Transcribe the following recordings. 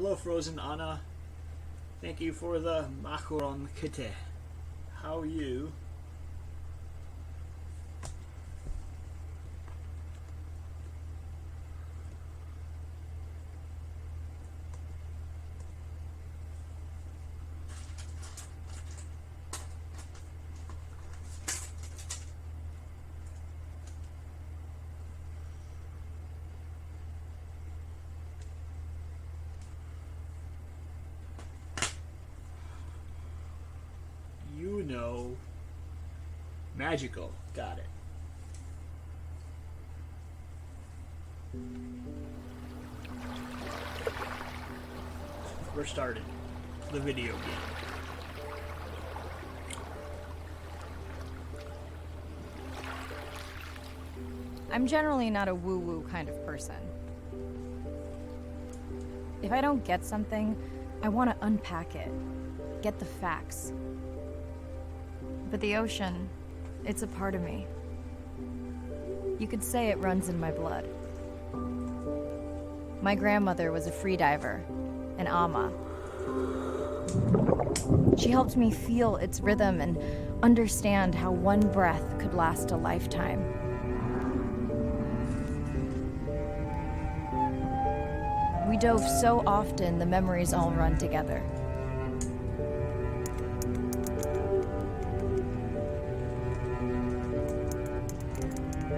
Hello, Frozen Anna. Thank you for the macaron kite. How are you? You know, magical. Got it. We're starting the video game. I'm generally not a woo-woo kind of person. If I don't get something, I want to unpack it, get the facts. But the ocean, it's a part of me. You could say it runs in my blood. My grandmother was a freediver, an ama. She helped me feel its rhythm and understand how one breath could last a lifetime. We dove so often, the memories all run together.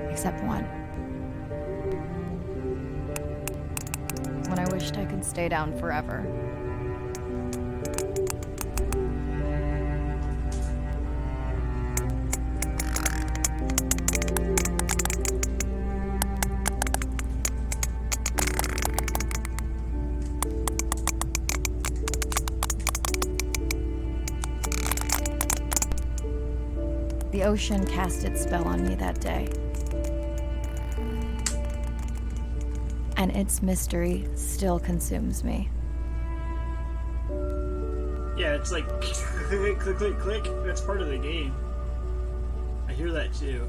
Except one. When I wished I could stay down forever. The ocean cast its spell on me that day. And its mystery still consumes me. Yeah, it's like click, click, click, click. That's part of the game. I hear that too.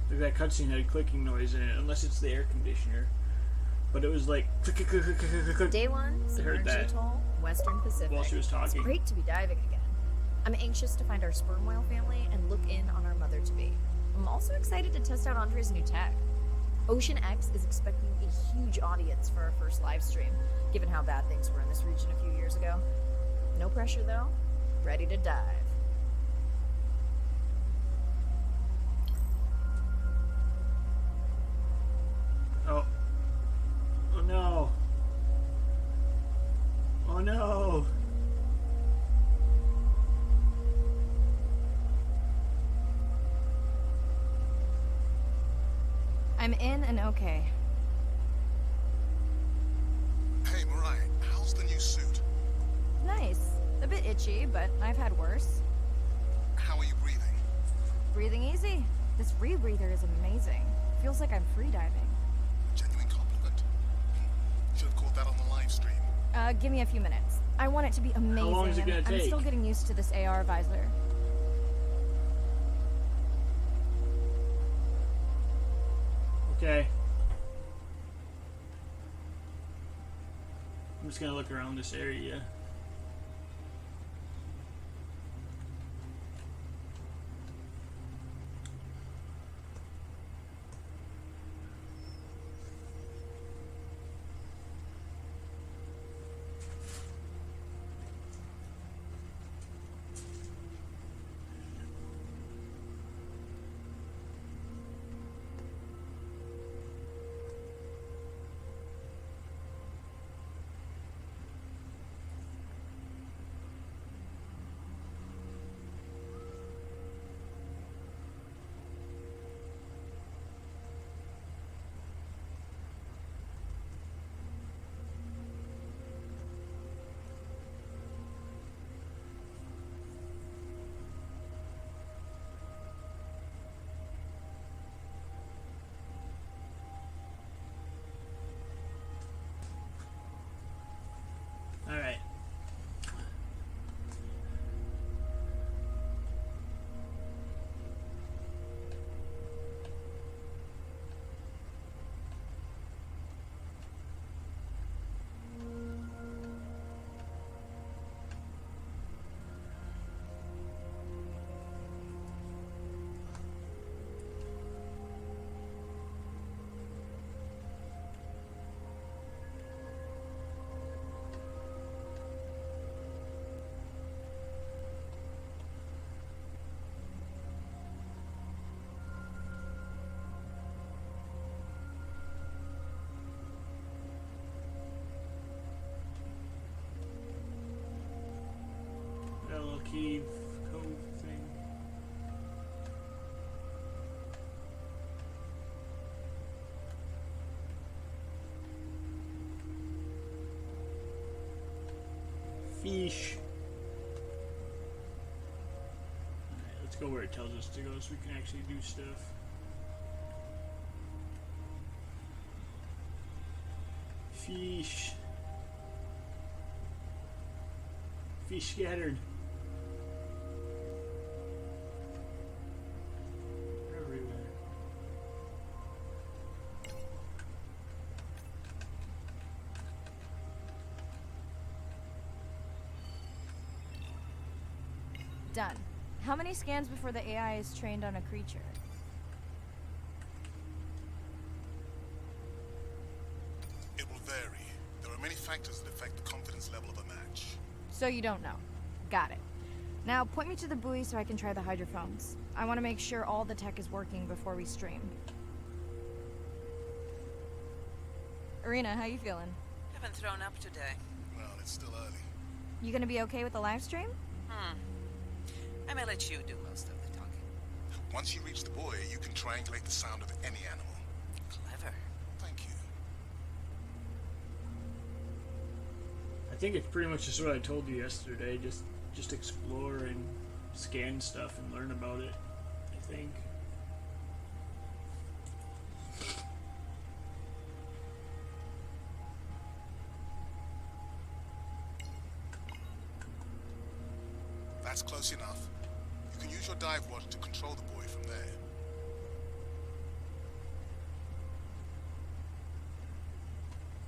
Like that cutscene had a clicking noise in it, unless it's the air conditioner. But it was like click, click, click, click, click, click, click. Day 1, submerged atoll, Western Pacific. While she was talking. It's great to be diving again. I'm anxious to find our sperm whale family and look in on our mother-to-be. I'm also excited to test out Andre's new tech. OceanX is expecting a huge audience for our first live stream, given how bad things were in this region a few years ago. No pressure though. Ready to dive. Oh. Oh no. Oh no. I'm in and okay. Hey, Mariah, how's the new suit? Nice. A bit itchy, but I've had worse. How are you breathing? Breathing easy. This rebreather is amazing. Feels like I'm freediving. Genuine compliment. Should have caught that on the live stream. Give me a few minutes. I want it to be amazing. long is it gonna and I'm take? still getting used to this AR visor. Okay. I'm just gonna look around this area. little cave cove thing. Fish. Alright, let's go where it tells us to go so we can actually do stuff. Fish. Fish scattered. Everywhere. Done. How many scans before the AI is trained on a creature? It will vary. There are many factors that affect the confidence level of a match. So you don't know. Got it. Now point me to the buoy so I can try the hydrophones. I want to make sure all the tech is working before we stream. Irina, how you feeling? Haven't thrown up today. Well, it's still early. You gonna be okay with the live stream? I may let you do most of the talking. Once you reach the buoy, you can triangulate the sound of any animal. Clever. Thank you. I think it's pretty much just what I told you yesterday. Just explore and scan stuff and learn about it, I think. That's close enough. You can use your dive watch to control the buoy from there.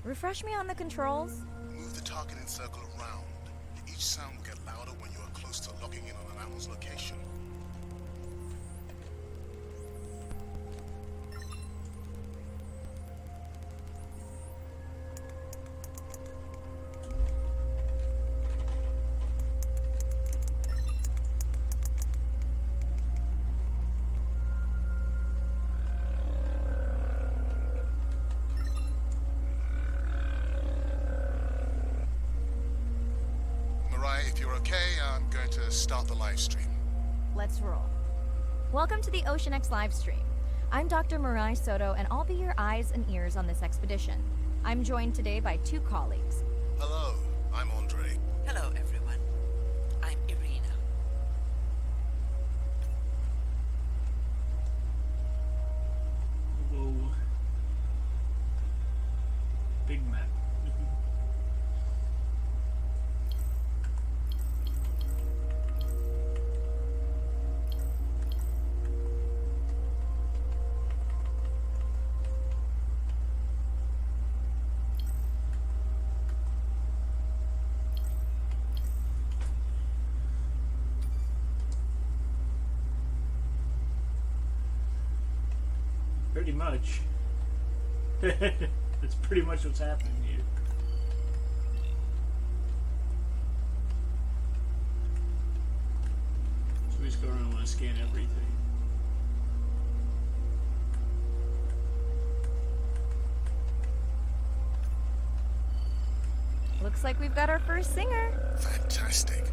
Refresh me on the controls. Move the targeting circle around. Each sound will get louder when you are close to locking in on an animal's location. If you're okay, I'm going to start the live stream. Let's roll. Welcome to the OceanX live stream. I'm Dr. Mirai Soto, and I'll be your eyes and ears on this expedition. I'm joined today by two colleagues. Hello, I'm Andre. Hello, everyone. I'm Irina. Whoa. Big map. Pretty much. That's pretty much what's happening here. So we just go around and want to scan everything. Looks like we've got our first singer. Fantastic.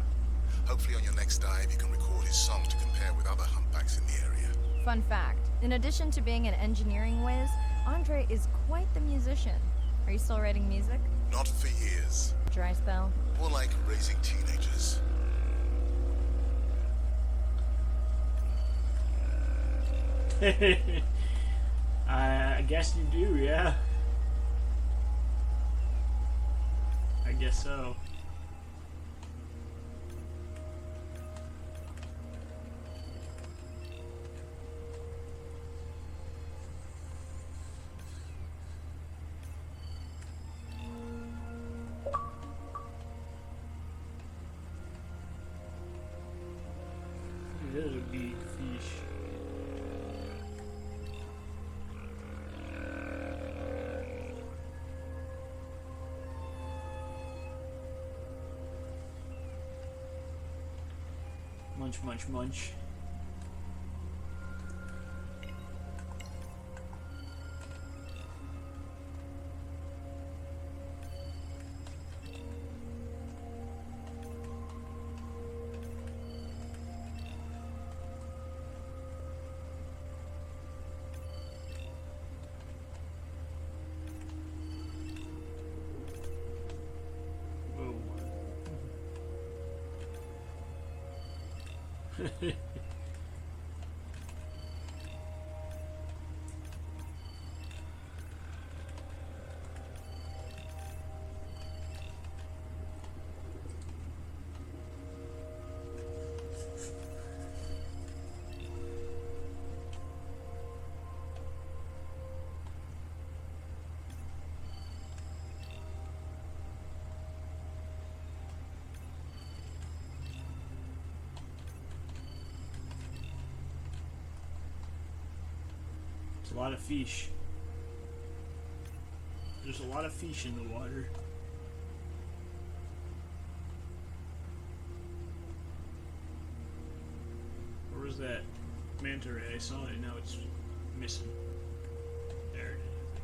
Hopefully on your next dive you can record his song to compare with other humpbacks in the area. Fun fact, in addition to being an engineering whiz, Andre is quite the musician. Are you still writing music? Not for years. Dry spell? More like raising teenagers. I guess you do, yeah. I guess so. There's a big fish. Munch, munch, munch. It's a lot of fish. There's a lot of fish in the water. Where was that manta ray? I saw it, now it's missing. There it is.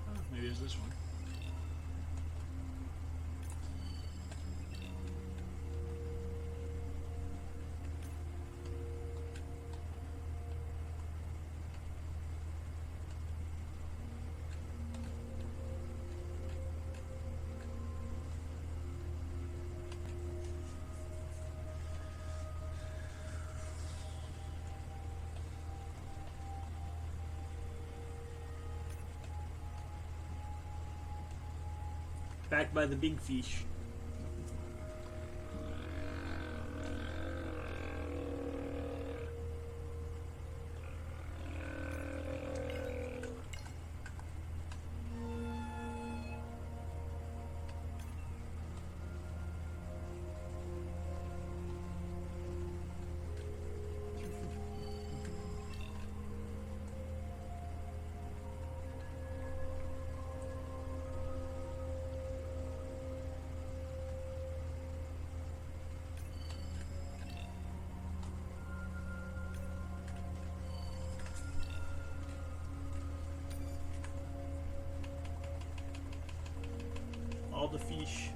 Oh, maybe it's this one. Back by the big fish. All the fish.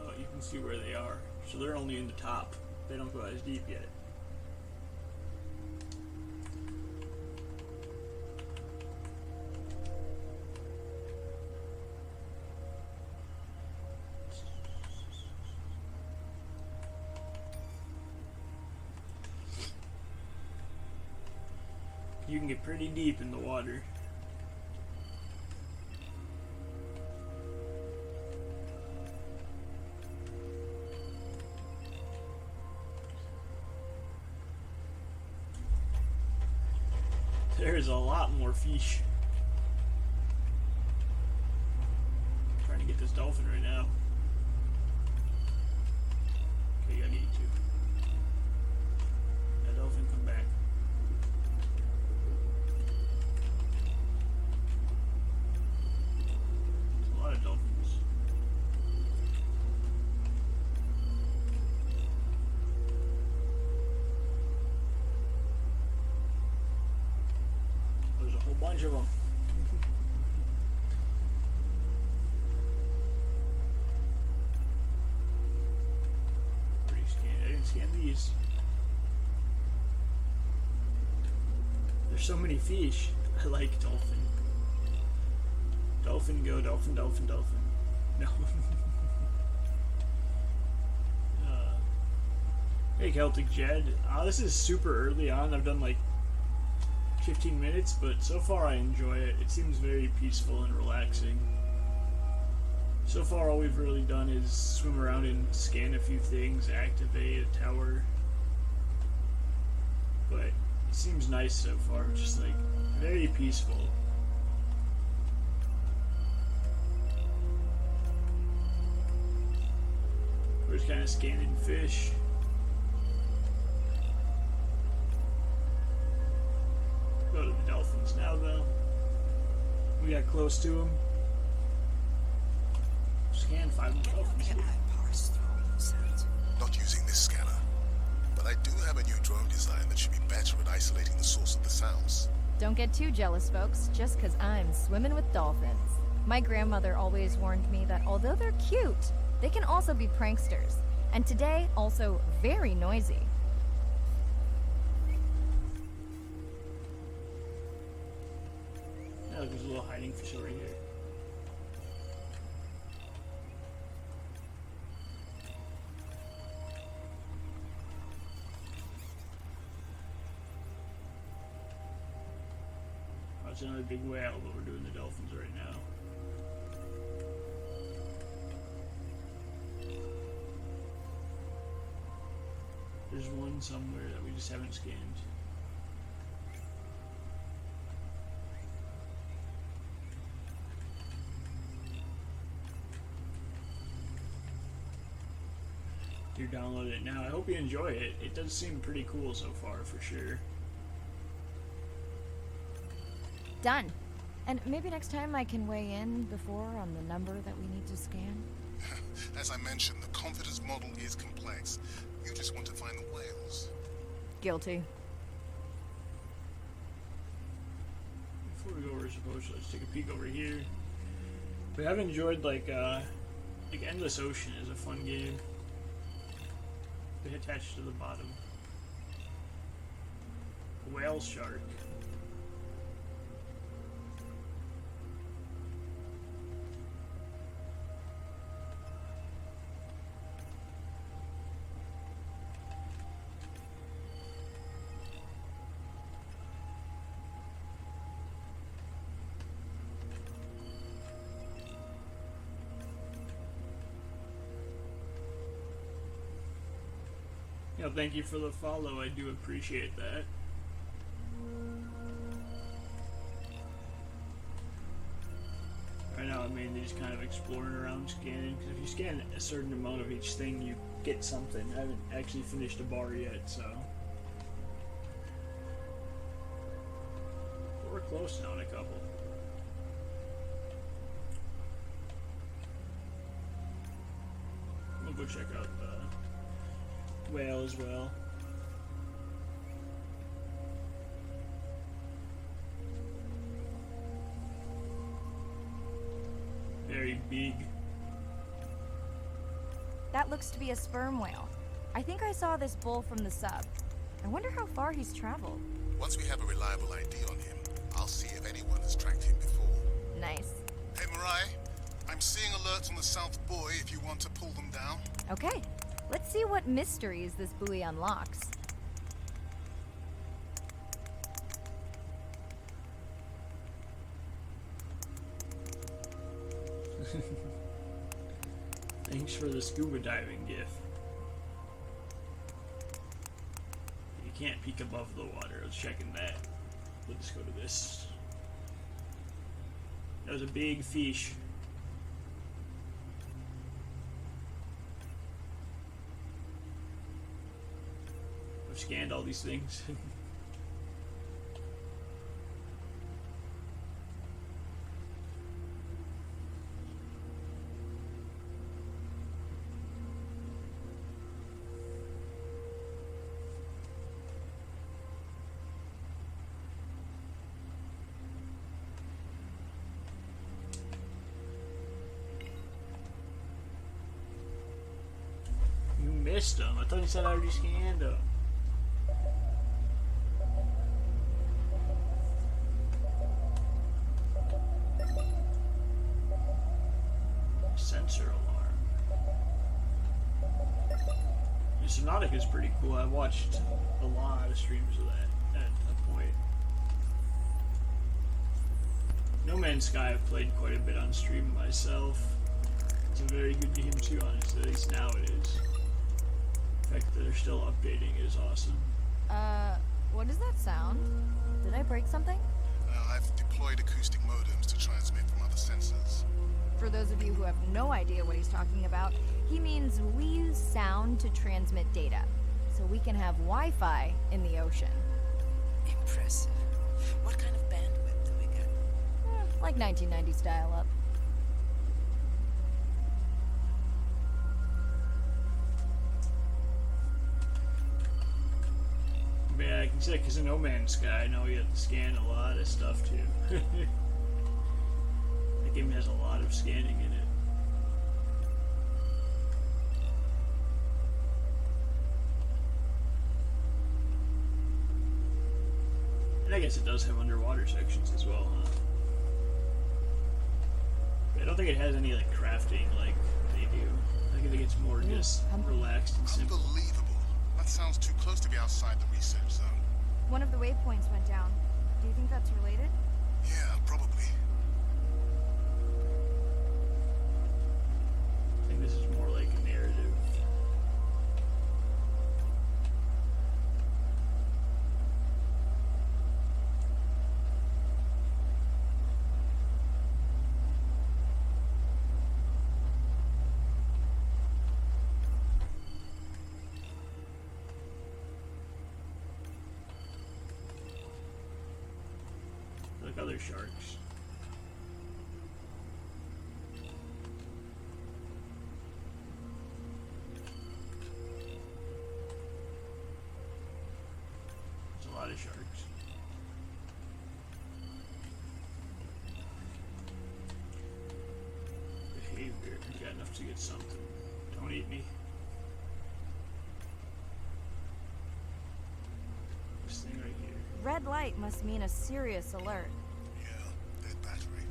Oh, you can see where they are. So they're only in the top. They don't go as deep yet. You can get pretty deep in the water. There's a lot more fish. I'm trying to get this dolphin right now. Okay, I need to. That dolphin, come back. There's a lot of dolphins. There's a whole bunch of them. Where do you scan? I didn't scan these. There's so many fish. I like dolphin. Dolphin go, dolphin, dolphin, dolphin. No. Hey Celtic Jed. This is super early on. I've done like 15 minutes, but so far I enjoy it. It seems very peaceful and relaxing. So far all we've really done is swim around and scan a few things, activate a tower. But it seems nice so far, just like very peaceful. We're just kind of scanning fish. Go to the dolphins now, though. We got close to them. Scan 5 dolphins. Can I parse through all those sounds? Not using this scanner, but I do have a new drone design that should be better at isolating the source of the sounds. Don't get too jealous, folks, just because I'm swimming with dolphins. My grandmother always warned me that although they're cute, they can also be pranksters. And today, also very noisy. Oh, there's a little hiding fish over here. That's another big whale, but we're doing the dolphins right now. There's one somewhere that we just haven't scanned. You're downloading it now. I hope you enjoy it. It does seem pretty cool so far, for sure. Done. And maybe next time I can weigh in before on the number that we need to scan. As I mentioned, the confidence model is complex. You just want to find the whales. Guilty. Before we go over supposed, let's take a peek over here. But I've enjoyed like Endless Ocean is a fun game. They attached to the bottom. Whale shark. You know, thank you for the follow. I do appreciate that. Right now, I'm mainly just kind of exploring around scanning, because if you scan a certain amount of each thing, you get something. I haven't actually finished a bar yet, so. But we're close now in a couple. We'll go check out the whale as well. Very big. That looks to be a sperm whale. I think I saw this bull from the sub. I wonder how far he's traveled. Once we have a reliable ID on him, I'll see if anyone has tracked him before. Nice. Hey, Mirai, I'm seeing alerts on the South Buoy if you want to pull them down. Okay, let's see what mysteries this buoy unlocks. Thanks for the scuba diving gif. You can't peek above the water. I was checking that. Let's go to this. That was a big fish. I've scanned all these things. You missed them. I thought you said I already scanned them. Sensor alarm. Subnautica is pretty cool. I watched a lot of streams of that at a point. No Man's Sky I've played quite a bit on stream myself. It's a very good game too, honestly. At least now it is. The fact that they're still updating is awesome. What does that sound? Did I break something? I've deployed acoustic modems to transmit from other sensors. For those of you who have no idea what he's talking about, he means we use sound to transmit data, so we can have Wi-Fi in the ocean. Impressive. What kind of bandwidth do we get? Like 1990 style up. Yeah, I can say because in No Man's Sky, I know you have to scan a lot of stuff too. That game has a lot of scanning in it. And I guess it does have underwater sections as well, huh? But I don't think it has any like crafting like they do. I think it's more just relaxed and simple. Unbelievable. That sounds too close to be outside the research zone. One of the waypoints went down. Do you think that's related? Yeah, probably. I think this is more like a narrative. Like other sharks. There's a lot of sharks. Behavior. You got enough to get something. Don't eat me. This thing right here. Red light must mean a serious alert. Yeah, dead battery.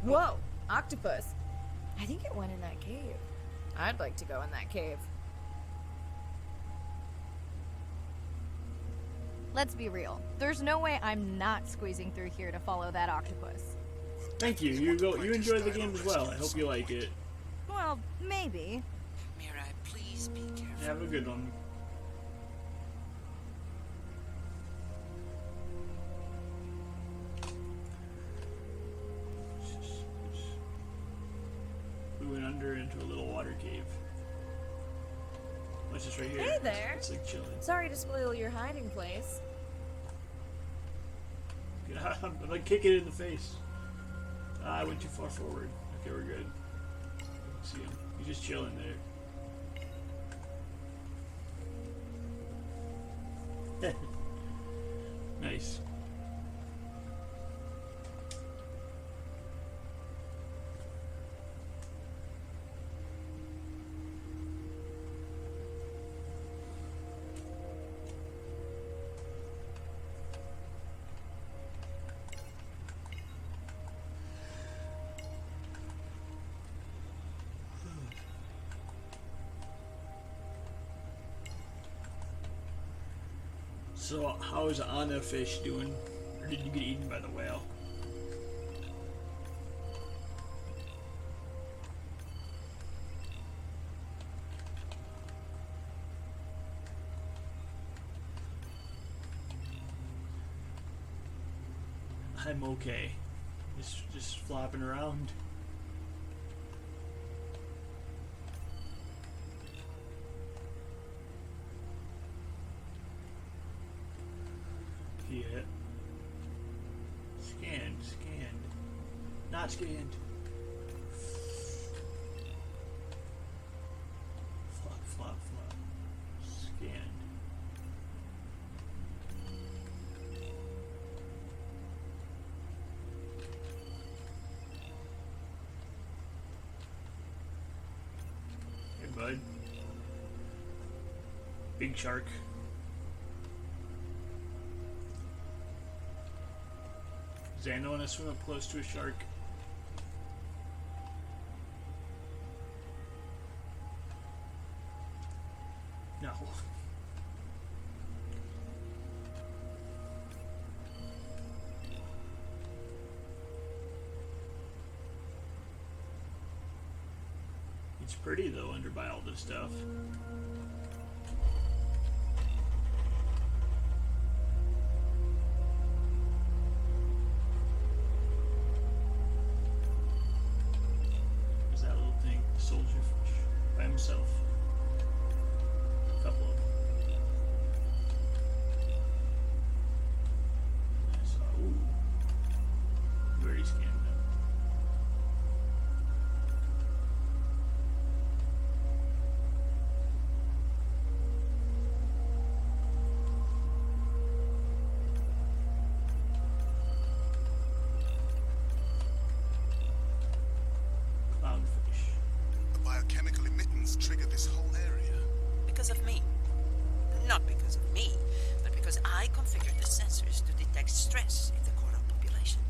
Whoa, octopus. I think it went in that cave. I'd like to go in that cave. Let's be real. There's no way I'm not squeezing through here to follow that octopus. Thank you. You enjoyed the game as well. I hope you like it. Well, maybe. Mirai, please be careful. Have a good one. We went under into a little water cave. What's this right here? Hey there. It's like chilling. Sorry to spoil your hiding place. I'm like kicking it in the face. I went too far forward. Okay, we're good. See him. He's just chilling there. Nice. So, how is Anna Fish doing? Or did you get eaten by the whale? I'm okay. Just flopping around. Yeah. Scanned. Not scanned. Flop. Scanned. Hey, bud. Big shark. Xander, want to swim up close to a shark? No. It's pretty though under by all this stuff. There's that little thing, soldier fish, by himself. A couple of them. I saw, ooh, very scanned up. Clownfish. The biochemical emittance triggered this whole area. Because of me. Not because of me, but because I configured the sensors to detect stress in the coral population.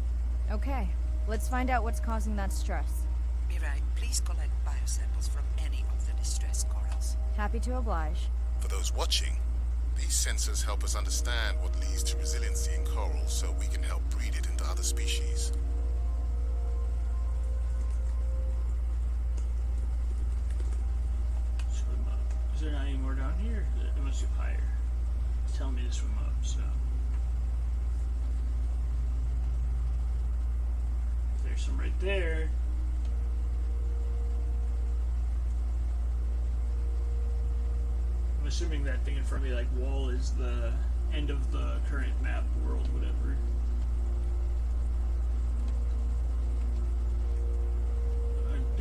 Okay, let's find out what's causing that stress. Mirai, please collect biosamples from any of the distressed corals. Happy to oblige. For those watching, These sensors help us understand what leads to resiliency in coral so we can help breed it into other species. Swim up. Is there not any more down here? It must be higher. It's telling me to swim up, so. There's some right there. I'm assuming that thing in front of me, like wall, is the end of the current map, world, whatever.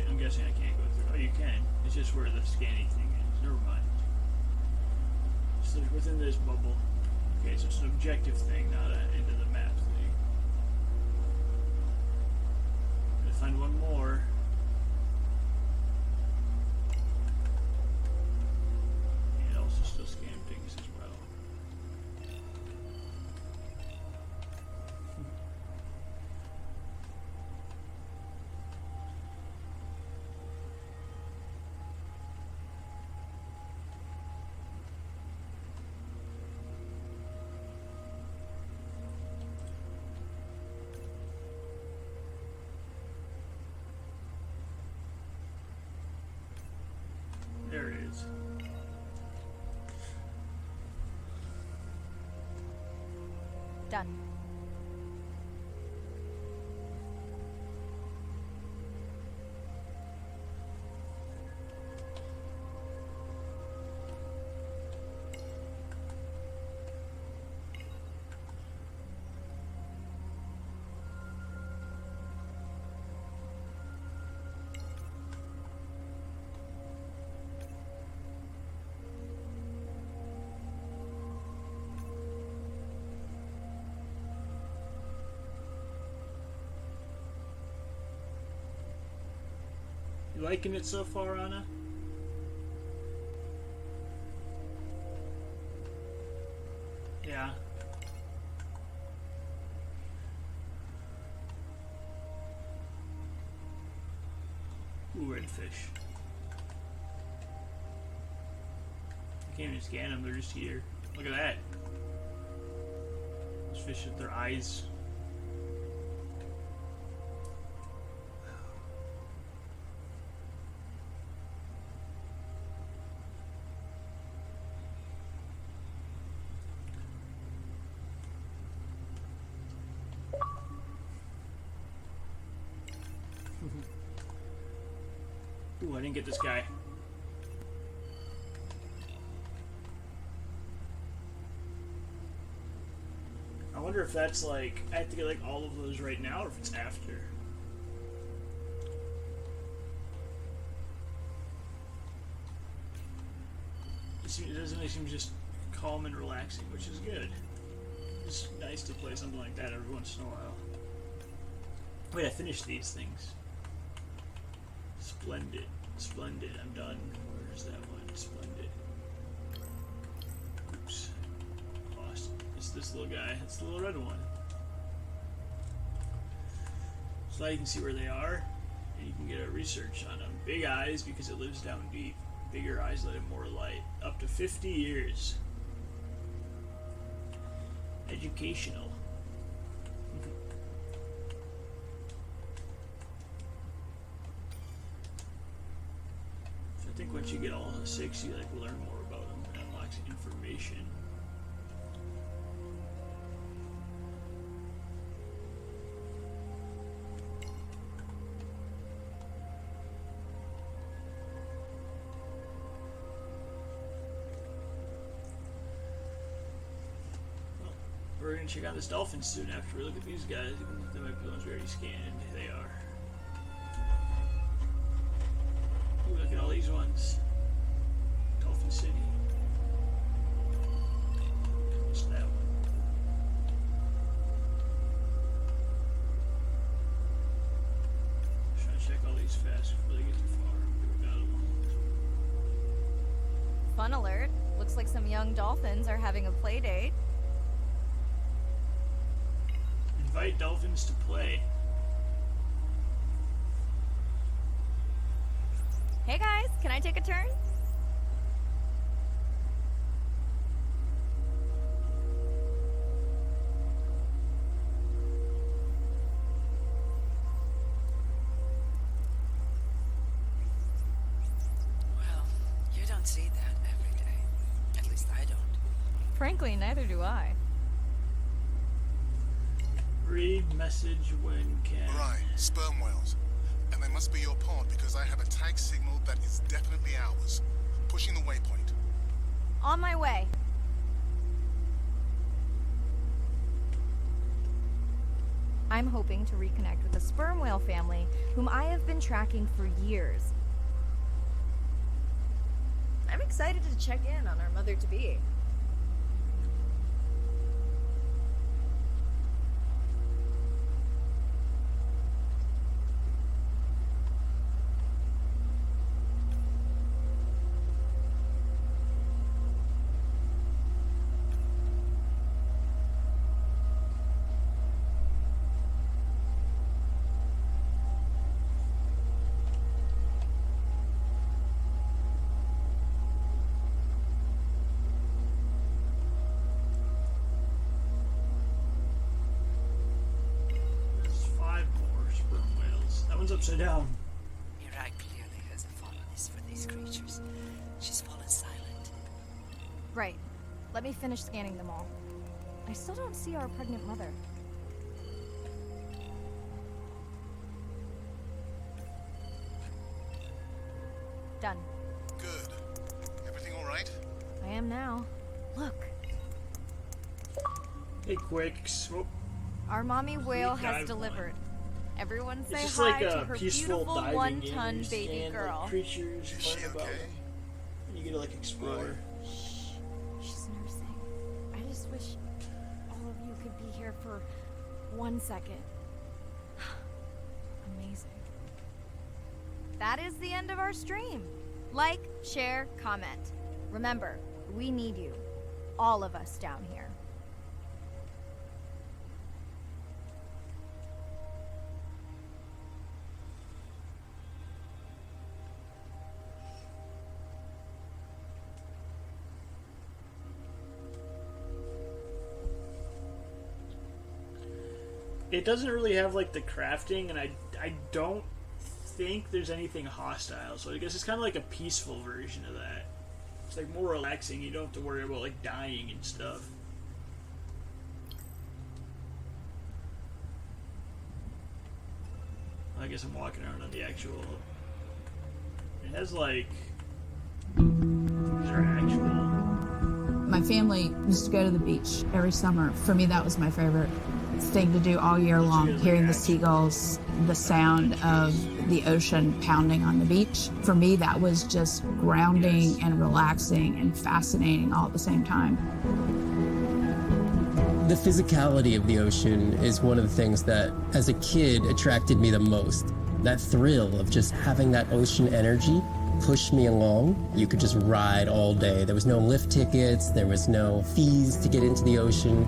I'm guessing I can't go through. Oh, you can. It's just where the scanning thing is. Never mind. So within this bubble. Okay, so it's an objective thing, not an end of the map thing. I'm gonna find one more. And also still scan things as well. There it is. Done. You liking it so far, Anna? Yeah. Ooh, redfish. I can't even scan them, they're just here. Look at that. Those fish with their eyes. Ooh, I didn't get this guy. I wonder if that's like, I have to get like all of those right now or if it's after. It doesn't really seem just calm and relaxing, which is good. It's nice to play something like that every once in a while. Wait, I finished these things. Splendid. Splendid. I'm done. Where's that one? Splendid. Oops. Lost. It's this little guy. It's the little red one. So now you can see where they are, and you can get a research on them. Big eyes because it lives down deep. Bigger eyes let in more light. Up to 50 years. Educational. I think once you get all 6, you like learn more about them and unlocks information. Well, we're gonna check out this dolphin soon after we look at these guys, even if they might be the ones we already scanned. They are. Ooh, look at all these ones. Dolphin City. What's that one? Just trying to check all these fast before they get too far. We got them. Fun alert. Looks like some young dolphins are having a play date. Invite dolphins to play. Hey guys, can I take a turn? don't see that every day. At least I don't. Frankly, neither do I. Read message when can. Right, sperm whales. And they must be your pod because I have a tag signal that is definitely ours. Pushing the waypoint. On my way. I'm hoping to reconnect with the sperm whale family, whom I have been tracking for years. I'm excited to check in on our mother-to-be. There's 5 more sperm whales. That one's upside down. Mirai clearly has a fondness for these creatures. She's fallen silent. Right. Let me finish scanning them all. I still don't see our pregnant mother. Done. Good. Everything all right? I am now. Look, Hey, Quicks. Oh, our mommy whale Dive has line. delivered. Everyone say it's just hi like to a her peaceful beautiful diving game where one-ton you baby scan, girl. like, creatures, Is she learn about okay? them. And you get to like explore. Shh. She's nursing. I just wish all of you could be here for 1 second. Amazing. That is the end of our stream. Like, share, comment. Remember, we need you. All of us down here. It doesn't really have like the crafting, and I don't think there's anything hostile. So I guess it's kind of like a peaceful version of that. It's like more relaxing. You don't have to worry about like dying and stuff. I guess I'm walking around on the actual. It has like. These are actual. My family used to go to the beach every summer. For me, that was my favorite thing to do all year long, hearing the seagulls, the sound of the ocean pounding on the beach. For me, that was just grounding and relaxing and fascinating all at the same time. The physicality of the ocean is one of the things that, as a kid, attracted me the most. That thrill of just having that ocean energy push me along. You could just ride all day. There was no lift tickets, there was no fees to get into the ocean.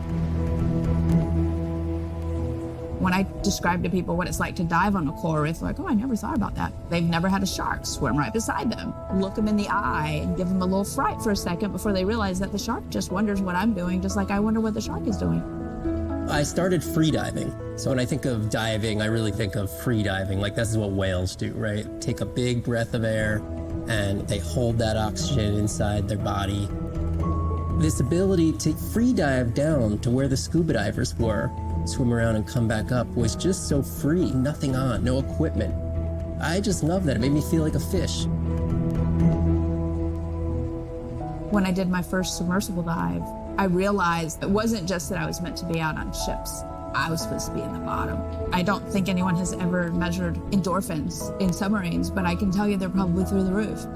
When I describe to people what it's like to dive on a coral reef, they're like, oh, I never thought about that. They've never had a shark swim right beside them. Look them in the eye and give them a little fright for a second before they realize that the shark just wonders what I'm doing, just like I wonder what the shark is doing. I started free diving. So when I think of diving, I really think of free diving. Like this is what whales do, right? Take a big breath of air and they hold that oxygen inside their body. This ability to free dive down to where the scuba divers were, swim around and come back up, was just so free, nothing on, no equipment. I just love that. It made me feel like a fish. When I did my first submersible dive, I realized it wasn't just that I was meant to be out on ships. I was supposed to be in the bottom. I don't think anyone has ever measured endorphins in submarines, but I can tell you they're probably through the roof.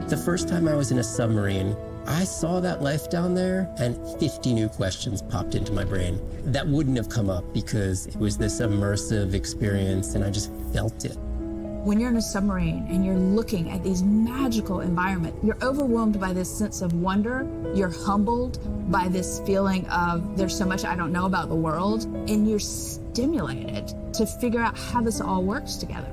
The first time I was in a submarine, I saw that life down there and 50 new questions popped into my brain that wouldn't have come up because it was this immersive experience and I just felt it. When you're in a submarine and you're looking at these magical environments, you're overwhelmed by this sense of wonder. You're humbled by this feeling of there's so much I don't know about the world, and you're stimulated to figure out how this all works together.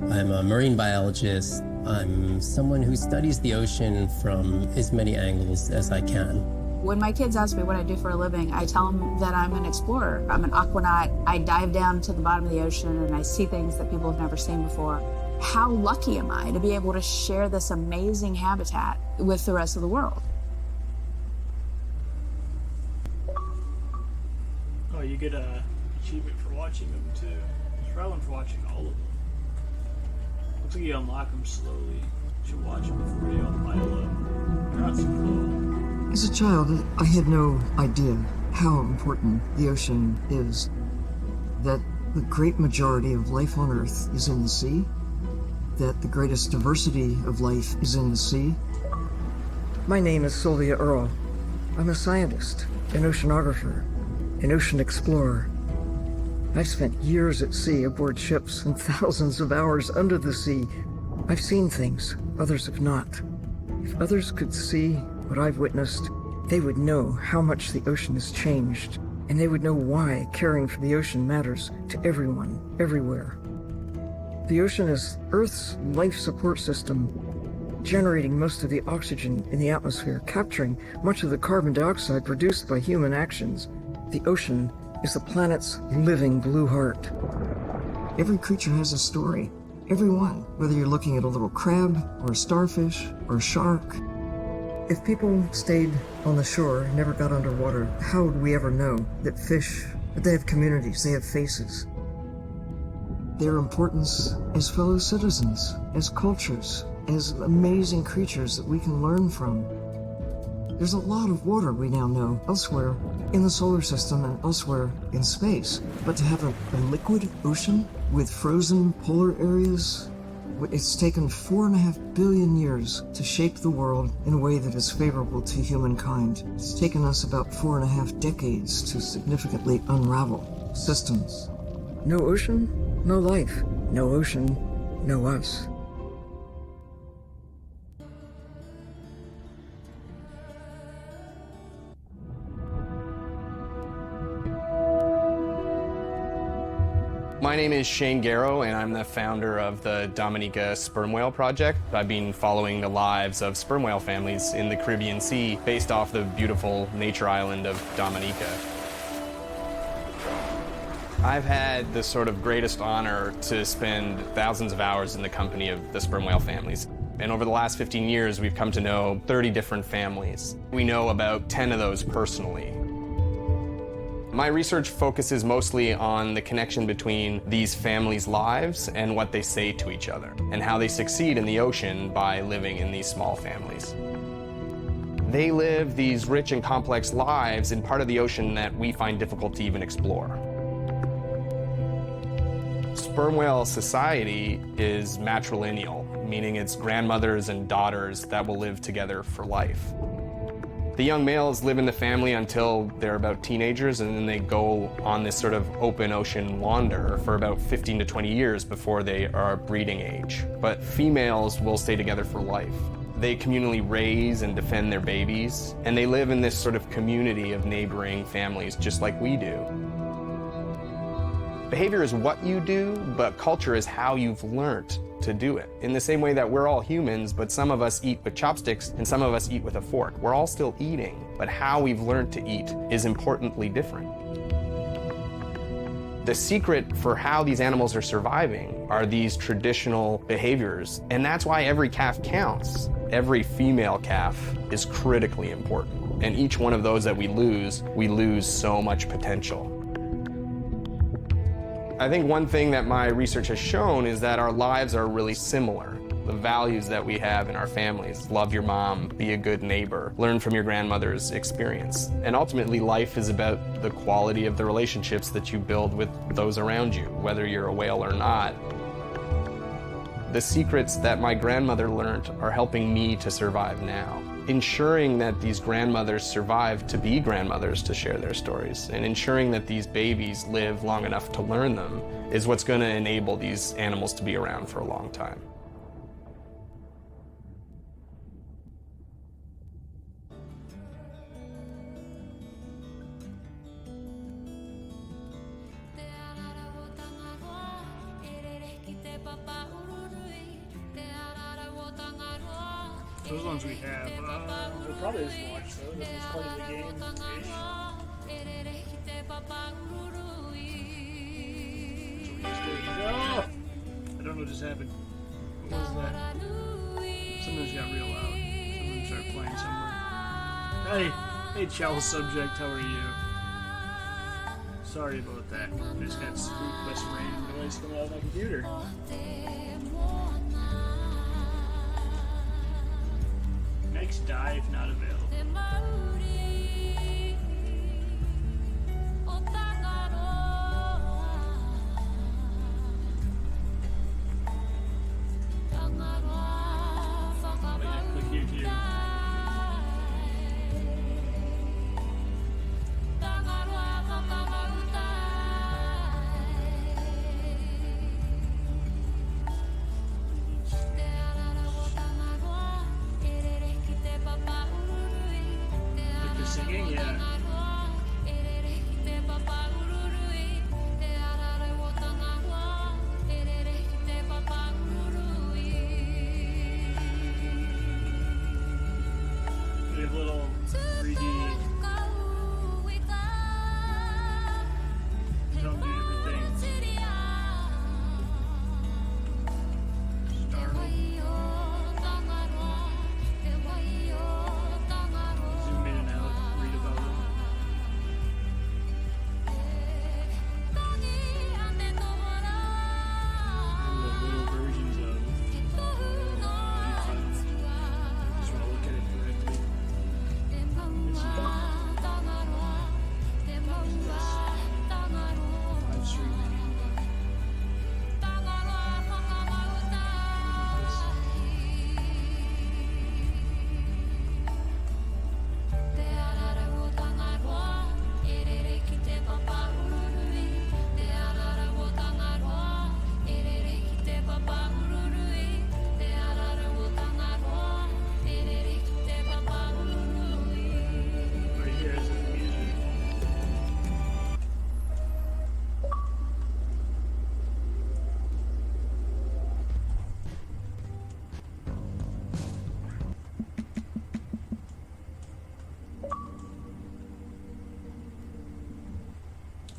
I'm a marine biologist. I'm someone who studies the ocean from as many angles as I can. When my kids ask me what I do for a living, I tell them that I'm an explorer. I'm an aquanaut. I dive down to the bottom of the ocean and I see things that people have never seen before. how lucky am I to be able to share this amazing habitat with the rest of the world? Oh, you get a achievement for watching them too. There's probably one for watching all of them. Looks like you unlock them slowly. You should watch them before they all pile up. They're not super cool. As a child, I had no idea how important the ocean is. That the great majority of life on Earth is in the sea. That the greatest diversity of life is in the sea. My name is Sylvia Earle. I'm a scientist, an oceanographer, an ocean explorer. I've spent years at sea aboard ships and thousands of hours under the sea. I've seen things others have not. If others could see what I've witnessed, they would know how much the ocean has changed, and they would know why caring for the ocean matters to everyone, everywhere. The ocean is Earth's life support system, generating most of the oxygen in the atmosphere, capturing much of the carbon dioxide produced by human actions. The ocean is the planet's living blue heart. Every creature has a story. Every one, whether you're looking at a little crab, or a starfish, or a shark. If people stayed on the shore, never got underwater, how would we ever know that fish, that they have communities, they have faces? Their importance as fellow citizens, as cultures, as amazing creatures that we can learn from. There's a lot of water we now know elsewhere in the solar system and elsewhere in space. But to have a liquid ocean with frozen polar areas, it's taken 4.5 billion years to shape the world in a way that is favorable to humankind. It's taken us about 4.5 decades to significantly unravel systems. No ocean, no life. No ocean, no us. My name is Shane Garrow, and I'm the founder of the Dominica Sperm Whale Project. I've been following the lives of sperm whale families in the Caribbean Sea based off the beautiful nature island of Dominica. I've had the sort of greatest honor to spend thousands of hours in the company of the sperm whale families. And over the last 15 years, we've come to know 30 different families. We know about 10 of those personally. My research focuses mostly on the connection between these families' lives and what they say to each other, and how they succeed in the ocean by living in these small families. They live these rich and complex lives in part of the ocean that we find difficult to even explore. Sperm whale society is matrilineal, meaning it's grandmothers and daughters that will live together for life. The young males live in the family until they're about teenagers, and then they go on this sort of open ocean wander for about 15 to 20 years before they are breeding age. But females will stay together for life. They communally raise and defend their babies, and they live in this sort of community of neighboring families just like we do. Behavior is what you do, but culture is how you've learned to do it. In the same way that we're all humans, but some of us eat with chopsticks and some of us eat with a fork. We're all still eating, but how we've learned to eat is importantly different. The secret for how these animals are surviving are these traditional behaviors, and that's why every calf counts. Every female calf is critically important, and each one of those that we lose so much potential. I think one thing that my research has shown is that our lives are really similar. The values that we have in our families, love your mom, be a good neighbor, learn from your grandmother's experience. And ultimately, life is about the quality of the relationships that you build with those around you, whether you're a whale or not. The secrets that my grandmother learned are helping me to survive now. Ensuring that these grandmothers survive to be grandmothers to share their stories, and ensuring that these babies live long enough to learn them is what's going to enable these animals to be around for a long time. Those ones we have, we'll probably just watch those. That's part of the game. I don't know what just happened. What was that? Someone just got real loud. Someone started playing somewhere. Hey, Chow Subject, how are you? Sorry about that. I just got spooked by some random noise coming out of my computer. Next dive not available. Click here too. Like the singing, yeah. We have little 3D don't do everything. Startled. Zoom in and out, read about them. And the little versions of files. Just want to look at it correctly. Live streaming. Right here is the music.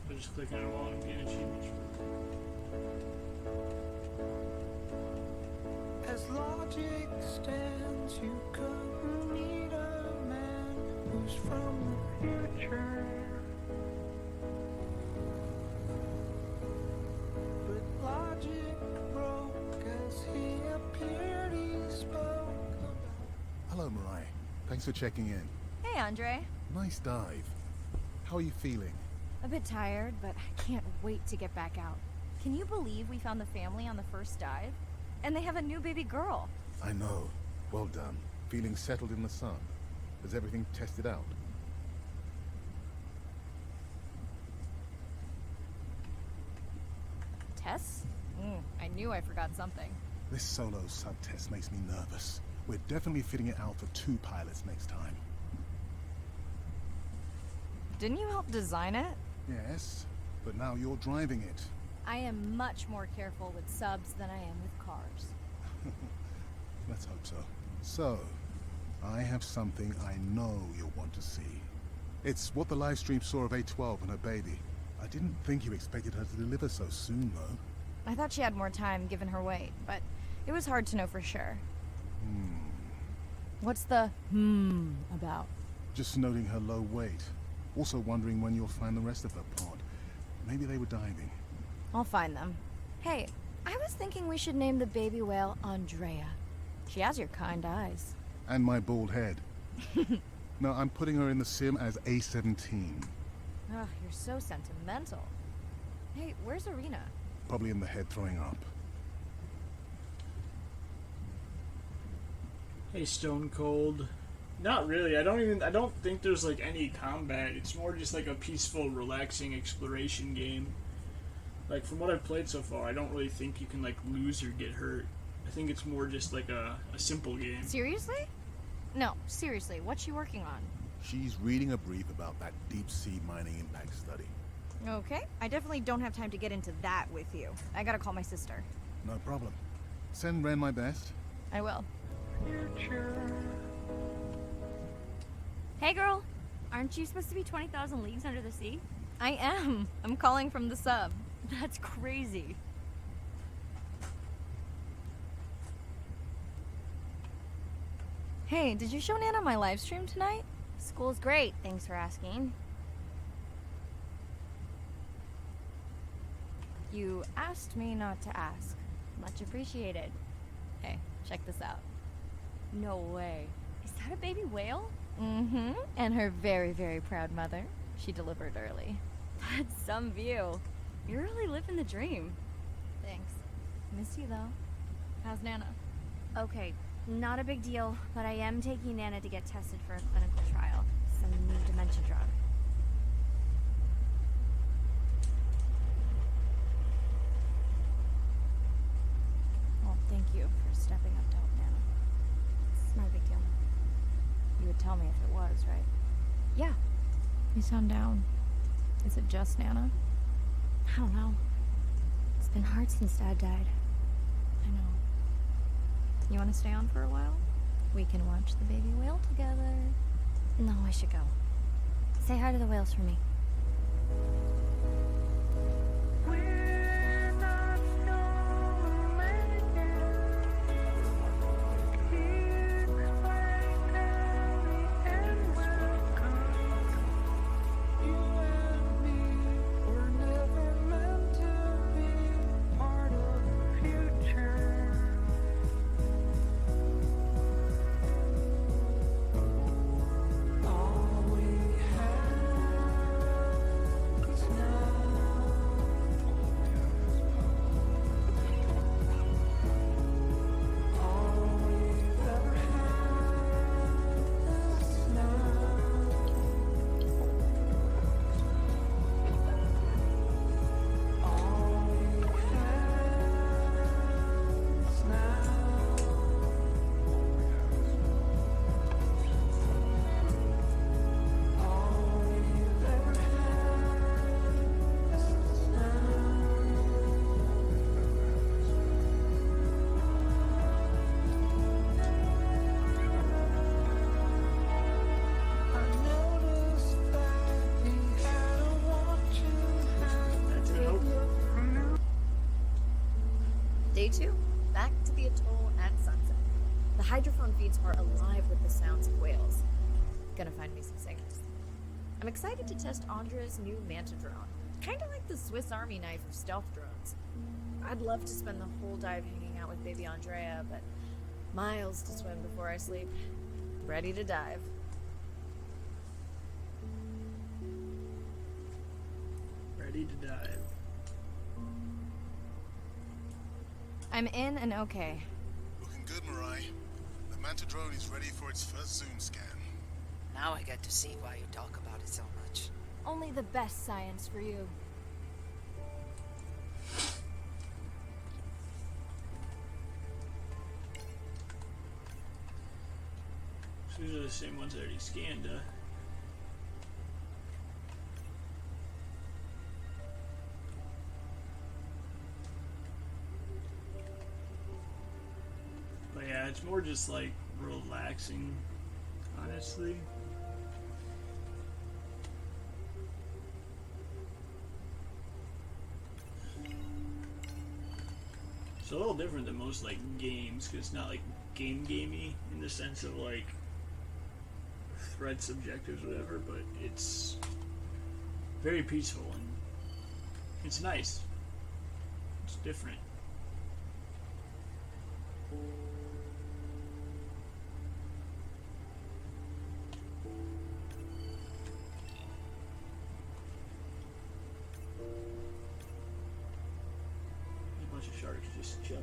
I'm just clicking on it while I'm getting achievements. As logic stands, you couldn't meet a man who's from the future. But logic broke as he appeared, he spoke about. Hello, Mariah. Thanks for checking in. Hey, Andre. Nice dive. How are you feeling? A bit tired, but I can't wait to get back out. Can you believe we found the family on the first dive? And they have a new baby girl. I know. Well done. Feeling settled in the sun. Has everything tested out? Tess? I knew I forgot something. This solo sub-test makes me nervous. We're definitely fitting it out for 2 pilots next time. Didn't you help design it? Yes, but now you're driving it. I am much more careful with subs than I am with cars. Let's hope so. So, I have something I know you'll want to see. It's what the live stream saw of A12 and her baby. I didn't think you expected her to deliver so soon, though. I thought she had more time given her weight, but it was hard to know for sure. What's the about? Just noting her low weight. Also wondering when you'll find the rest of her pod. Maybe they were diving. I'll find them. Hey, I was thinking we should name the baby whale Andrea. She has your kind eyes. And my bald head. No, I'm putting her in the sim as A17. Ugh, you're so sentimental. Hey, where's Arena? Probably in the head throwing up. Hey, Stone Cold. Not really. I don't think there's like any combat. It's more just like a peaceful, relaxing exploration game. Like from what I've played so far, I don't really think you can like lose or get hurt. I think it's more just like a simple game. Seriously? No, seriously, what's she working on? She's reading a brief about that deep-sea mining impact study. Okay, I definitely don't have time to get into that with you. I gotta call my sister. No problem. Send Ren my best. I will. Future. Hey girl, aren't you supposed to be 20,000 leagues under the sea? I am. I'm calling from the sub. That's crazy. Hey, did you show Nana my live stream tonight? School's great, thanks for asking. You asked me not to ask. Much appreciated. Hey, check this out. No way. Is that a baby whale? Mm-hmm. And her very, very proud mother. She delivered early. That's some view. You're really living the dream. Thanks. Miss you, though. How's Nana? Okay, not a big deal, but I am taking Nana to get tested for a clinical trial. Some new dementia drug. Well, thank you for stepping up to help Nana. It's not a big deal. You would tell me if it was, right? Yeah, You sound down. Is it just Nana? I don't know. It's been hard since Dad died. I know. You want to stay on for a while? We can watch the baby whale together. No, I should go. Say hi to the whales for me. We're not snowmen yet. Explain early and welcome. You and me were never meant to be part of the future. All we have is now. All we've ever had is now. All we have is now. All we've ever had is now. I noticed that he had a watch and That's a nope. Day 2, back to the atoll at sunset. The hydrophone feeds are alive with the sounds of whales. Gonna find me some singers. I'm excited to test Andra's new manta drone. Kinda like the Swiss Army knife of stealth drones. I'd love to spend the whole dive hanging out with baby Andrea, but miles to swim before I sleep. Ready to dive. Ready to dive. I'm in and okay. Looking good, Mirai. The Manta drone is ready for its first zoom scan. Now I get to see why you talk about it so much. Only the best science for you. So these are the same ones I already scanned, But yeah, it's more just like relaxing, honestly. It's a little different than most like games, because it's not like gamey in the sense of like threats, objectives, whatever, but it's very peaceful and it's nice. It's different. There's a bunch of sharks just chilling.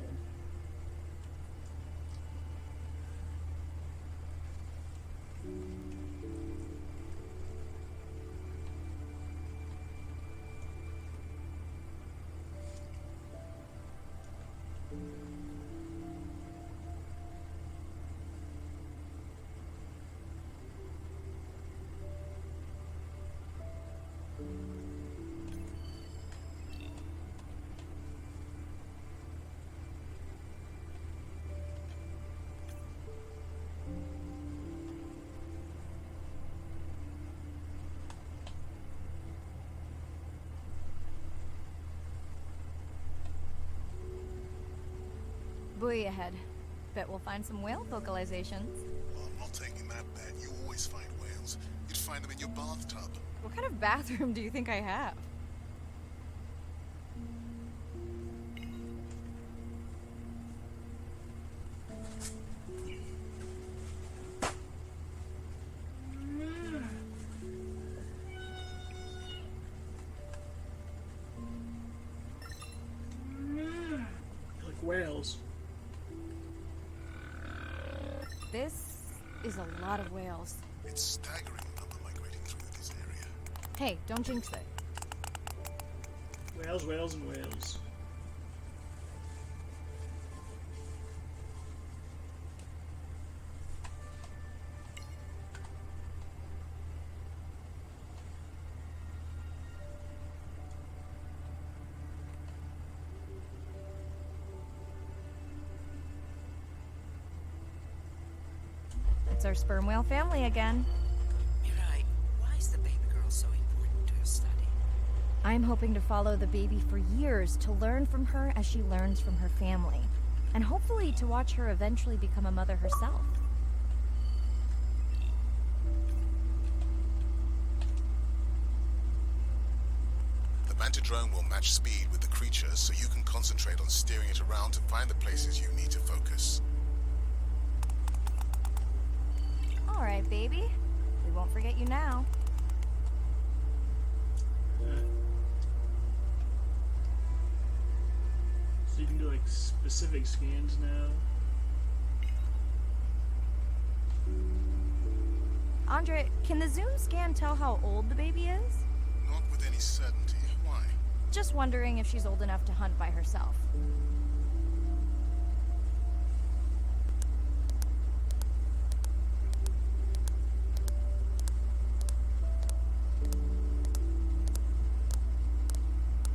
Buoy ahead. Bet we'll find some whale vocalizations. On not taking that bet. You always find whales. You'd find them in your bathtub. What kind of bathroom do you think I have? Like whales. This is a lot of whales. It's staggering the number migrating through this area. Hey, don't jinx it. Whales, whales, and whales. It's our sperm whale family again. Mirai, why is the baby girl so important to your study? I'm hoping to follow the baby for years to learn from her as she learns from her family. And hopefully to watch her eventually become a mother herself. The Manta drone will match speed with the creature so you can concentrate on steering it around to find the places you need to focus. All right, baby. We won't forget you now. So you can do like specific scans now. Andre, can the zoom scan tell how old the baby is? Not with any certainty. Why? Just wondering if she's old enough to hunt by herself.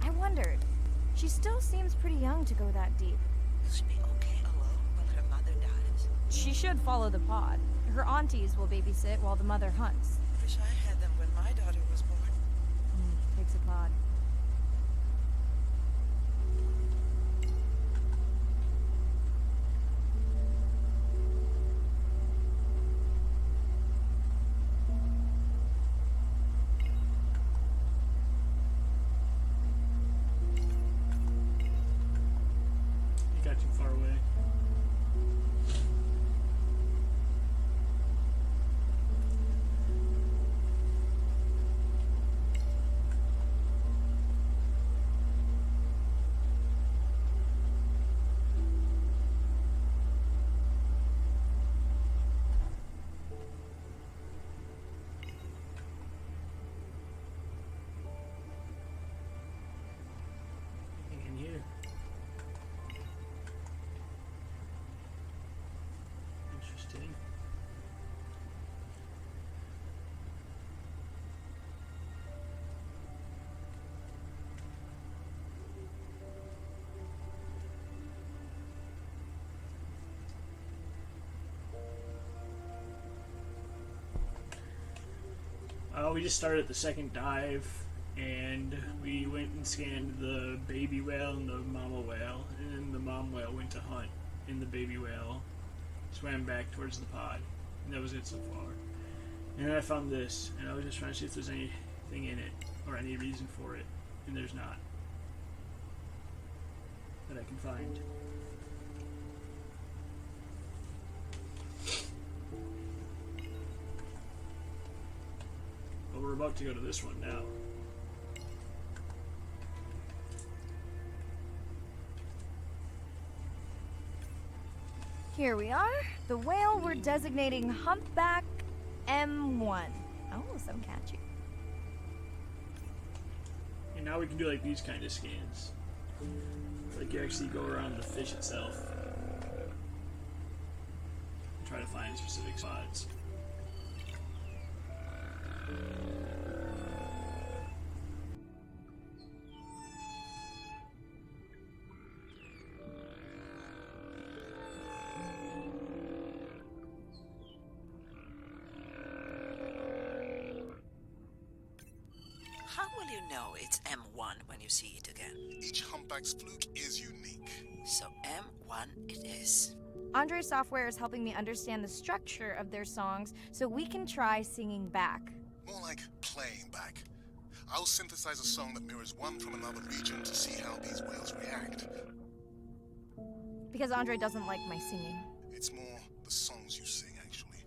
I wondered. She still seems pretty young to go that deep. Will she be okay alone when her mother dies? She should follow the pod. Her aunties will babysit while the mother hunts. Wish I had them when my daughter was born. Takes a pod. You got too far away. Anything in here? Interesting. We just started the second dive, and we went and scanned the baby whale and the mama whale, and then the mom whale went to hunt, and the baby whale swam back towards the pod, and that was it so far. And then I found this, and I was just trying to see if there's anything in it, or any reason for it, and there's not, that I can find. But we're about to go to this one now. Here we are. The whale we're designating Humpback M1. Oh, so catchy. And now we can do like these kind of scans. Like you actually go around the fish itself. And try to find specific spots. How will you know it's M1 when you see it again? Each humpback's fluke is unique. So M1 it is. Andre's software is helping me understand the structure of their songs so we can try singing back. More like playing back. I'll synthesize a song that mirrors one from another region to see how these whales react. Because Andre doesn't like my singing. It's more the songs you sing, actually.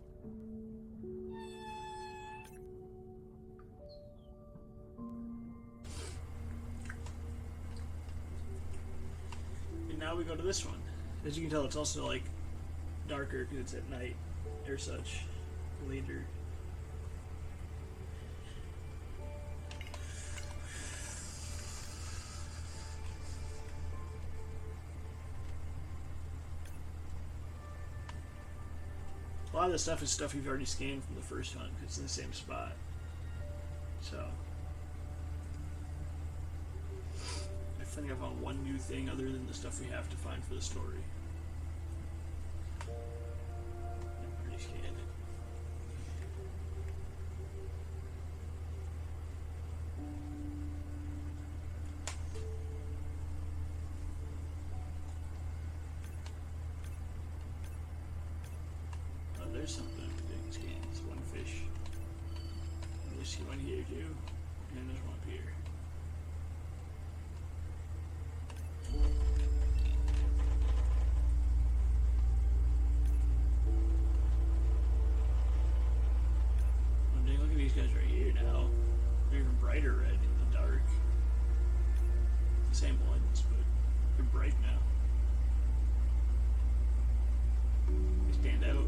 And now we go to this one. As you can tell, it's also like darker because it's at night or such. Later. A lot of this stuff is stuff you've already scanned from the first hunt because it's in the same spot. So I think I found one new thing other than the stuff we have to find for the story. I've already scanned it. Oh, there's something I didn't scan. It's one fish. There's one here too, and there's one up here. Oh, dang, look at these guys right here now. They're even brighter red in the dark. The same ones, but they're bright now. They stand out.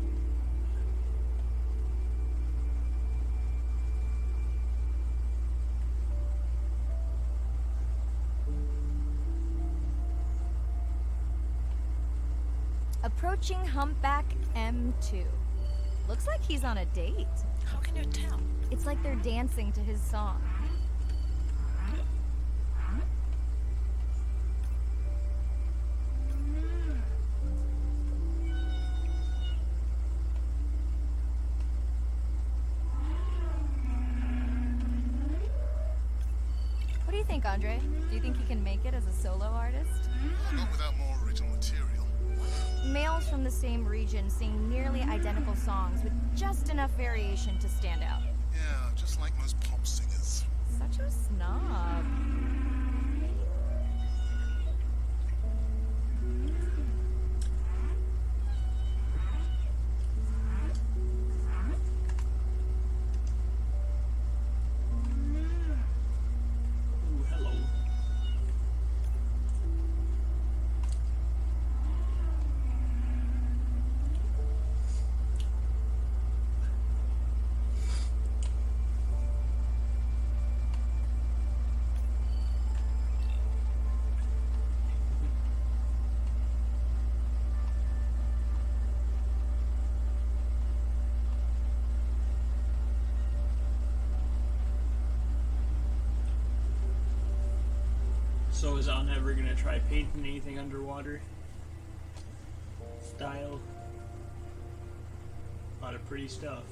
Approaching Humpback M2. Looks like he's on a date. How can you tell? It's like they're dancing to his song. What do you think, Andre? Do you think he can make it as a solo artist? Not without more original material. Males from the same region sing nearly identical songs with just enough variation to stand out. Yeah, just like most pop singers. Such a snob. Ooh, hello. So is Al never gonna try painting anything underwater? Style. A lot of pretty stuff.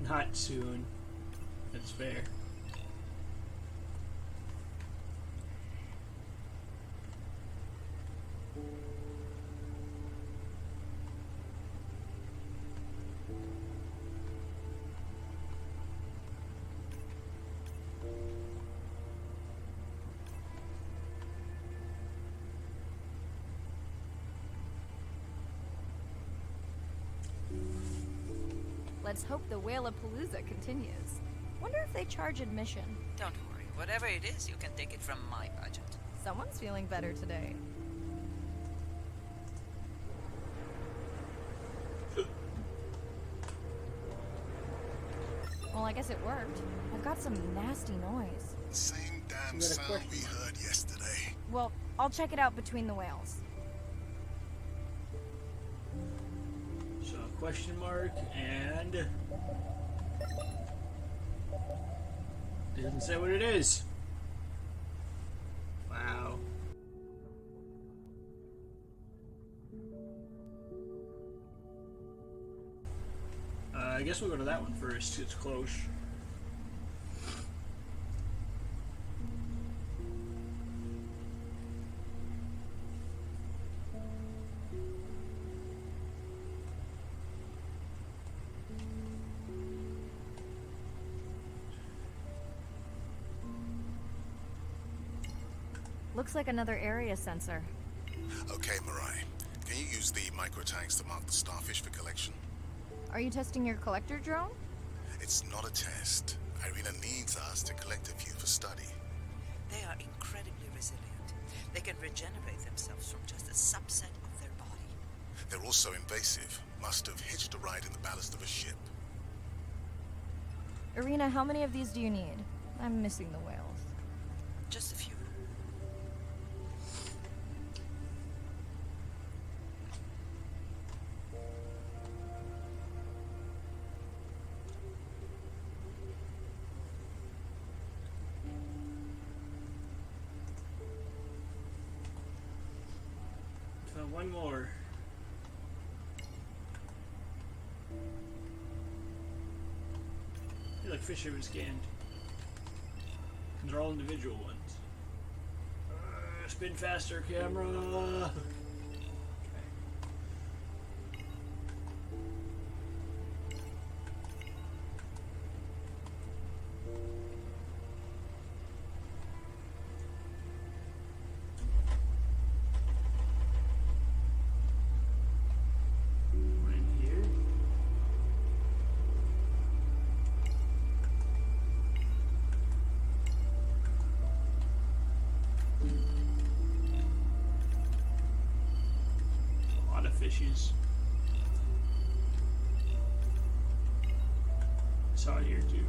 Not soon. That's fair. Let's hope the Whalapalooza continues. Wonder if they charge admission. Don't worry. Whatever it is, you can take it from my budget. Someone's feeling better today. Well, I guess it worked. I've got some nasty noise. Same damn You got a sound question we heard yesterday. Well, I'll check it out between the whales. So question mark and it doesn't say what it is. Wow. I guess we'll go to that one first. It's close. Looks like another area sensor. Okay, Mirai. Can you use the micro tanks to mark the starfish for collection? Are you testing your collector drone? It's not a test. Irina needs us to collect a few for study. They are incredibly resilient. They can regenerate themselves from just a subset of their body. They're also invasive. Must have hitched a ride in the ballast of a ship. Irina, how many of these do you need? I'm missing the whales. Just a few. One more. I feel like fish have been scanned. And they're all individual ones. Spin faster, camera! Fishes. Saw it here too.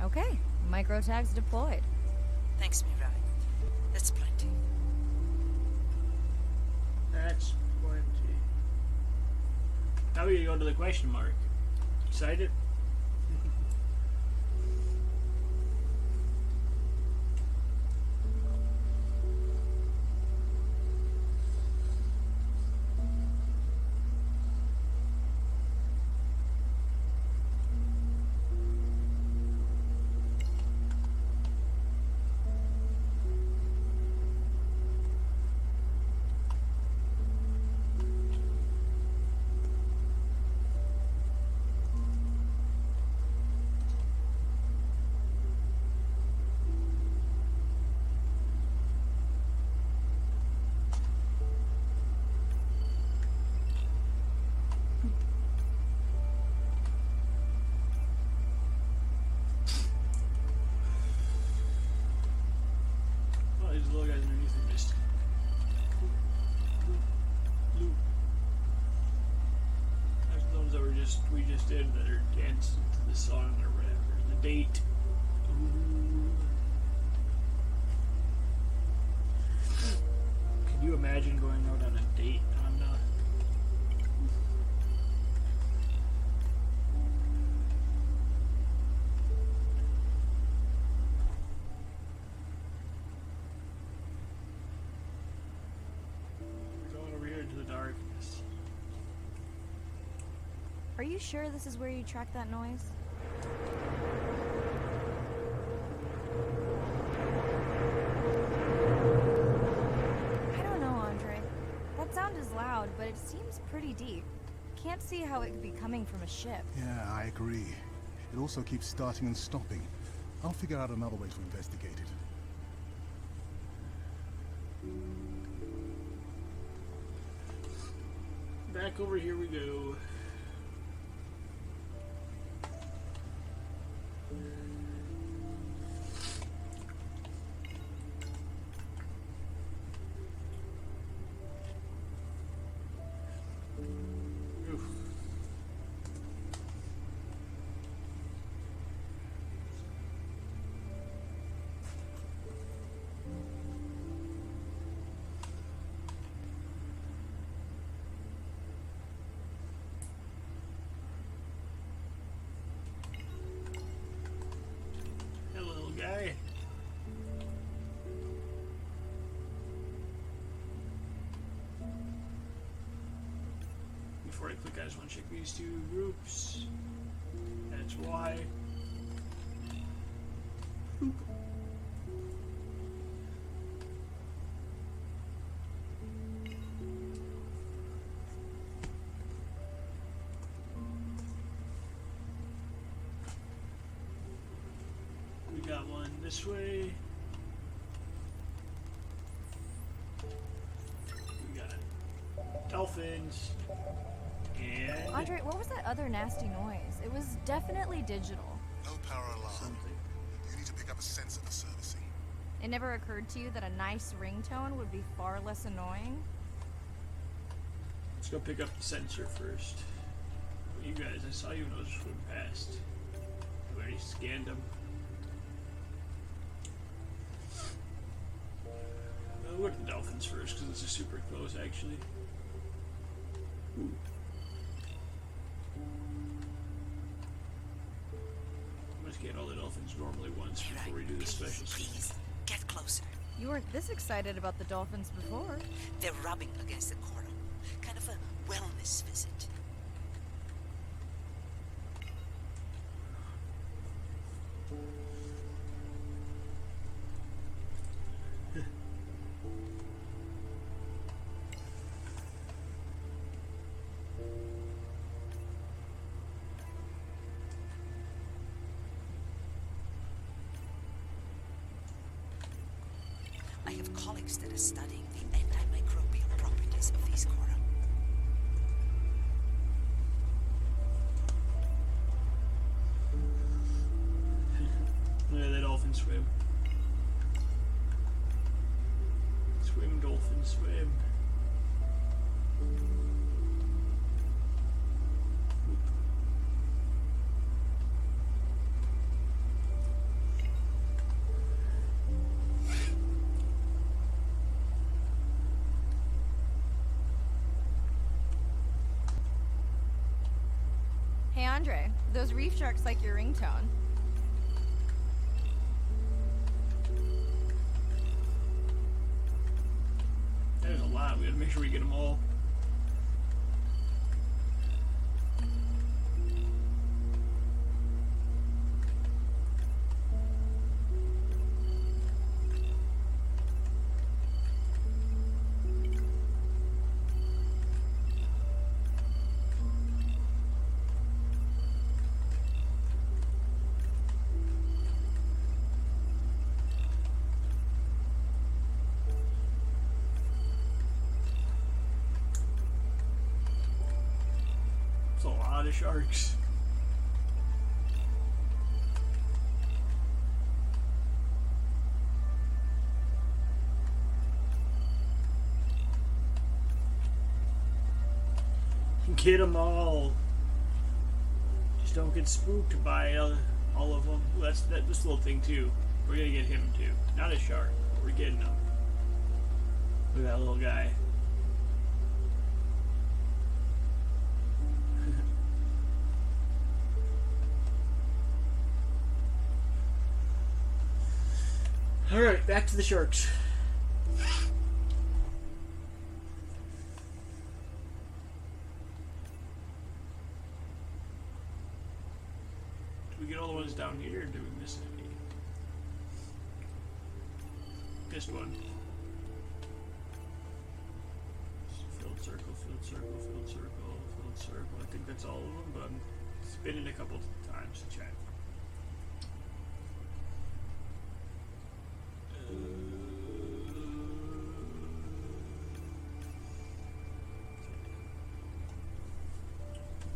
Okay, micro tags deployed. Thanks, Mirai. That's plenty. That's plenty. Now we go to the question mark. Excited? These little guys underneath the mist. Loop. There's those that we just did that are dancing to the song or whatever. The date. Can you imagine going out on a date on going over here into the darkness? Are you sure this is where you track that noise? I don't know, Andre. That sound is loud, but it seems pretty deep. Can't see how it could be coming from a ship. Yeah, I agree. It also keeps starting and stopping. I'll figure out another way to investigate it. Back over here we go. Oof. before I click, I just want to check these two groups. That's why. Boop. We got one this way. We got dolphins. And Andre, what was that other nasty noise? It was definitely digital. No power alarm. something. You need to pick up a sensor for servicing. It never occurred to you that a nice ringtone would be far less annoying? Let's go pick up the sensor first. You guys, I saw you when I was swimming past. I already scanned them. We'll go to the dolphins first because this is super close, actually. Ooh. Let's get all the dolphins normally once before we do the special scene. Please, get closer. You weren't this excited about the dolphins before. They're rubbing against the coral. Kind of a wellness visit. I have colleagues that are studying the antimicrobial properties of these coral. Look at that dolphin swim. Swim, dolphin, swim. Hey Andre, those reef sharks like your ringtone. There's a lot. We gotta make sure we get them all. It's a lot of sharks. Get them all. Just don't get spooked by all of them. Well, that's this little thing too. We're gonna get him too. Not a shark, but we're getting him. Look at that little guy. All right, back to the sharks. Do we get all the ones down here, or do we miss any? Missed one. Filled circle, filled circle, filled circle, filled circle. I think that's all of them, but I'm spinning a couple times to check.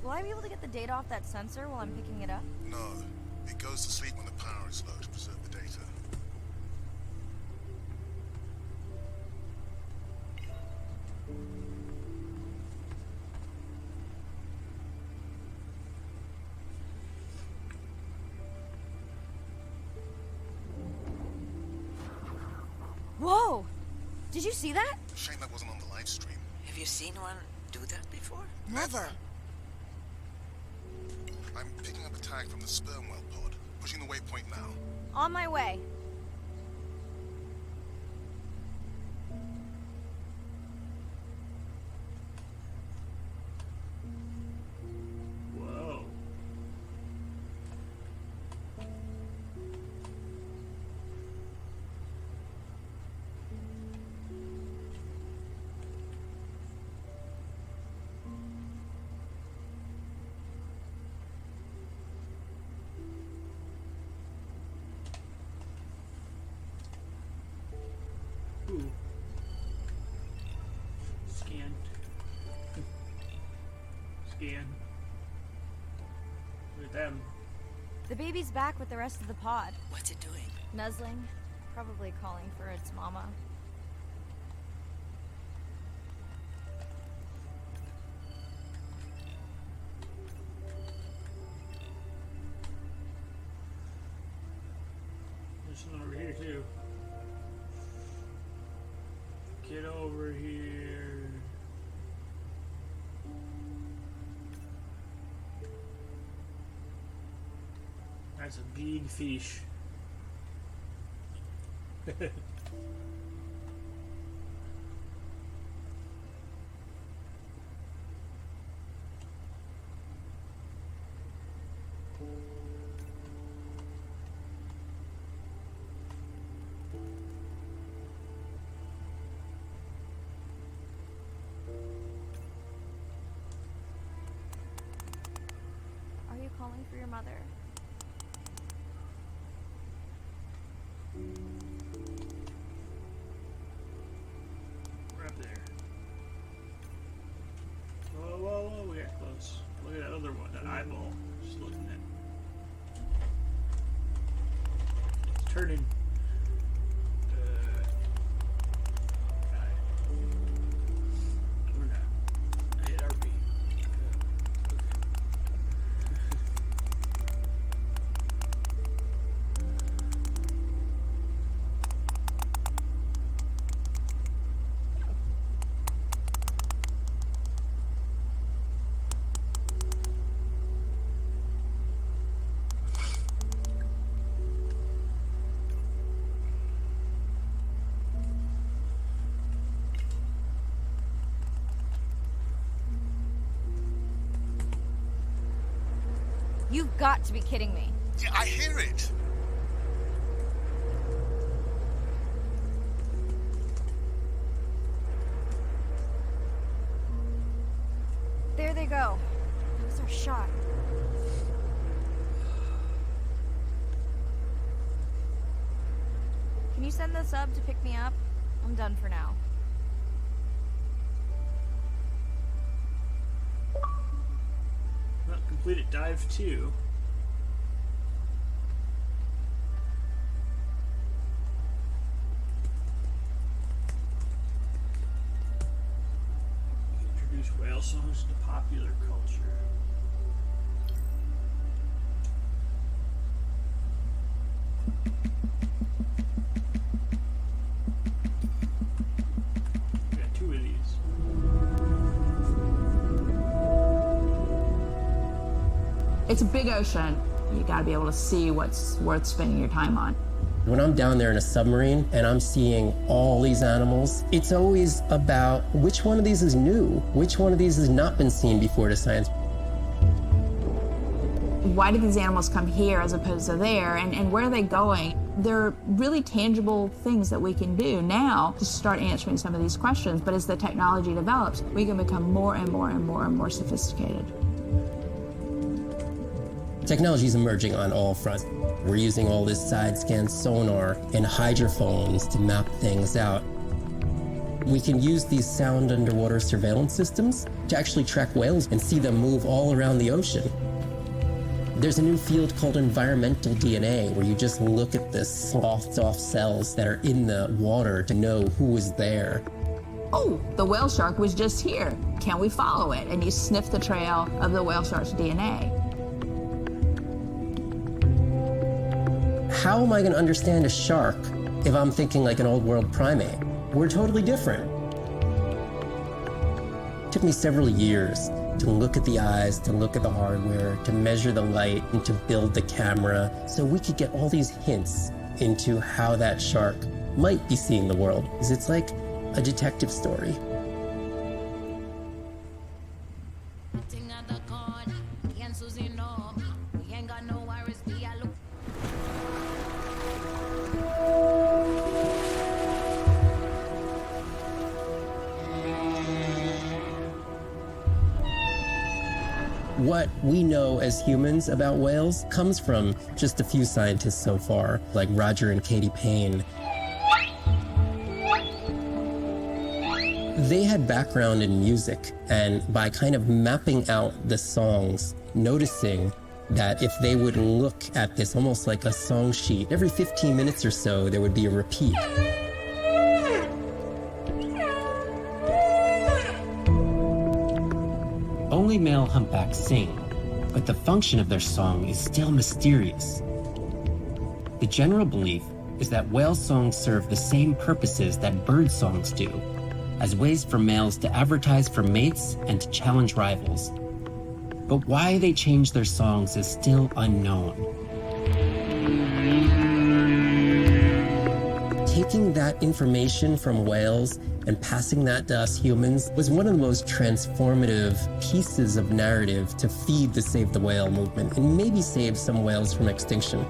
Will I be able to get the data off that sensor while I'm picking it up? No. It goes to sleep when the power is low to preserve the data. Whoa! Did you see that? Shame that wasn't on the live stream. Have you seen one do that before? Never. I'm picking up a tag from the sperm whale pod. Pushing the waypoint now. On my way. Ooh. Scan. Scan. Look at them. The baby's back with the rest of the pod. What's it doing? Nuzzling, probably calling for its mama. There's one over here too. Get over here. That's a big fish. Are you calling for your mother? We're up there. Whoa, whoa, whoa, we got close. Look at that other one, that eyeball. Just looking at. It's turning. We're not. I hit RB. You've got to be kidding me. Yeah, I hear it. There they go. That was our shot. Can you send the sub to pick me up? I'm done for now. Well, completed dive 2. Introduce whale songs to popular culture. We got 2 of these. It's a big ocean. You gotta be able to see what's worth spending your time on. When I'm down there in a submarine and I'm seeing all these animals, it's always about which one of these is new, which one of these has not been seen before to science. Why did these animals come here as opposed to there, and where are they going? They're really tangible things that we can do now to start answering some of these questions, but as the technology develops, we can become more and more and more and more sophisticated. Technology is emerging on all fronts. We're using all this side-scan sonar and hydrophones to map things out. We can use these sound underwater surveillance systems to actually track whales and see them move all around the ocean. There's a new field called environmental DNA, where you just look at the sloughed off cells that are in the water to know who is there. Oh, the whale shark was just here. Can we follow it? And you sniff the trail of the whale shark's DNA. How am I going to understand a shark if I'm thinking like an old world primate? We're totally different. It took me several years to look at the eyes, to look at the hardware, to measure the light, and to build the camera so we could get all these hints into how that shark might be seeing the world. Because it's like a detective story. What we know as humans about whales comes from just a few scientists so far, like Roger and Katie Payne. They had background in music, and by kind of mapping out the songs, noticing that if they would look at this almost like a song sheet, every 15 minutes or so, there would be a repeat. Only male humpbacks sing, but the function of their song is still mysterious. The general belief is that whale songs serve the same purposes that bird songs do, as ways for males to advertise for mates and to challenge rivals. But why they change their songs is still unknown. Taking that information from whales and passing that to us humans was one of the most transformative pieces of narrative to feed the Save the Whale movement and maybe save some whales from extinction.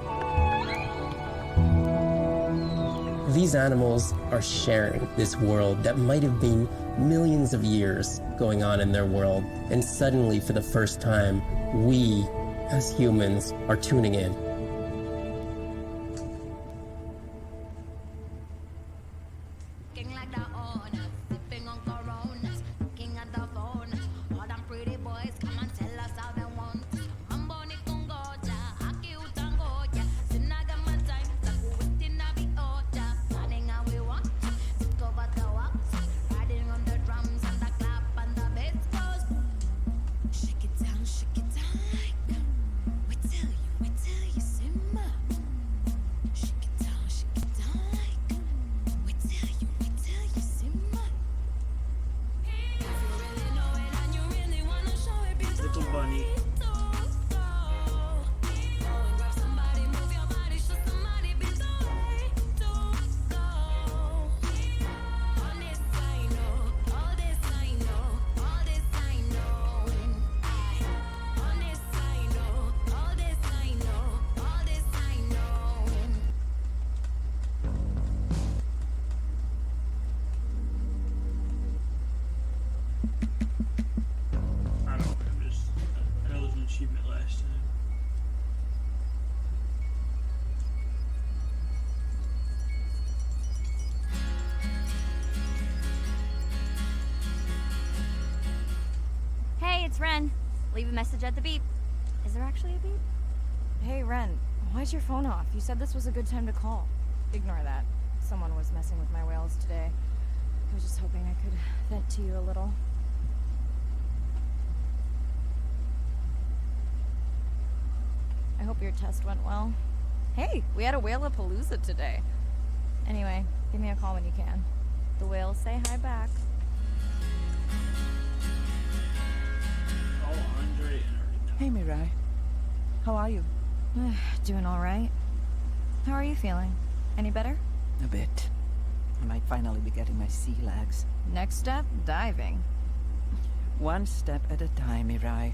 These animals are sharing this world that might have been millions of years going on in their world, and suddenly, for the first time, we, as humans, are tuning in. It's Ren. Leave a message at the beep. Is there actually a beep? Hey, Ren, why's your phone off? You said this was a good time to call. Ignore that. Someone was messing with my whales today. I was just hoping I could vent to you a little. I hope your test went well. Hey, we had a whale-a-palooza today. Anyway, give me a call when you can. The whales say hi back. Hey, Mirai. How are you? Doing all right. How are you feeling? Any better? A bit. I might finally be getting my sea legs. Next step, diving. One step at a time, Mirai.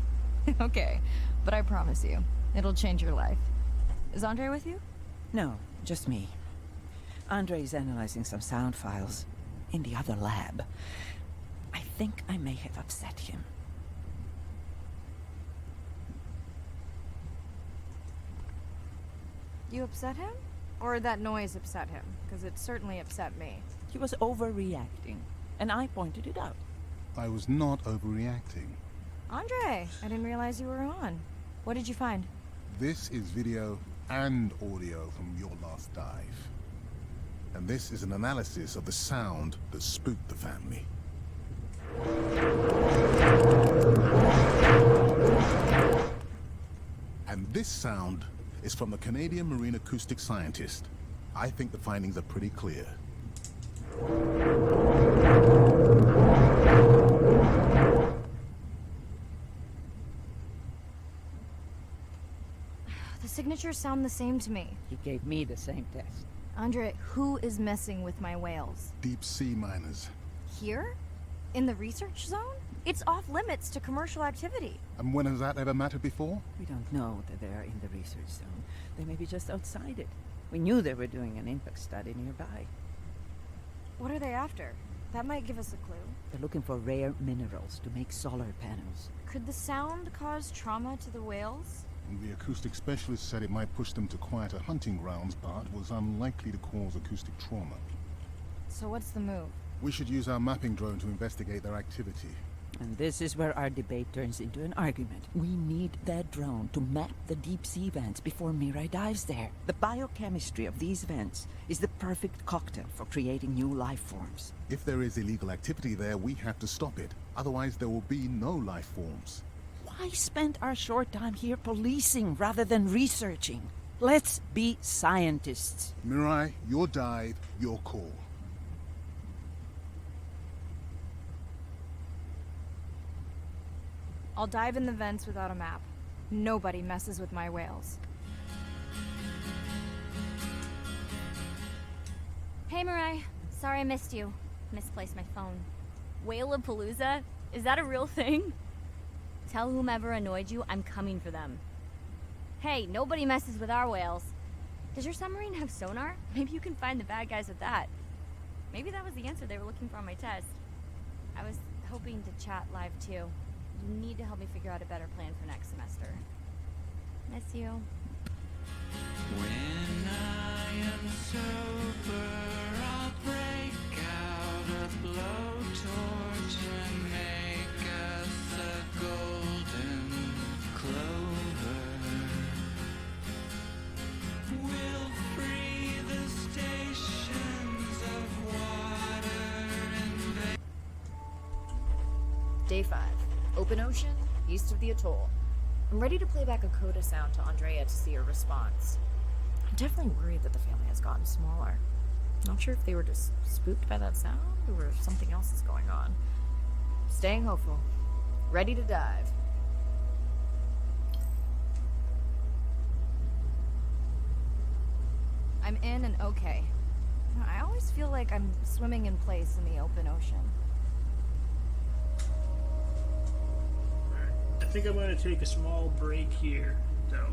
Okay, but I promise you, it'll change your life. Is Andre with you? No, just me. Andre is analyzing some sound files in the other lab. I think I may have upset him. You upset him? Or that noise upset him? Because it certainly upset me. He was overreacting, and I pointed it out. I was not overreacting. Andre, I didn't realize you were on. What did you find? This is video and audio from your last dive. And this is an analysis of the sound that spooked the family. And this sound is from the Canadian marine acoustic scientist. I think the findings are pretty clear. The signatures sound the same to me. He gave me the same test. Andre, who is messing with my whales? Deep sea miners. Here? In the research zone? It's off limits to commercial activity. And when has that ever mattered before? We don't know that they're in the research zone. They may be just outside it. We knew they were doing an impact study nearby. What are they after? That might give us a clue. They're looking for rare minerals to make solar panels. Could the sound cause trauma to the whales? The acoustic specialist said it might push them to quieter hunting grounds, but was unlikely to cause acoustic trauma. So what's the move? We should use our mapping drone to investigate their activity. And this is where our debate turns into an argument. We need that drone to map the deep-sea vents before Mirai dives there. The biochemistry of these vents is the perfect cocktail for creating new life forms. If there is illegal activity there, we have to stop it. Otherwise, there will be no life forms. Why spend our short time here policing rather than researching? Let's be scientists. Mirai, your dive, your call. I'll dive in the vents without a map. Nobody messes with my whales. Hey, Mirai. Sorry I missed you. Misplaced my phone. Whale-a-palooza? Is that a real thing? Tell whomever annoyed you I'm coming for them. Hey, nobody messes with our whales. Does your submarine have sonar? Maybe you can find the bad guys with that. Maybe that was the answer they were looking for on my test. I was hoping to chat live too. You need to help me figure out a better plan for next semester. Miss you. When I am sober, I'll break out a blowtorch and make us a golden clover. We'll free the stations of water and Day 5. Open ocean, east of the atoll. I'm ready to play back a coda sound to Andrea to see her response. I'm definitely worried that the family has gotten smaller. Not sure if they were just spooked by that sound or if something else is going on. Staying hopeful. Ready to dive. I'm in and okay. I always feel like I'm swimming in place in the open ocean. I think I'm going to take a small break here, though.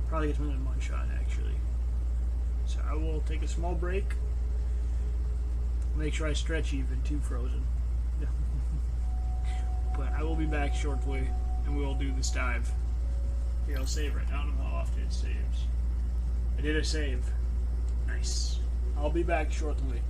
Probably get another munch on, actually. So I will take a small break. Make sure I stretch even, too frozen. But I will be back shortly, and we will do this dive. Here, I'll save it. I don't know how often it saves. I did a save. Nice. I'll be back shortly.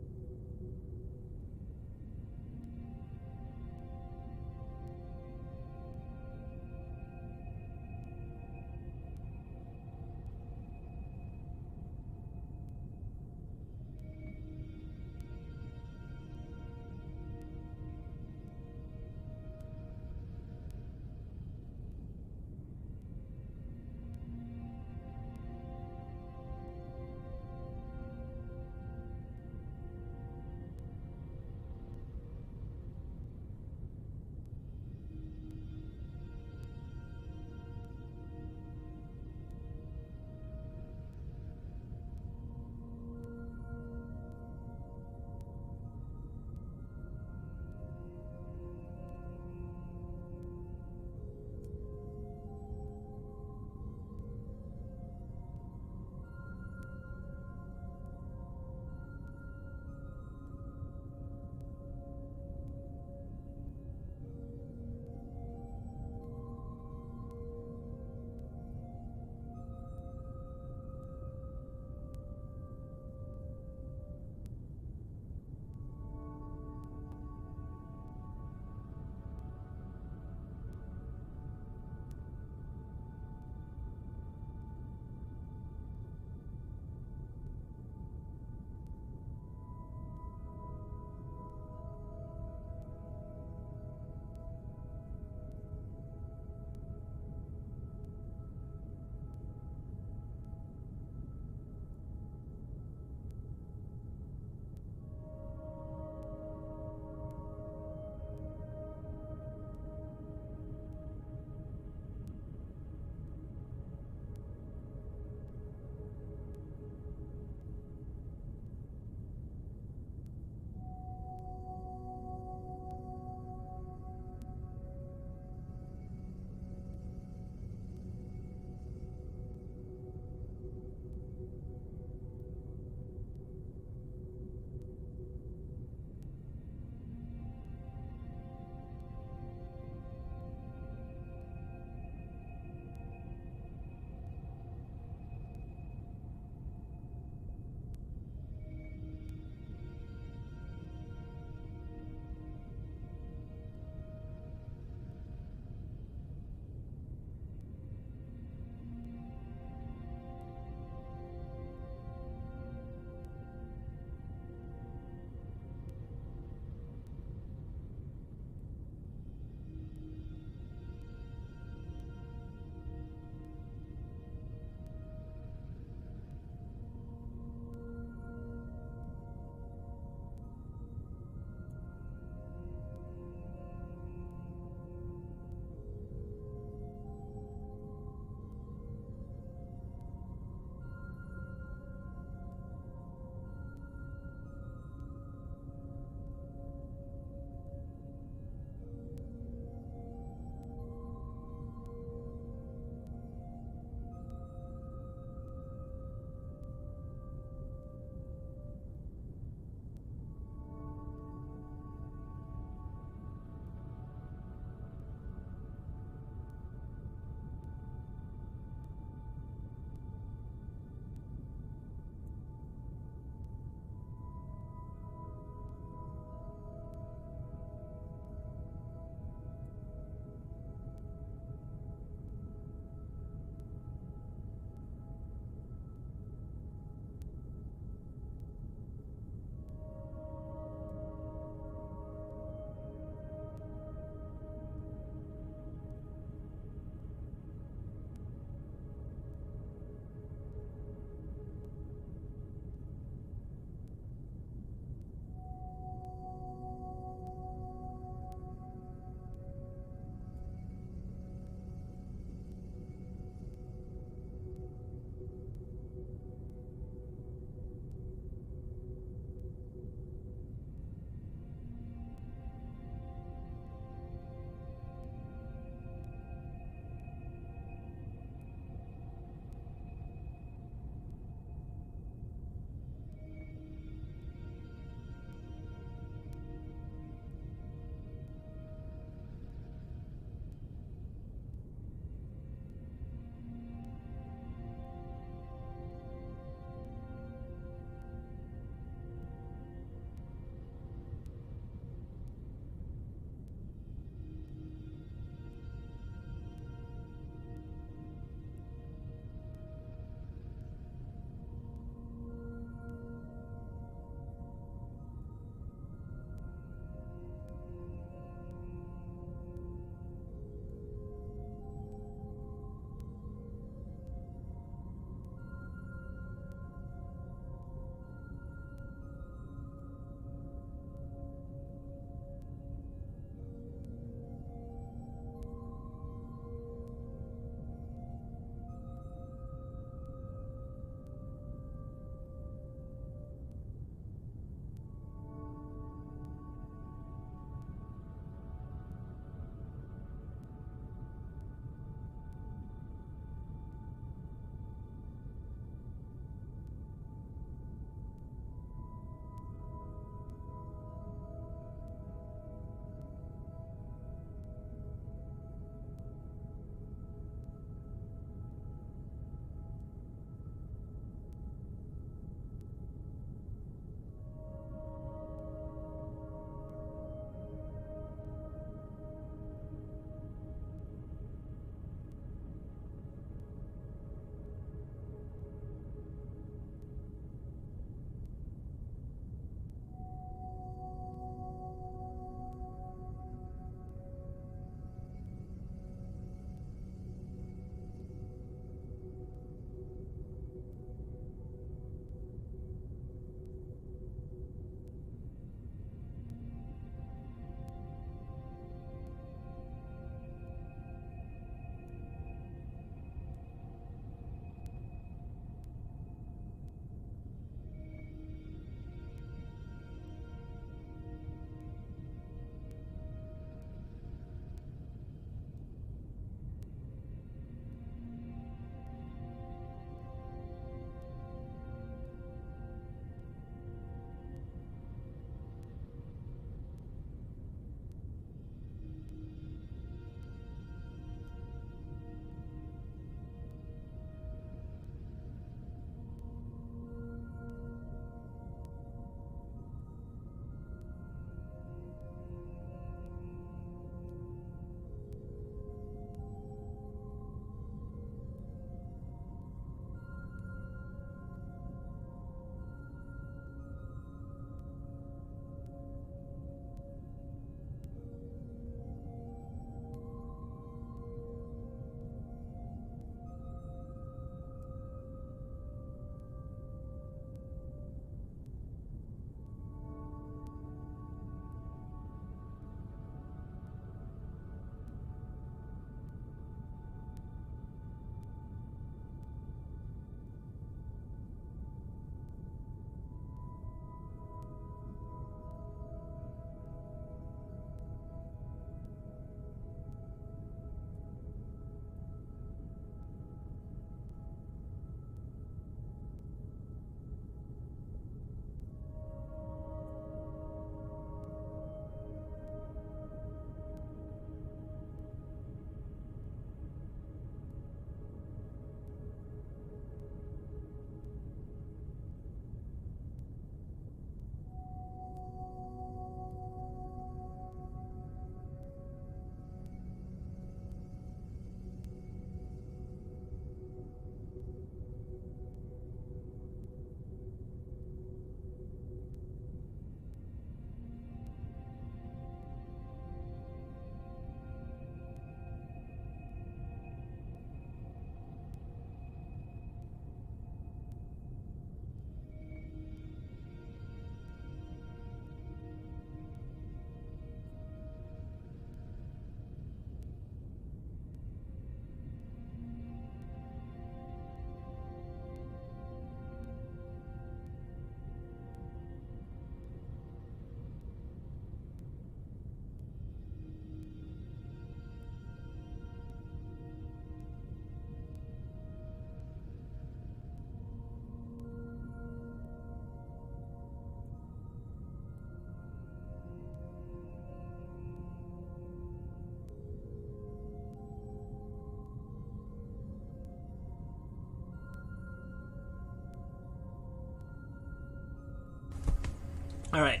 All right.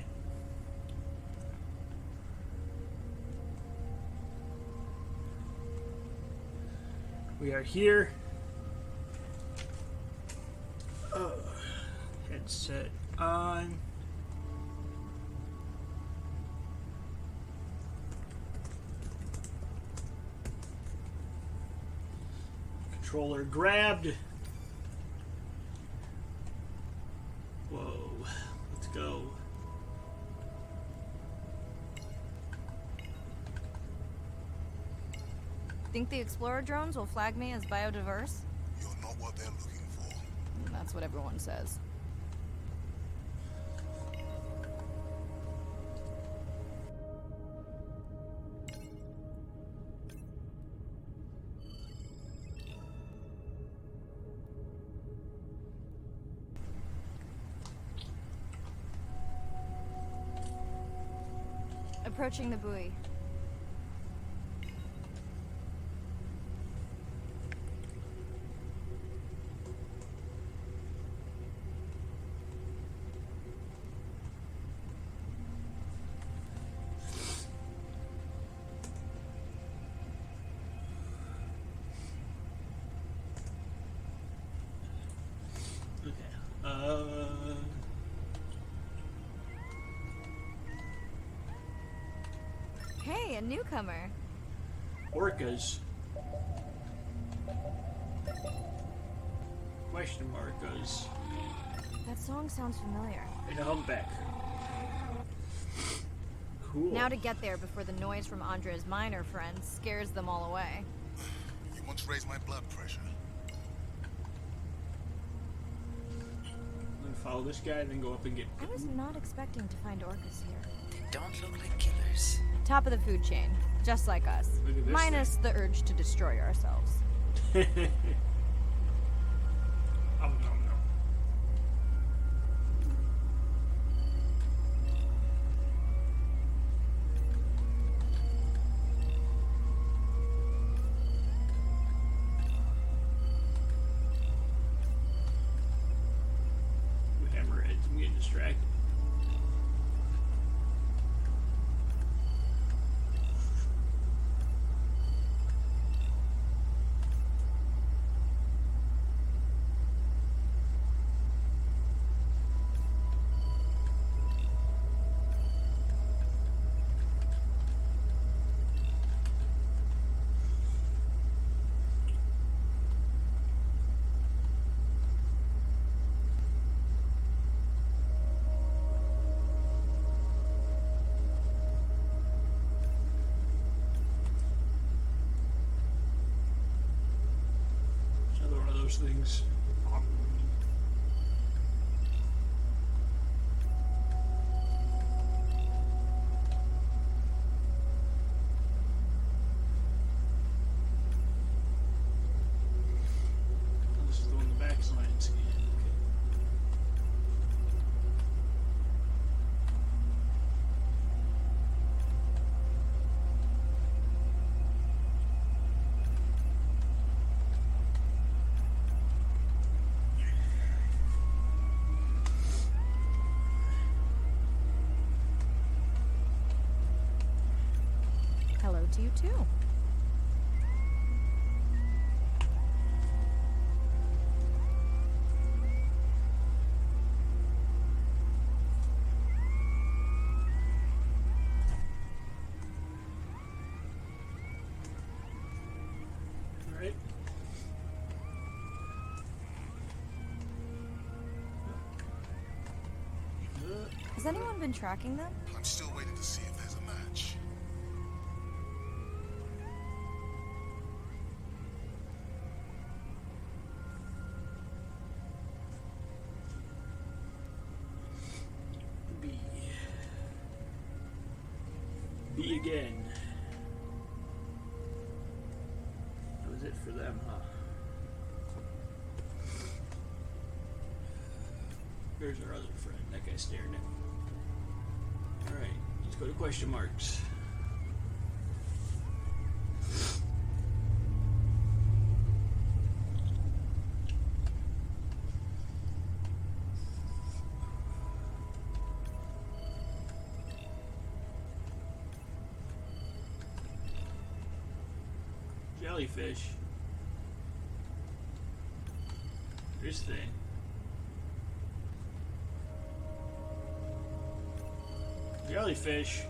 We are here. Headset on. Controller grabbed. Whoa. Let's go. Think the Explorer drones will flag me as biodiverse? You're not what they're looking for. That's what everyone says. Approaching the buoy. Hey, a newcomer. Orcas. Question markers. That song sounds familiar. And a humpback. Cool. Now to get there before the noise from Andre's miner friends scares them all away. You want to raise my blood pressure? I'm gonna follow this guy, then go up and get. I was not expecting to find orcas here. They don't look like killers. Top of the food chain, just like us. Look at this Minus the urge to destroy ourselves. Nom, nom, nom. Hammerheads, I'm getting distracted. Another one of those things. This is the one the backside's in. Hello to you too. All right. Has anyone been tracking them? I'm still waiting to see if there's a match. B. B again. That was it for them, huh? There's our other friend. That guy's staring at me. Alright, let's go to question marks. jellyfish. This thing. Jellyfish.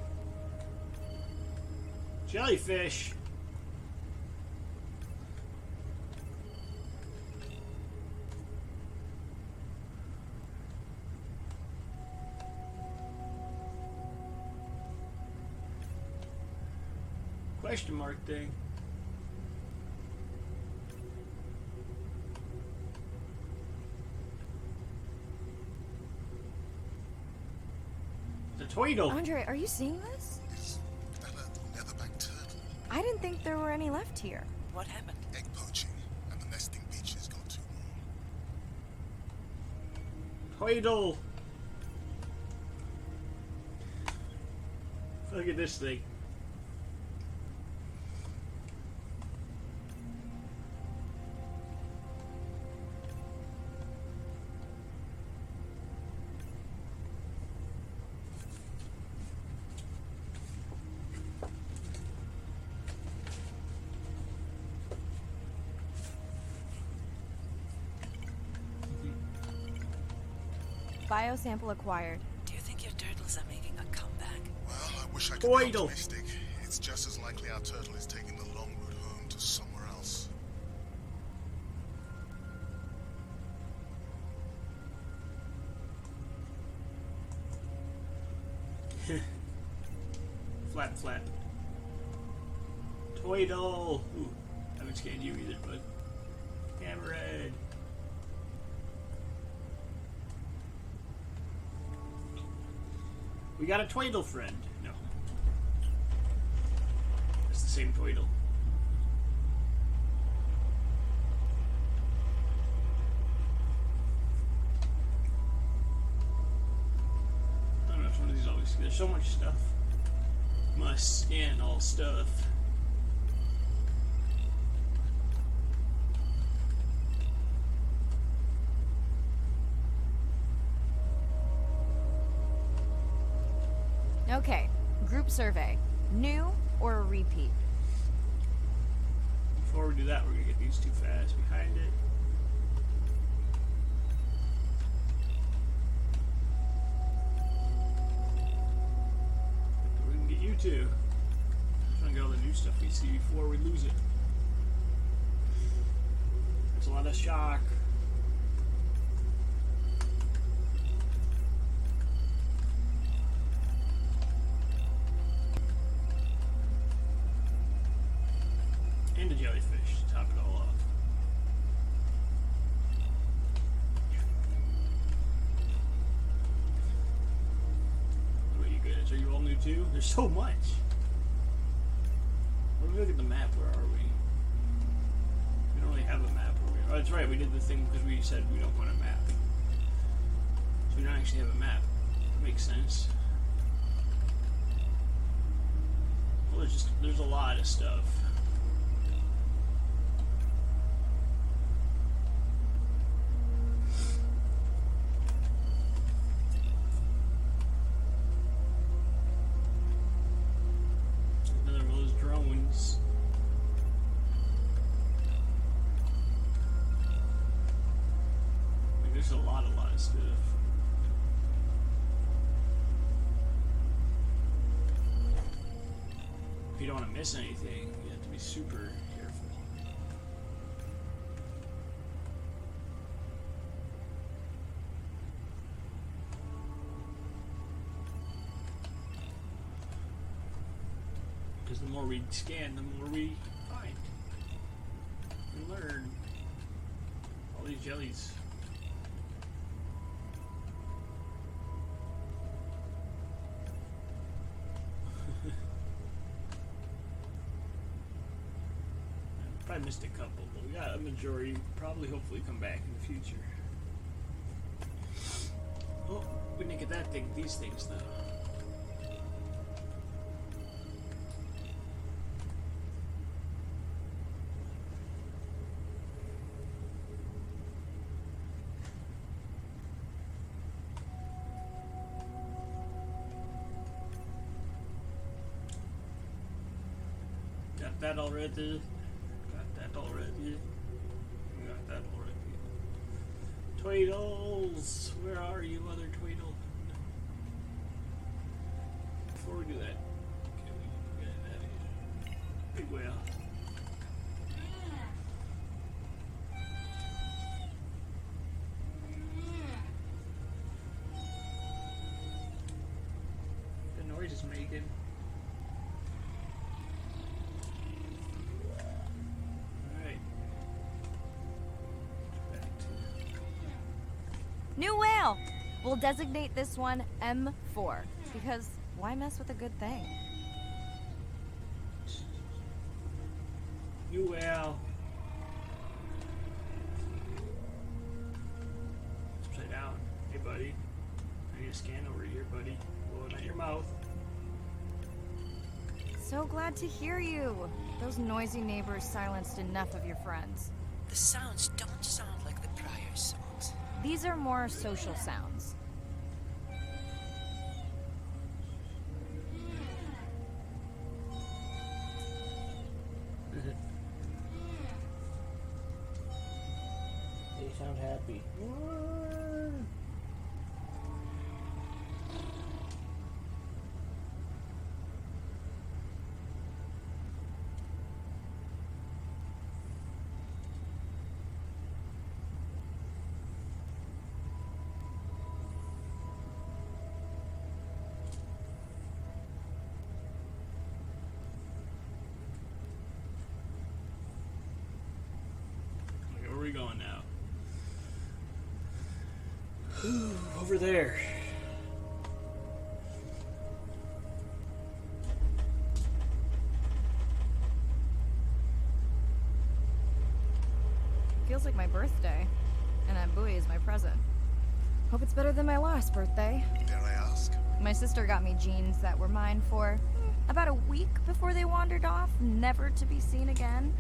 Jellyfish. Question mark thing. The Tweedle. Andre, are you seeing this? Is that a leatherback turtle? I didn't think there were any left here. What happened? Egg poaching, and the nesting beaches got too warm. Tweedle. Look at this thing. Biosample acquired. Do you think your turtles are making a comeback? Well, I wish I could be Tweedle. optimistic. It's just as likely our turtle is taking the long route home to somewhere else. Flap, flap. Tweedle. Ooh, I haven't scanned you either, bud. Hammerhead. We got a Tweedle friend. No. It's the same Tweedle. I don't know if one of these always. There's so much stuff. Must scan all stuff. Okay, group survey. New or a repeat? Before we do that, we're gonna get these two fast behind it. We can get you two. Trying to get all the new stuff we see before we lose it. There's a lot of shock. And a jellyfish to top it all off. What are you guys? Are you all new too? There's so much. When we look at the map, where are we? We don't really have a map. Oh, that's right. We did the thing because we said we don't want a map. So we don't actually have a map. That makes sense. Well, there's a lot of stuff. Another one of those drones. Like, there's a lot of stuff. If you don't want to miss anything, you have to be super careful. Because the more we scan, the more we find and learn. All these jellies. Probably missed a couple, but we got a majority. Probably, hopefully, come back in the future. Oh, we didn't get that thing. These things, though. Got that already. Got unlocked already. We got that already. Tweedles! Where are you, other Tweedle? Before we do that, okay, we get that big whale. The noise is making. Alright. Back to New whale! We'll designate this one M4, because why mess with a good thing? new whale. Upside down. Hey, buddy. I need a scan over here, buddy. Blowing out your mouth. So glad to hear you. Those noisy neighbors silenced enough of your friends. The sounds don't sound like the prior songs. These are more social sounds. They sound happy. Where are we going now? Over there. Feels like my birthday, and that buoy is my present. Hope it's better than my last birthday. Dare I ask? My sister got me jeans that were mine for about a week before they wandered off, never to be seen again.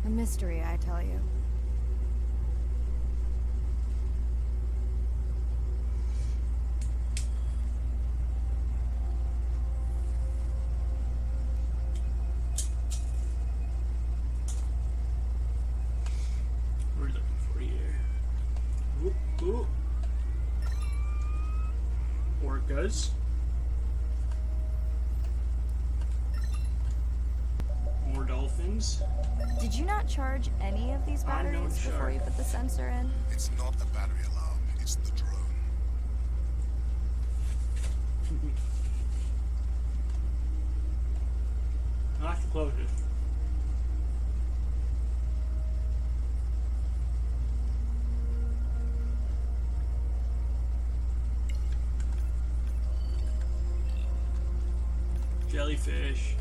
A mystery, I tell you. We're looking for here. Oop, oop. Orcas. More dolphins. Did you not charge any of these Unknown batteries before shark. you put the sensor in? It's not a battery alarm, it's the drone. Not the closest. Jellyfish.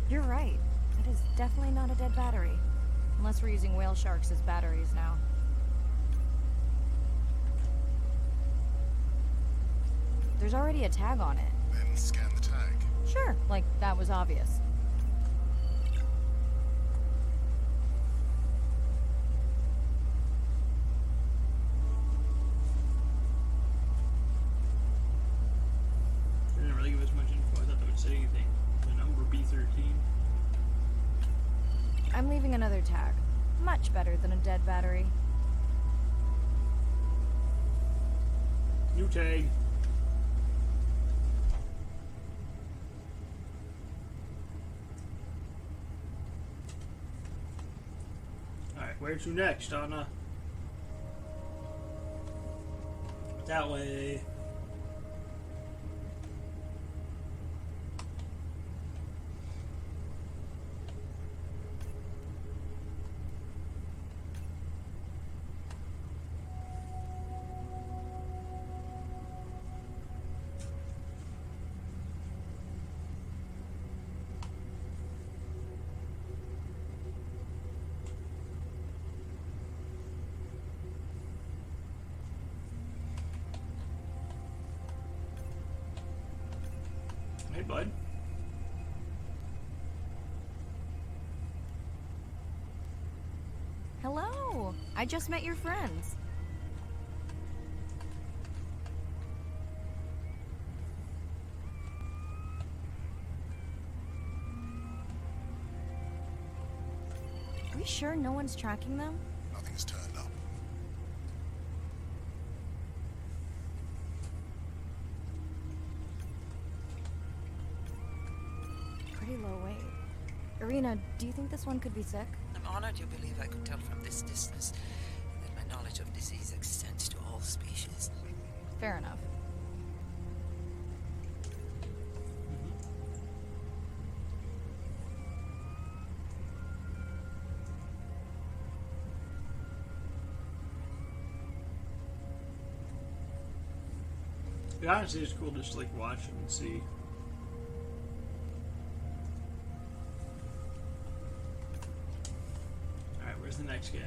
You're right. It is definitely not a dead battery. Unless we're using whale sharks as batteries now. There's already a tag on it. Then scan the tag. Sure, like that was obvious. They didn't really give us much info. I thought they would say anything. The number B13. I'm leaving another tag. Much better than a dead battery. New tag. Alright, where to next, Anna? That way. Hey, bud. Hello! I just met your friends. sure no one's tracking them? Nothing has turned up. Pretty low weight. Irina, do you think this one could be sick? I'm honored you believe I could tell from this distance that my knowledge of disease extends to all species. Fair enough. It honestly is cool just to like watch them and see. Alright, where's the next guy?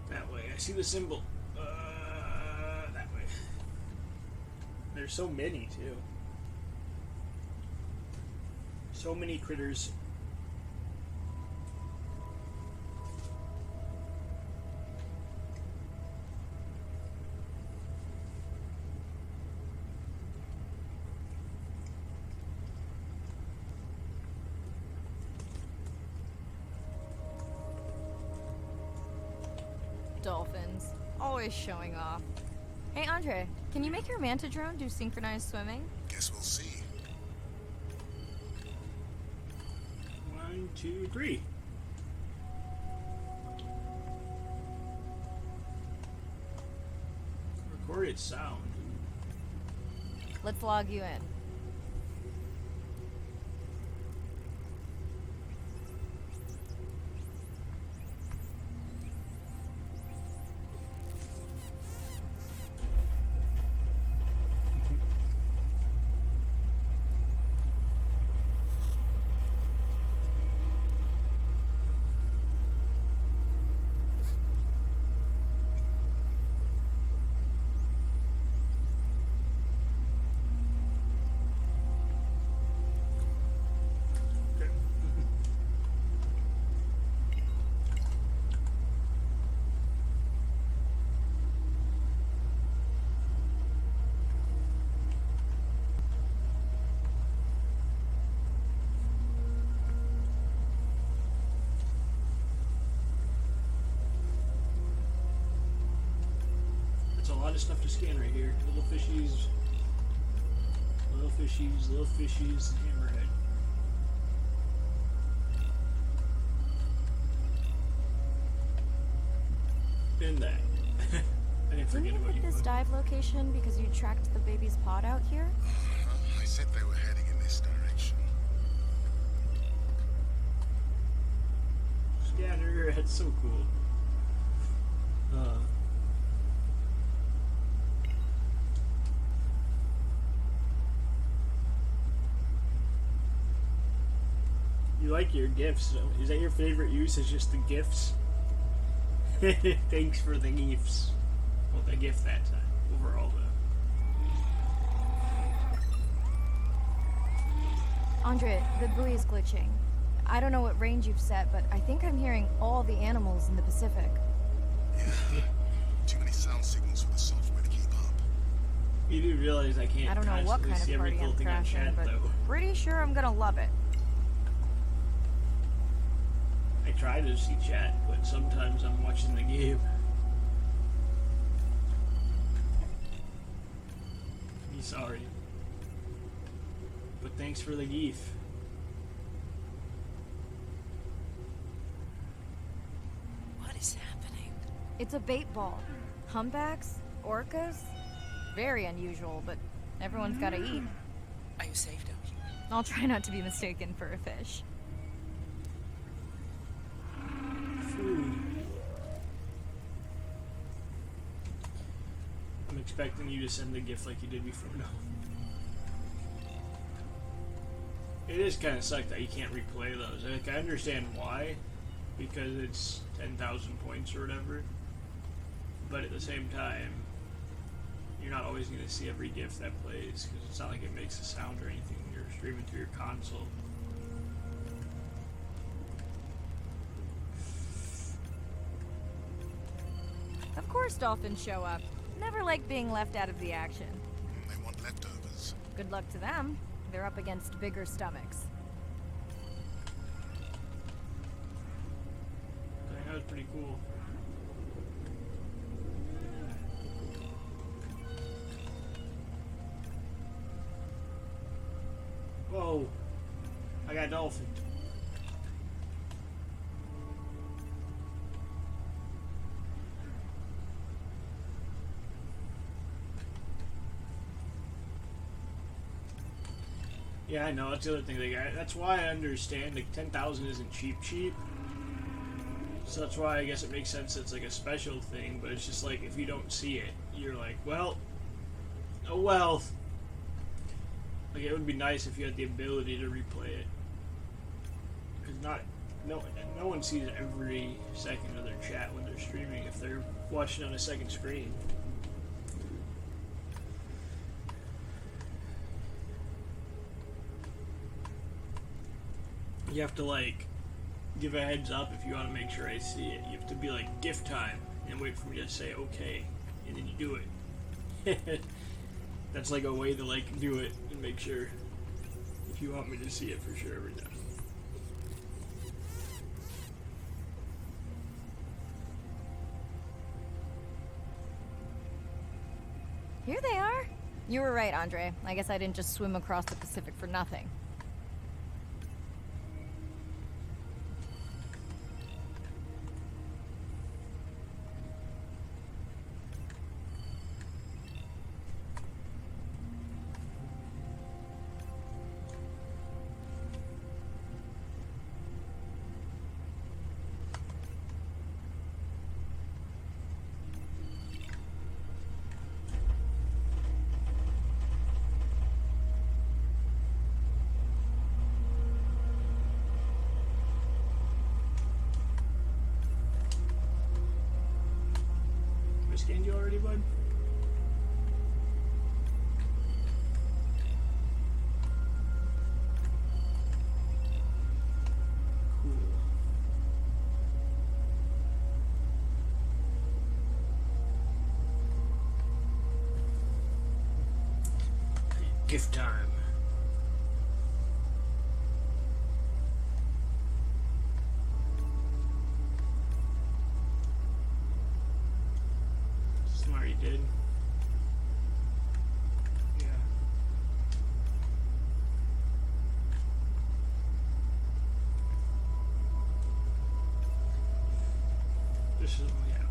That way. I see the symbol. That way. There's so many too. So many critters. Dolphins. Always showing off. Hey, Andre, can you make your manta drone do synchronized swimming? Guess we'll see. 1, 2, 3. Recorded sound. Let's log you in. That's a lot of stuff to scan right here. Little fishies, little fishies, little fishies, hammerhead. And that. I didn't Didn't forget you about hit you. this dive location because you tracked the baby's pod out here? I said they were heading in this direction. Scatter, that's so cool. You like your gifts. Is that your favorite use? Is just the gifts? Thanks for the gifts. Well, the gift that time. Overall, though. Andre, the buoy is glitching. I don't know what range you've set, but I think I'm hearing all the animals in the Pacific. Yeah. Too many sound signals for the software to keep up. You do realize I can't I don't know what constantly kind see of every party cool I'm thing on crashing, chat, but though. pretty sure I'm gonna love it. I try to see chat, but sometimes I'm watching the game. Be sorry. But thanks for the GIF. What is happening? It's a bait ball. Humpbacks, orcas. Very unusual, but everyone's gotta eat. Are you safe down here? I'll try not to be mistaken for a fish. Food. I'm expecting you to send the GIF like you did before. No. It is kind of suck that you can't replay those. Like, I understand why, because it's 10,000 points or whatever. But at the same time, you're not always going to see every GIF that plays, because it's not like it makes a sound or anything when you're streaming through your console. Of course dolphins show up. Never like being left out of the action. They want leftovers. Good luck to them. They're up against bigger stomachs. pretty cool. Whoa! I got a dolphin. Yeah, I know. That's the other thing. That's why I understand. Like 10,000 isn't cheap. So that's why I guess it makes sense. It's like a special thing. But it's just like if you don't see it, you're like, well, oh well. Like it would be nice if you had the ability to replay it. Because no one sees every second of their chat when they're streaming if they're watching on a second screen. You have to like give a heads up if you want to make sure I see it. You have to be like gift time and wait for me to say okay, and then you do it. That's like a way to like do it and make sure if you want me to see it for sure every time. Here they are. You were right, Andre. I guess I didn't just swim across the Pacific for nothing. Scanned you already, bud? Cool. Gift time. Smart, you did. Yeah. This is what we have done.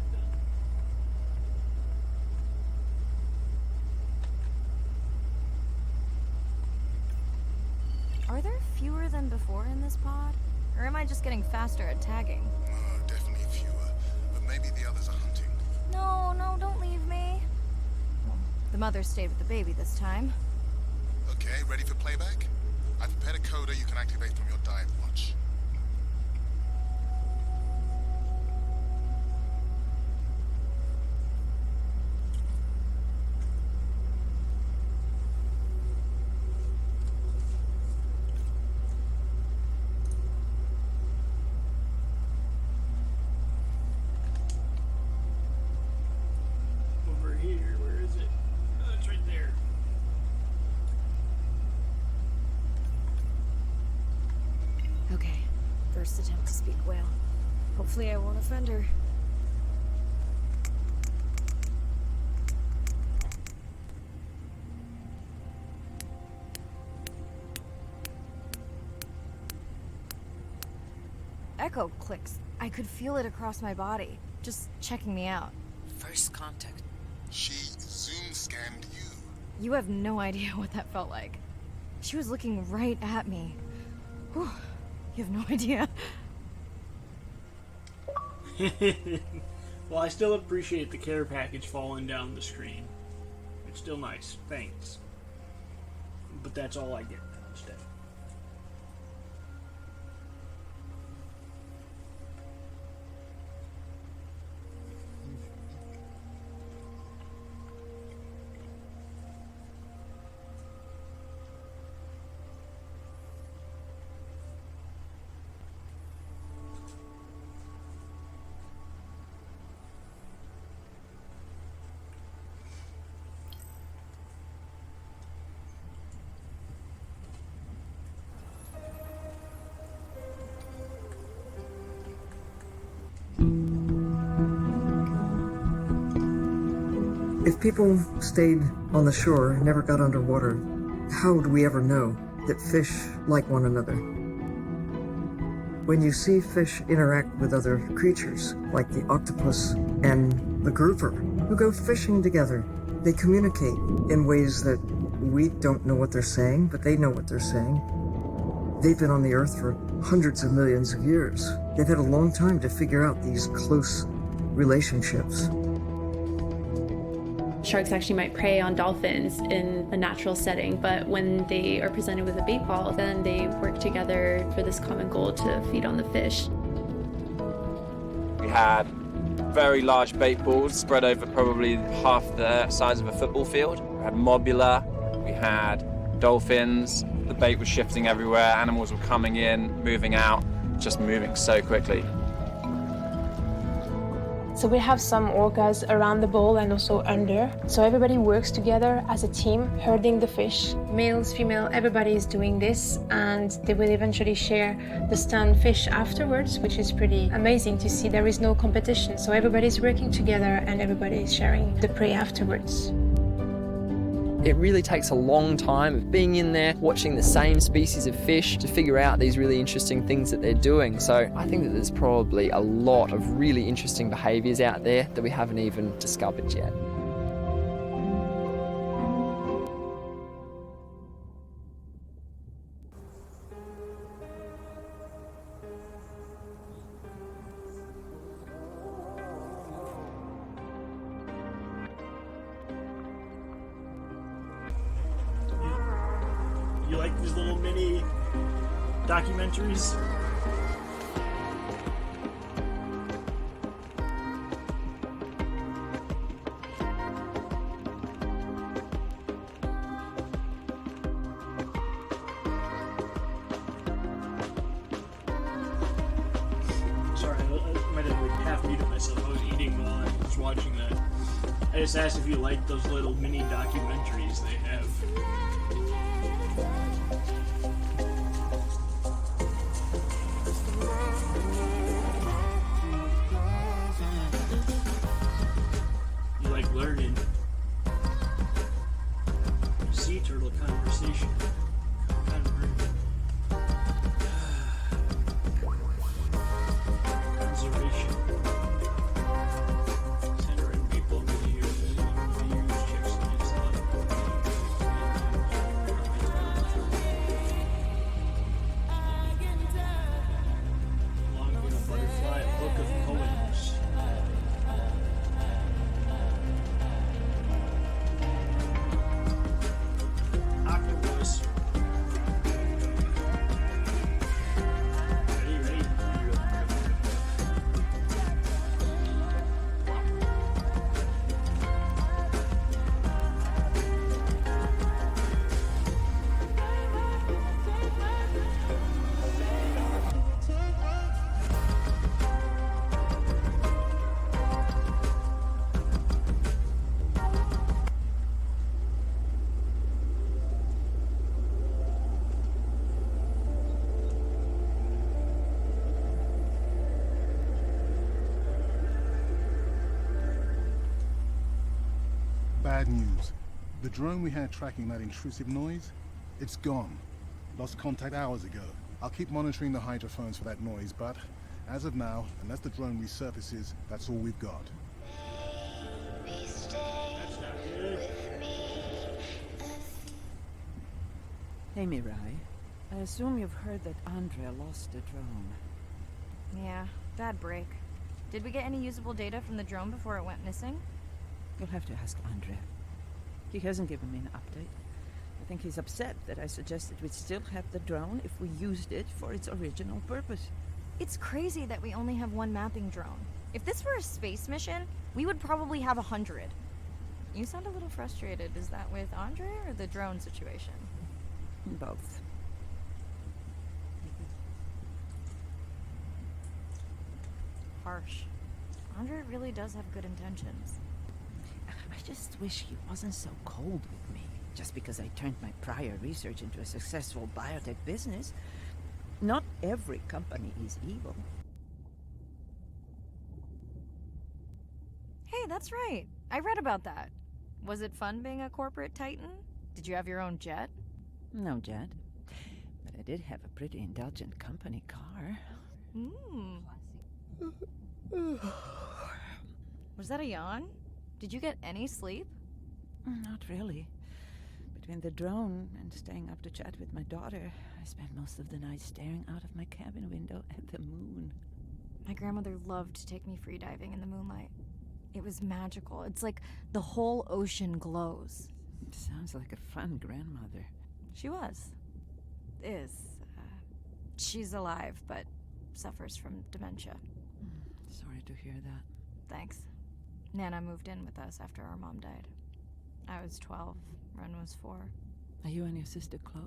Are there fewer than before in this pod? Or am I just getting faster at tagging? Definitely fewer, but maybe the others are hunting. No, don't leave me. The mother stayed with the baby this time. Okay, ready for playback? I've prepared a coder you can activate from your dive watch. Over here, where is it? Oh, it's right there. Okay, first attempt to speak whale. Hopefully I won't offend her. Echo clicks. I could feel it across my body, just checking me out. First contact. She zoom scanned you. You have no idea what that felt like. She was looking right at me. Whew, you have no idea. Well, I still appreciate the care package falling down the screen. It's still nice. Thanks. But that's all I get now instead. If people stayed on the shore and never got underwater, how would we ever know that fish like one another? When you see fish interact with other creatures, like the octopus and the grouper, who go fishing together, they communicate in ways that we don't know what they're saying, but they know what they're saying. They've been on the earth for hundreds of millions of years. They've had a long time to figure out these close relationships. Sharks actually might prey on dolphins in a natural setting, but when they are presented with a bait ball, then they work together for this common goal to feed on the fish. We had very large bait balls spread over probably half the size of a football field. We had mobula, we had dolphins. The bait was shifting everywhere, animals were coming in, moving out, just moving so quickly. So we have some orcas around the bowl and also under. So everybody works together as a team, herding the fish. Males, female, everybody is doing this, and they will eventually share the stunned fish afterwards, which is pretty amazing to see. There is no competition, so everybody's working together and everybody is sharing the prey afterwards. It really takes a long time of being in there, watching the same species of fish to figure out these really interesting things that they're doing. So I think that there's probably a lot of really interesting behaviours out there that we haven't even discovered yet. You like these little mini documentaries? Sorry, I might have like half muted myself. I was eating while I was watching that. I just asked if you like those little mini documentaries they have. You like learning. Sea turtle conversation. Conservation. Center and people really here. Views, checks, and Long-tailed butterfly, a book of poems. Octopus. Ready. Bad news. The drone we had tracking that intrusive noise, it's gone. Lost contact hours ago. I'll keep monitoring the hydrophones for that noise, but as of now, unless the drone resurfaces, that's all we've got. Hey, Mirai. I assume you've heard that Andrea lost a drone. Yeah, bad break. Did we get any usable data from the drone before it went missing? You'll have to ask Andrea. He hasn't given me an update. I think he's upset that I suggested we'd still have the drone if we used it for its original purpose. It's crazy that we only have one mapping drone. If this were a space mission, we would probably have 100. You sound a little frustrated. Is that with Andre or the drone situation? Both. Harsh. Andre really does have good intentions. I just wish he wasn't so cold with me. Just because I turned my prior research into a successful biotech business. Not every company is evil. Hey, that's right. I read about that. Was it fun being a corporate titan? Did you have your own jet? No jet. But I did have a pretty indulgent company car. Was that a yawn? Did you get any sleep? Not really. Between the drone and staying up to chat with my daughter, I spent most of the night staring out of my cabin window at the moon. My grandmother loved to take me freediving in the moonlight. It was magical. It's like the whole ocean glows. Sounds like a fun grandmother. She was. Is. She's alive, but suffers from dementia. Sorry to hear that. Thanks. Nana moved in with us after our mom died. I was 12, Ren was 4. Are you and your sister close?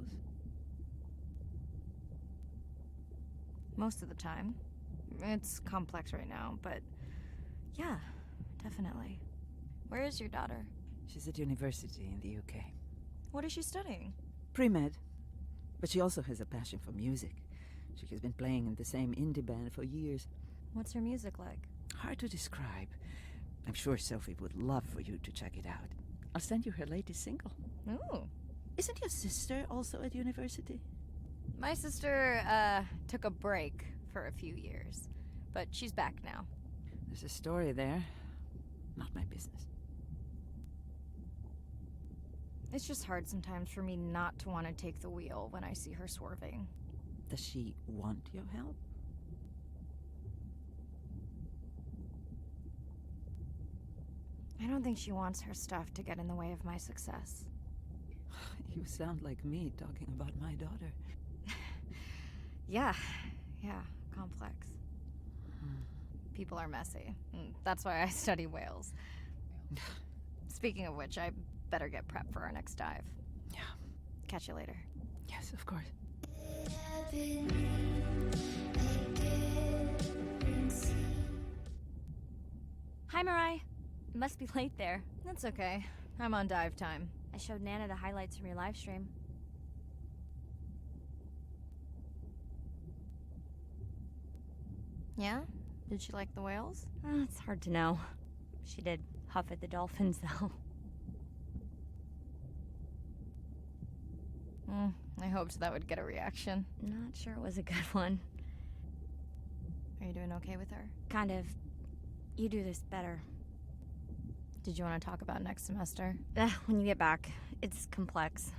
Most of the time. It's complex right now, but yeah, definitely. Where is your daughter? She's at university in the UK. What is she studying? Pre-med. But she also has a passion for music. She has been playing in the same indie band for years. What's her music like? Hard to describe. I'm sure Sophie would love for you to check it out. I'll send you her latest single. Ooh. Isn't your sister also at university? My sister, took a break for a few years, but she's back now. There's a story there. Not my business. It's just hard sometimes for me not to want to take the wheel when I see her swerving. Does she want your help? I don't think she wants her stuff to get in the way of my success. You sound like me talking about my daughter. Yeah, complex. People are messy. That's why I study whales. Speaking of which, I better get prepped for our next dive. Yeah. Catch you later. Yes, of course. Hi, Mirai. It must be late there. That's okay. I'm on dive time. I showed Nana the highlights from your live stream. Yeah? Did she like the whales? It's hard to know. She did huff at the dolphins, though. I hoped that would get a reaction. Not sure it was a good one. Are you doing okay with her? Kind of. You do this better. Did you want to talk about next semester? When you get back. It's complex.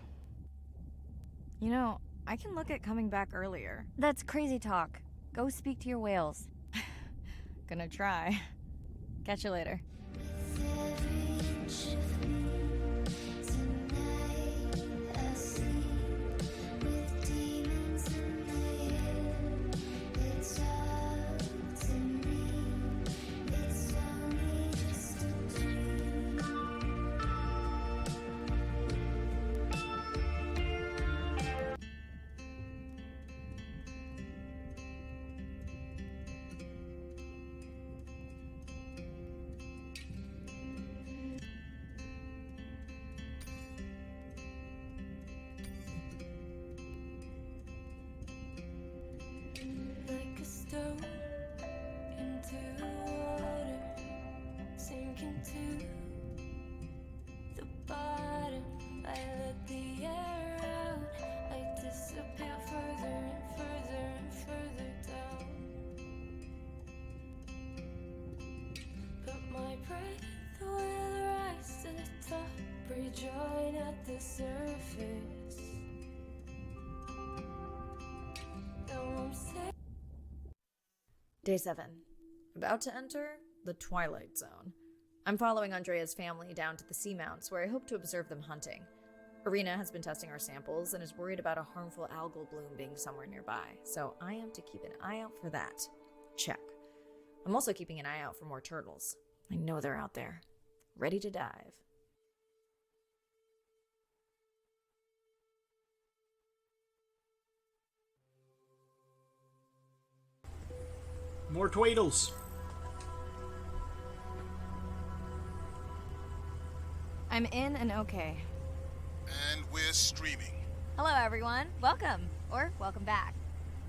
You know, I can look at coming back earlier. That's crazy talk. Go speak to your whales. Gonna try. Catch you later. Like a stone into the water, sinking to the bottom. I let the air out. I disappear further and further and further down. But my breath will rise to the top, rejoin at the surface. Now I'm safe. Day 7. About to enter the Twilight Zone. I'm following Andrea's family down to the seamounts where I hope to observe them hunting. Irina has been testing our samples and is worried about a harmful algal bloom being somewhere nearby, so I am to keep an eye out for that. Check. I'm also keeping an eye out for more turtles. I know they're out there, ready to dive. More twaddles. I'm in and okay. And we're streaming. Hello, everyone. Welcome, or welcome back.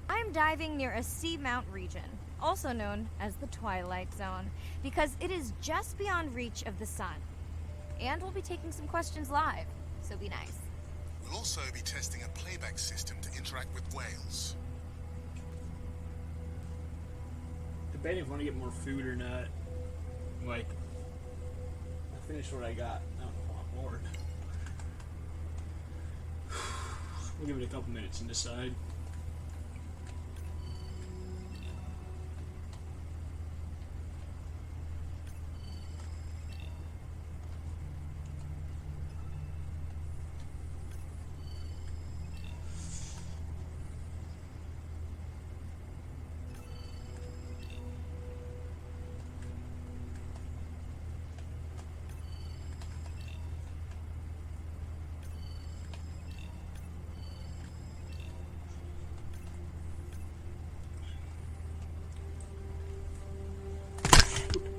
I'm diving near a seamount region, also known as the Twilight Zone, because it is just beyond reach of the sun. And we'll be taking some questions live, so be nice. We'll also be testing a playback system to interact with whales. Debating if I want to get more food or not. Like, I finished what I got. I don't want more. We'll give it a couple minutes and decide.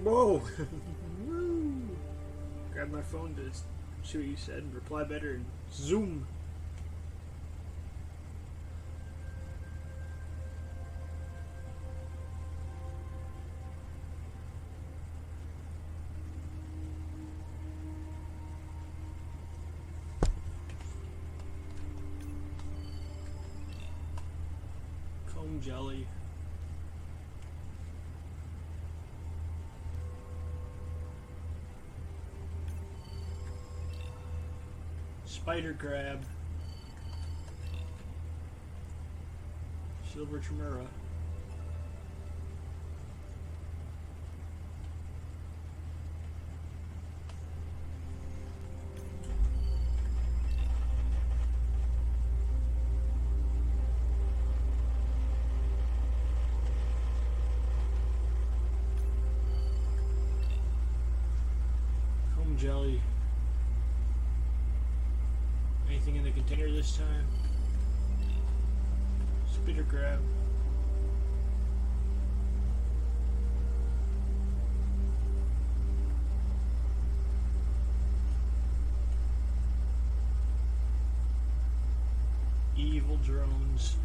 Whoa! Grab my phone to see what you said and reply better and zoom. Comb jelly. Spider crab, silver chimera, comb jelly. Anything in the container this time? Spitter crab. Evil drones.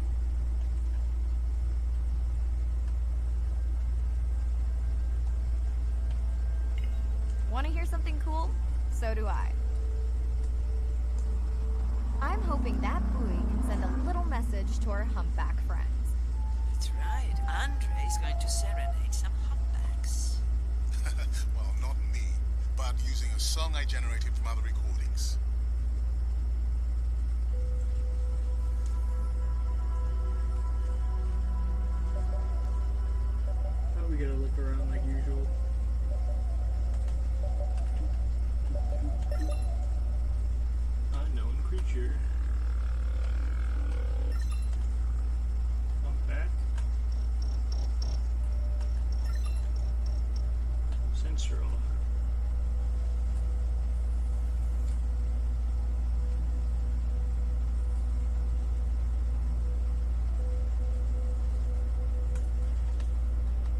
Want to hear something cool? So do I. I'm hoping that buoy can send a little message to our humpback friends. That's right. Andre is going to serenade some humpbacks. Well, not me, but using a song I generated from other recordings. Oh, we gotta look around like usual. Unknown creature. Humpback. Sensual.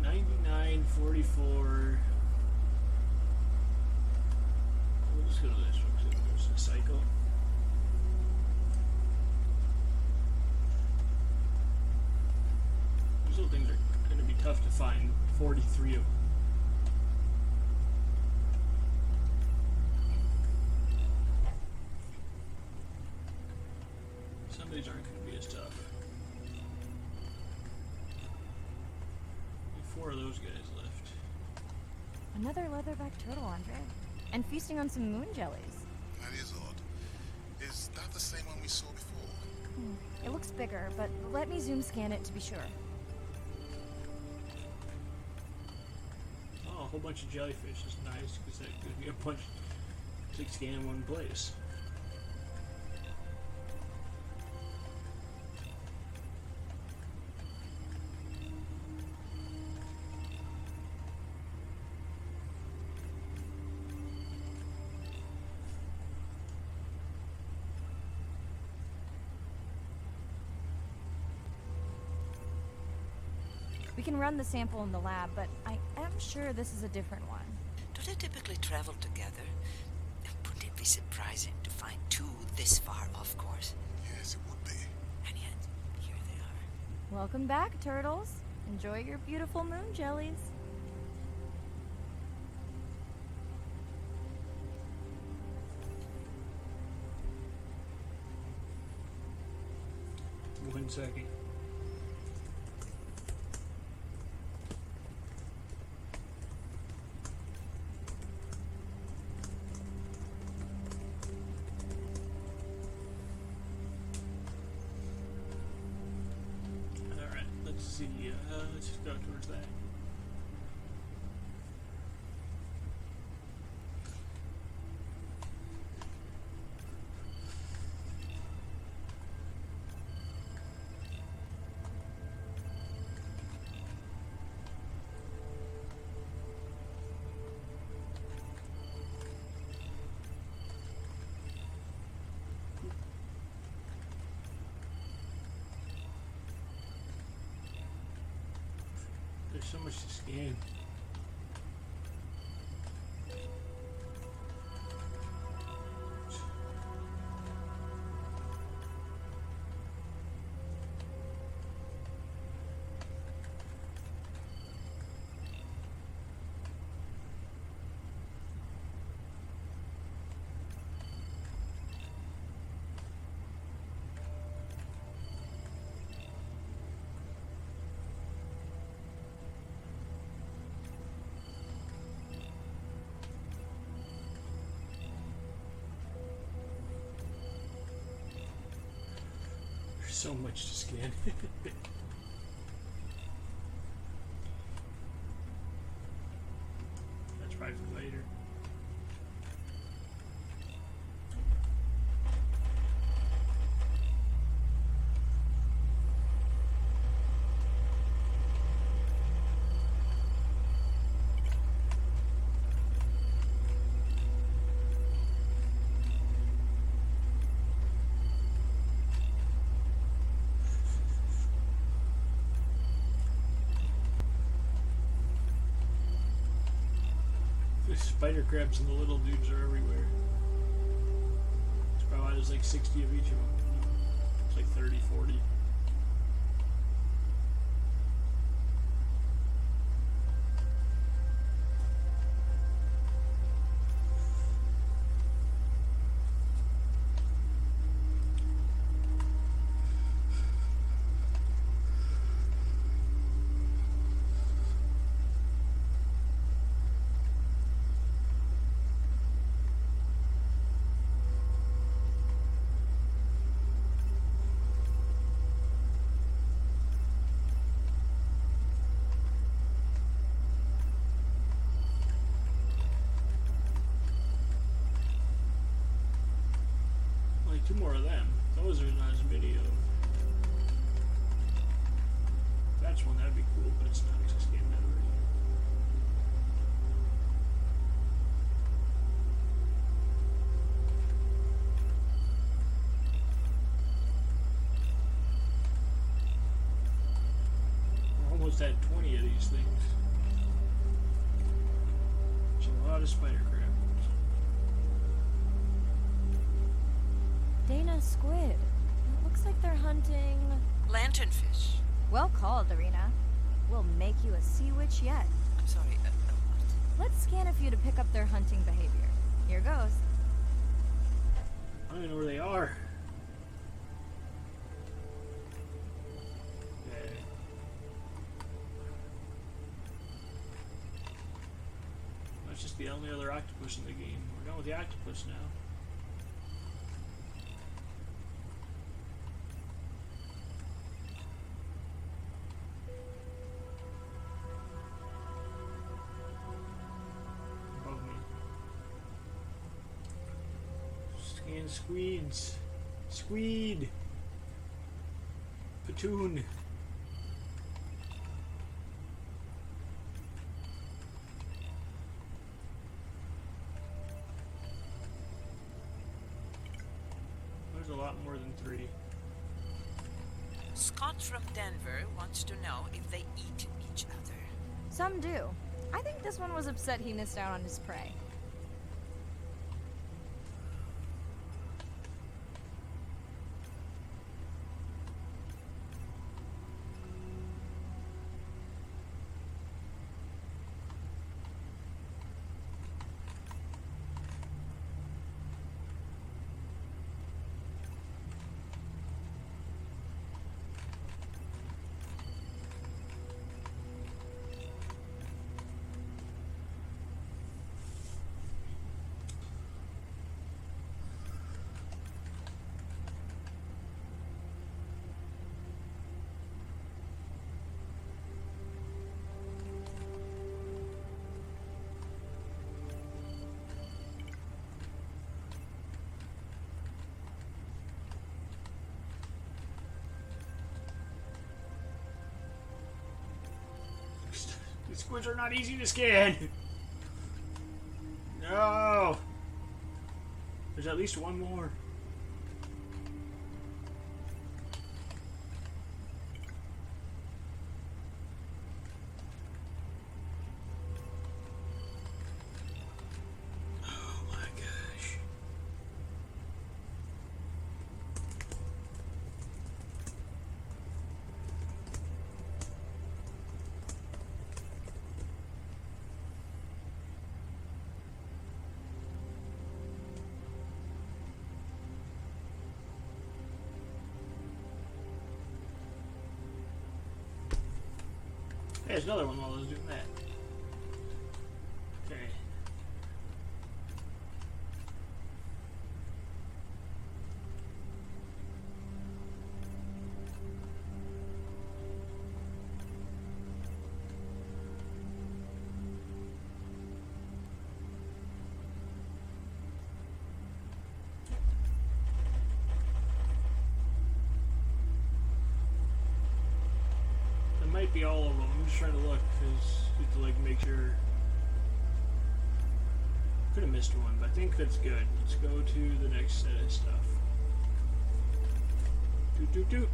$99.44. We'll just go to this one because it goes to the cycle. These little things are going to be tough to find. 43 of them. Some of these aren't going to be as tough. 4 of those guys left. Another leatherback turtle, Andre. And feasting on some moon jellies. That is odd. Is that the same one we saw before? It looks bigger, but let me zoom scan it to be sure. Oh, a whole bunch of jellyfish is nice because that gives me a bunch to scan in one place. We can run the sample in the lab, but I am sure this is a different one. Do they typically travel together? Wouldn't it be surprising to find two this far off course? Yes, it would be. And yet, here they are. Welcome back, turtles. Enjoy your beautiful moon jellies. 1 second. Alright, let's see. Let's just go towards that. There's so much to scan. There's so much to scan. That's probably for later. The spider crabs and the little dudes are everywhere. That's probably why there's like 60 of each of them. It's like 30, 40. Only 2 more of them. Those are not as many of. That's one that'd be cool, but it's not. It's just getting that already. We're almost at 20 of these things. It's a lot of spider crab. Dana, squid. It looks like they're hunting... Lanternfish. Well called, Arena. We'll make you a sea witch yet. I'm sorry, what? Let's scan a few to pick up their hunting behavior. Here goes. I don't even know where they are. Yeah. That's just the only other octopus in the game. We're done with the octopus now. Above me. Scan squeeds. Squeed. Platoon. There's a lot more than 3. Scott from Denver wants to know if they eat each other. Some do. I think this one was upset he missed out on his prey. squids are not easy to scan. No. There's at least one more. Hey, there's another one while I was doing that. Okay. That might be all of them. I'm just trying to look because to like make sure. Could have missed one, but I think that's good. Let's go to the next set of stuff. Doot doot doot.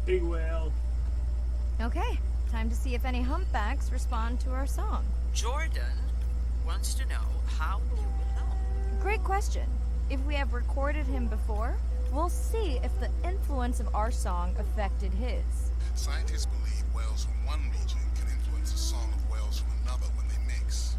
Big whale. Okay, time to see if any humpbacks respond to our song. Jordan wants to know how you will know. Great question. If we have recorded him before, we'll see if the influence of our song affected his. Scientists believe whales from one region can influence the song of whales from another when they mix.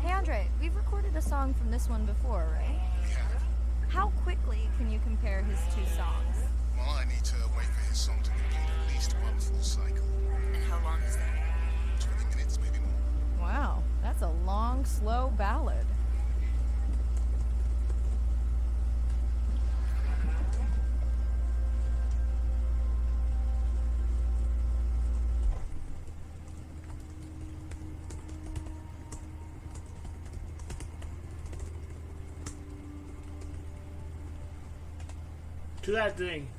Hey Andre, we've recorded a song from this one before, right? Yeah. How quickly can you compare his two songs? Well, I need to wait for his song to complete at least one full cycle. And how long is that? 20 minutes, maybe more. Wow, that's a long, slow ballad. To that thing.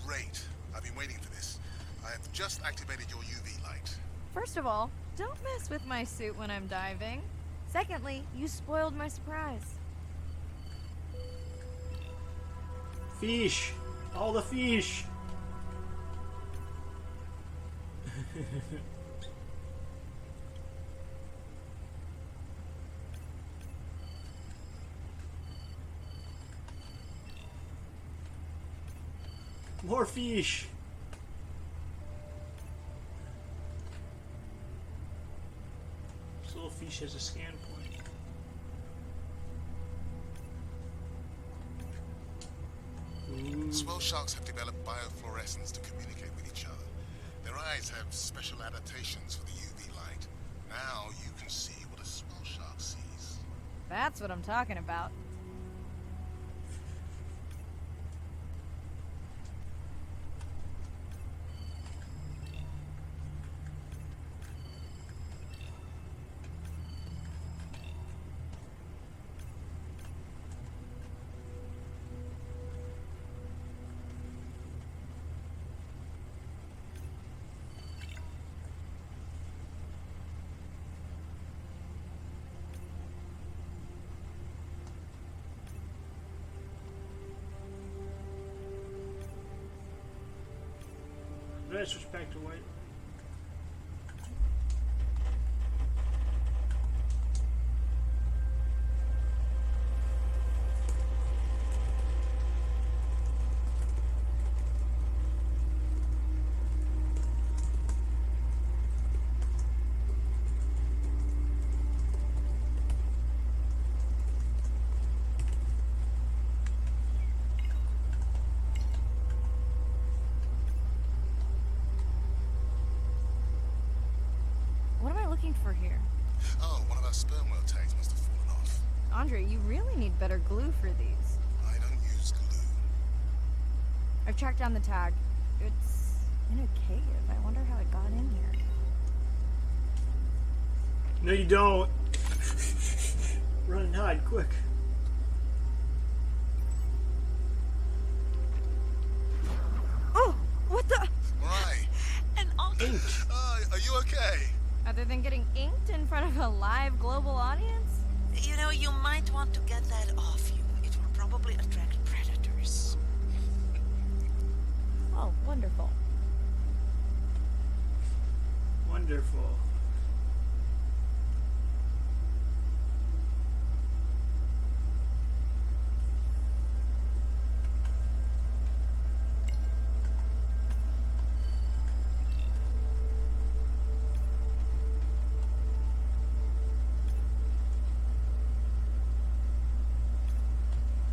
Great. I've been waiting for this. I have just activated your UV light. First of all, don't mess with my suit when I'm diving. Secondly, you spoiled my surprise. Fish. All the fish. More fish. This little fish has a scan point. Swell sharks have developed biofluorescence to communicate with each other. Their eyes have special adaptations for the UV light. Now you can see what a swell shark sees. That's what I'm talking about. Did I switch back to white? What am I looking for here? Oh, one of our sperm whale tags must have fallen off. Andre, you really need better glue for these. I don't use glue. I've tracked down the tag. It's in a cave. I wonder how it got in here. No, you don't. Run and hide, quick. Oh, what the? Right. Ink. Are you okay? Other than getting inked in front of a live global audience? You know, you might want to get that off you. It will probably attract predators. Oh, wonderful. Wonderful.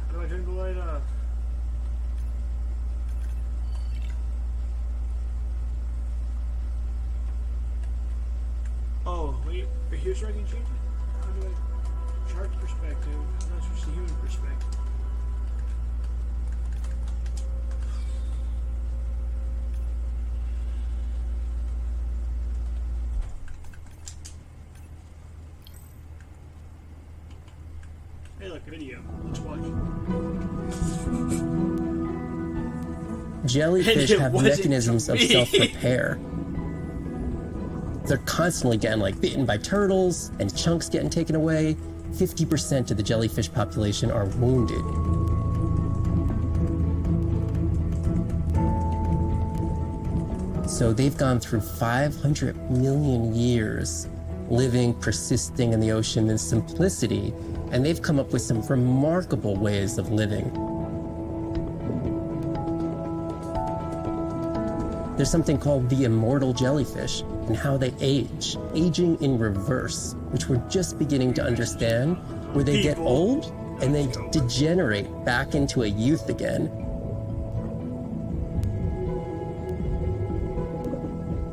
How do I turn the light off? Oh, wait, here's where I can change it? How do I... Shark perspective. How do I switch to human perspective? Hey, look, video. Let's watch. Jellyfish It have wasn't mechanisms of me. self-repair. They're constantly getting bitten by turtles and chunks getting taken away. 50% of the jellyfish population are wounded. So they've gone through 500 million years living, persisting in the ocean in simplicity, and they've come up with some remarkable ways of living. There's something called the immortal jellyfish and how they age, aging in reverse, which we're just beginning to understand, where they get old and they degenerate back into a youth again.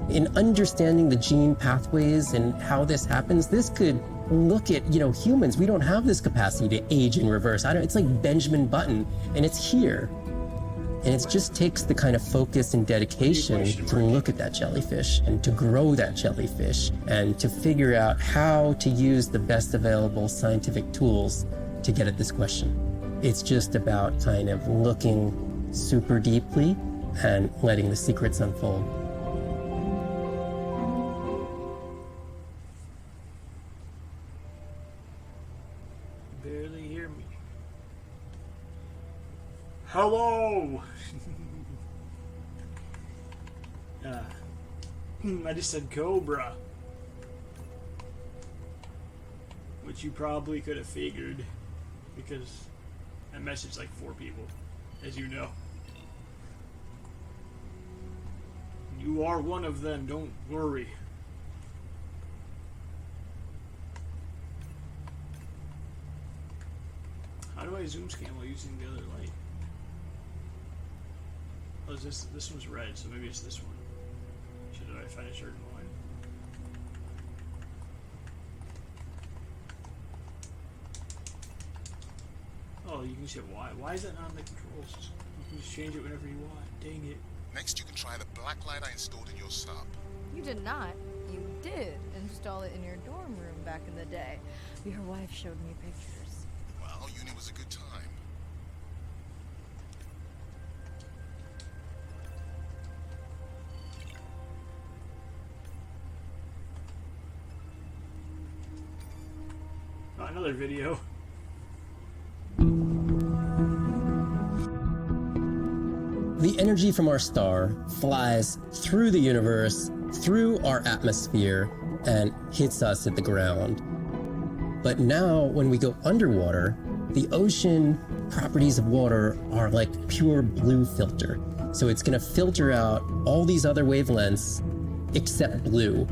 In understanding the gene pathways and how this happens, this could look at, humans. We don't have this capacity to age in reverse. It's like Benjamin Button, and it's here. And it just takes the kind of focus and dedication to look at that jellyfish and to grow that jellyfish and to figure out how to use the best available scientific tools to get at this question. It's just about kind of looking super deeply and letting the secrets unfold. Barely hear me. Hello! I just said Cobra. Which you probably could have figured, because I messaged like 4 people, as you know. You are one of them, don't worry. How do I zoom scan while using the other light? Oh, is this one's red, so maybe it's this one. Should I find a certain one? Oh, you can see why. Why is that not in the controls? You can just change it whenever you want. Dang it. Next, you can try the black light I installed in your sub. You did not. You did install it in your dorm room back in the day. Your wife showed me pictures. Well, uni was a good time. Oh, another video. The energy from our star flies through the universe, through our atmosphere, and hits us at the ground. But now, when we go underwater, the ocean properties of water are like pure blue filter. So it's going to filter out all these other wavelengths except blue.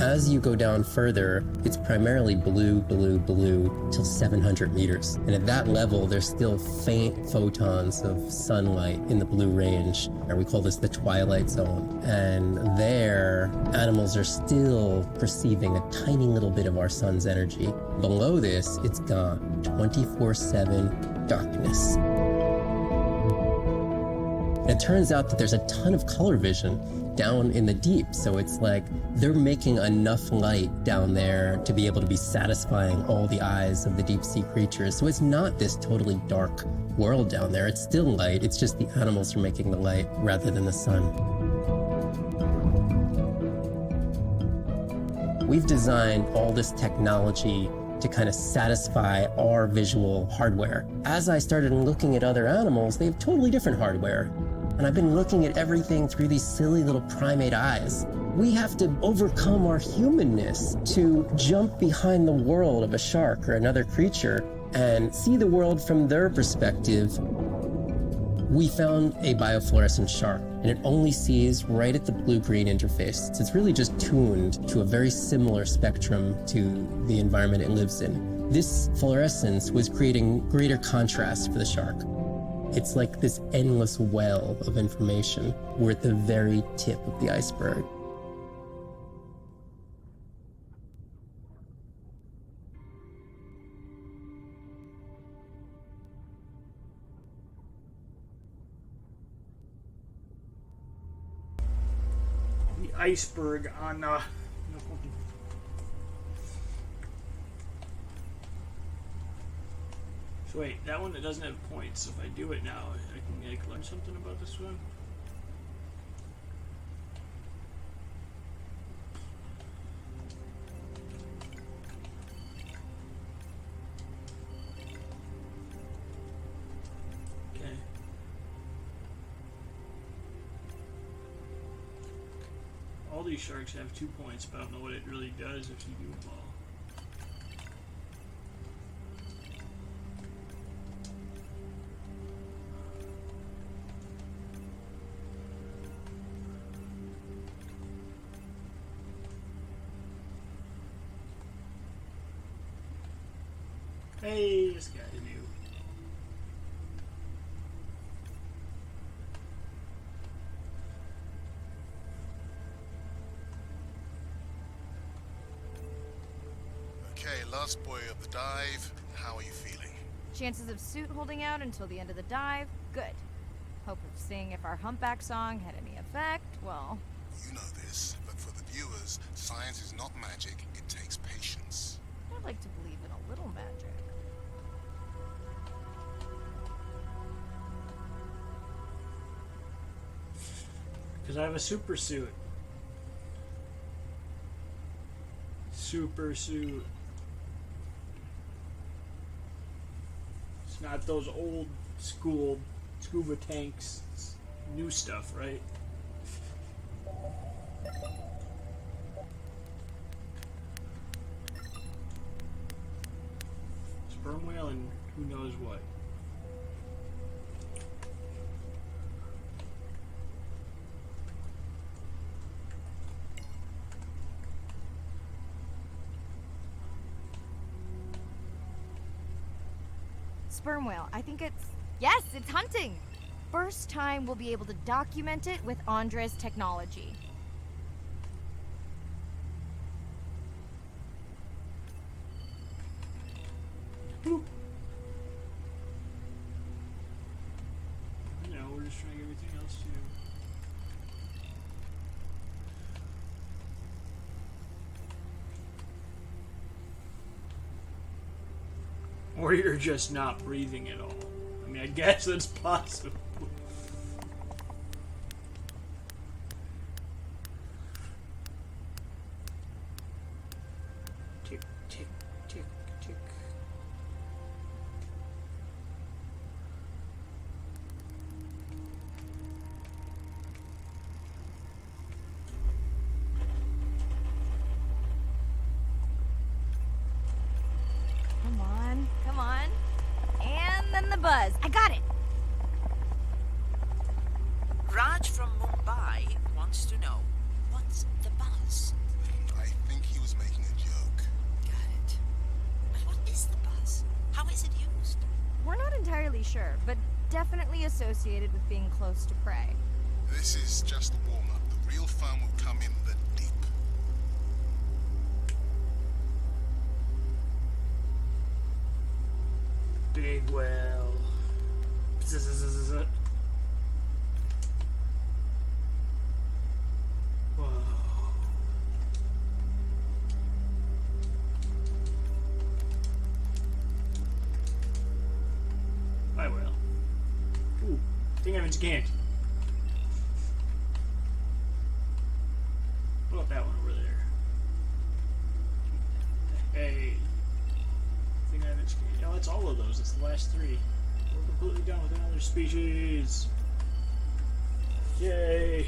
As you go down further, it's primarily blue, blue, blue till 700 meters. And at that level, there's still faint photons of sunlight in the blue range, or we call this the twilight zone. And there, animals are still perceiving a tiny little bit of our sun's energy. Below this, it's gone. 24/7 darkness. And it turns out that there's a ton of color vision down in the deep. So it's like they're making enough light down there to be able to be satisfying all the eyes of the deep sea creatures. So it's not this totally dark world down there. It's still light. It's just the animals are making the light rather than the sun. We've designed all this technology to kind of satisfy our visual hardware. As I started looking at other animals, they have totally different hardware. And I've been looking at everything through these silly little primate eyes. We have to overcome our humanness to jump behind the world of a shark or another creature and see the world from their perspective. We found a biofluorescent shark, and it only sees right at the blue-green interface. So it's really just tuned to a very similar spectrum to the environment it lives in. This fluorescence was creating greater contrast for the shark. It's like this endless well of information. We're at the very tip of the iceberg. The iceberg on So wait, that one that doesn't have points. If I do it now, I can like learn something about this one. Okay. All these sharks have 2 points, but I don't know what it really does if you do them all. Hey, this guy new. Okay, last boy of the dive. How are you feeling? Chances of suit holding out until the end of the dive? Good. Hope of seeing if our humpback song had any effect? Well... You know this, but for the viewers, science is not magic. It takes patience. I'd like to believe in a little magic. Because I have a super suit. Super suit. It's not those old school scuba tanks. It's new stuff, right? Sperm whale and who knows what. sperm whale. I think it's... Yes, it's hunting! First time we'll be able to document it with Andre's technology. No, we're just trying everything else too. Or you're just not breathing at all. I mean, I guess that's possible. Tick, tick, tick, tick. Come on, come on. And then the buzz. I got it! Raj from Mumbai wants to know, what's the buzz? I think he was making a joke. Got it. But what is the buzz? How is it used? We're not entirely sure, but definitely associated with being close to prey. This is just the warm-up. The real fun will come in the deep. Big whale. Bzzz. Whoa. Bye, whale. Ooh, thing I haven't scanned. What about that one over there? Hey. Thing I haven't scanned. Oh, that's all of those. That's the last three. We're completely done with another species. Yay!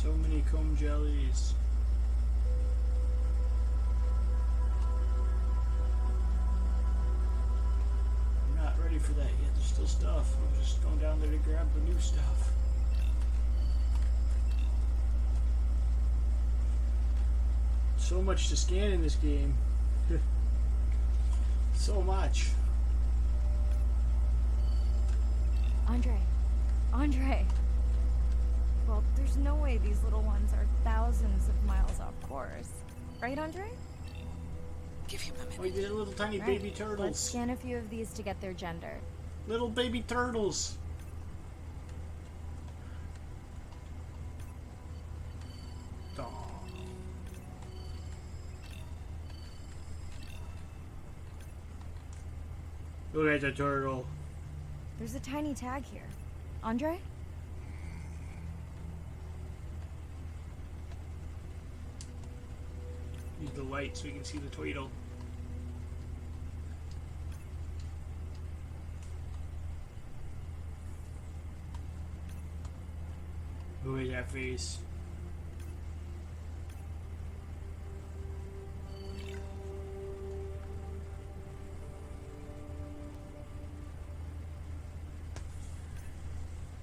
So many comb jellies. I'm not ready for that yet. There's still stuff. I'm just going down there to grab the new stuff. So much to scan in this game. So much. Andre. Well, there's no way these little ones are thousands of miles off course. Right, Andre? Give him a minute. Oh, you did little tiny Right. baby turtles. Let's scan a few of these to get their gender. Little baby turtles. Aw. Look at the turtle. There's a tiny tag here. Andre? Use the light so we can see the turtle. Who is that face?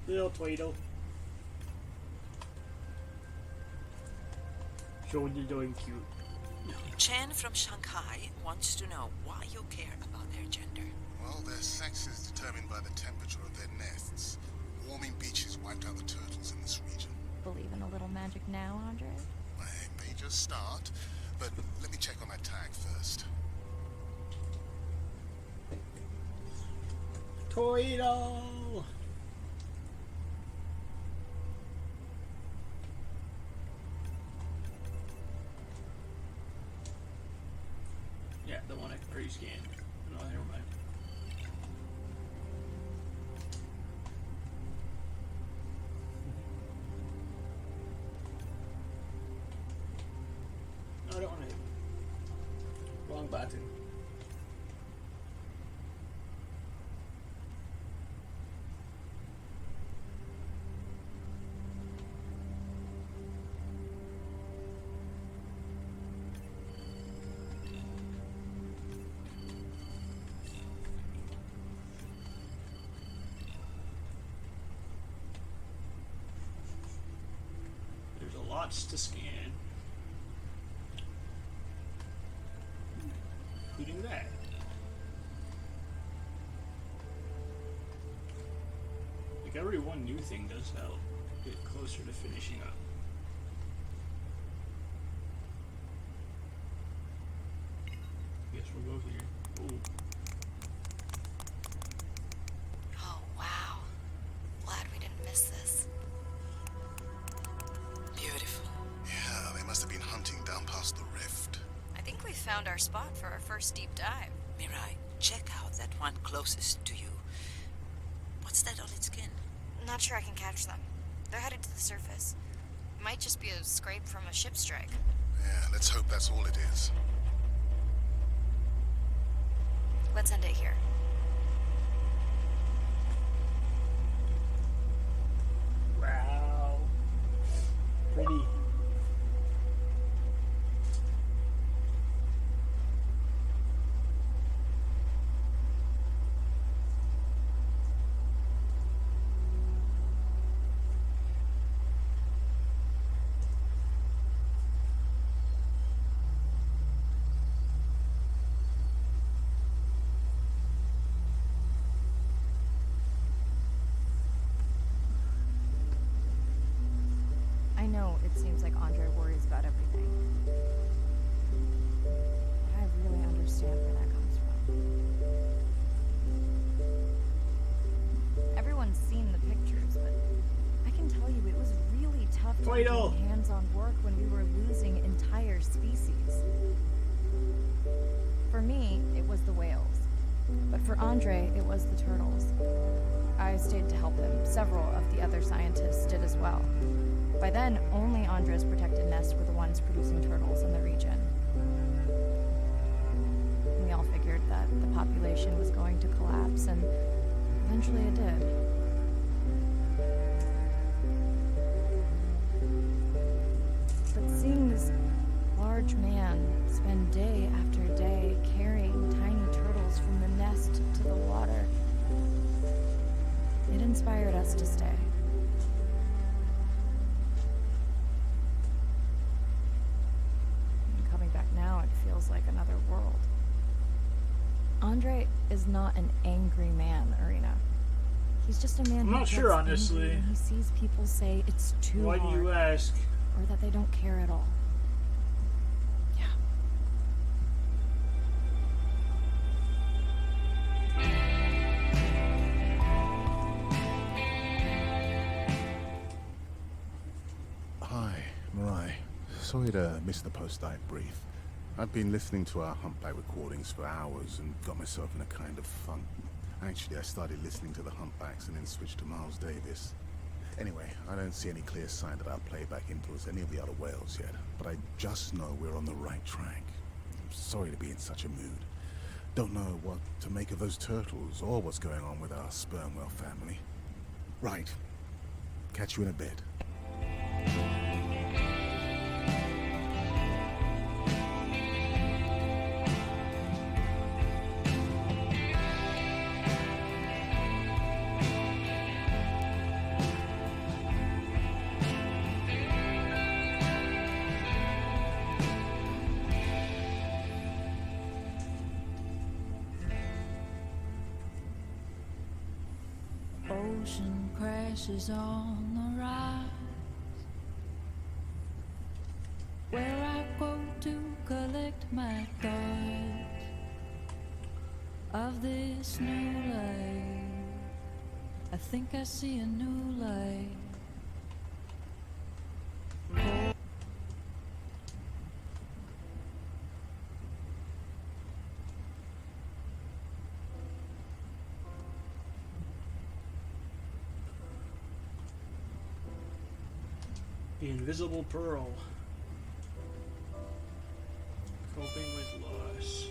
Little Tweedle. So you're doing cute. Chen from Shanghai wants to know why you care about their gender. Well, their sex is determined by the temperature of their nests. Warming beaches wiped out the turtles in this region. Believe in a little magic now, Andre? I may just start, but let me check on that tag first. Tweedle! Yeah, the one I pre-scanned. No, never mind. No, I don't want to. Wrong button. lots to scan. Including that. Like every one new thing does help get closer to finishing up. Guess we'll go here. Ooh. Oh, wow. Glad we didn't miss this. Beautiful. Yeah, they must have been hunting down past the rift. I think we found our spot for our first deep dive. Mirai, check out that one closest to you. What's that on its skin? Not sure I can catch them. They're headed to the surface. Might just be a scrape from a ship strike. Yeah, let's hope that's all it is. Let's end it here. Wow. Pretty. I know it seems like Andre worries about everything. But I really understand where that comes from. Everyone's seen the pictures, but I can tell you it was really tough to be doing hands-on work when we were losing entire species. For me, it was the whales. But for Andre, it was the turtles. I stayed to help him. Several of the other scientists did as well. By then, only Andre's protected nests were the ones producing turtles in the region. We all figured that the population was going to collapse, and eventually it did. But seeing this large man spend day after day carrying tiny turtles from the nest to the water, it inspired us to stay. Coming back now, it feels like another world. Andre is not an angry man, Arena. He's just a man I'm who not sure, gets angry honestly. when he sees people say it's too Why hard, do you ask? or that they don't care at all. Hi, Mirai. Sorry to miss the post-dive brief. I've been listening to our humpback recordings for hours and got myself in a kind of funk. Actually, I started listening to the humpbacks and then switched to Miles Davis. Anyway, I don't see any clear sign that our playback influenced any of the other whales yet, but I just know we're on the right track. I'm sorry to be in such a mood. Don't know what to make of those turtles or what's going on with our sperm whale family. Right. Catch you in a bit. Ocean crashes on the rise, where I go to collect my thoughts of this new life. I think I see a new light. The Invisible Pearl. Coping with loss.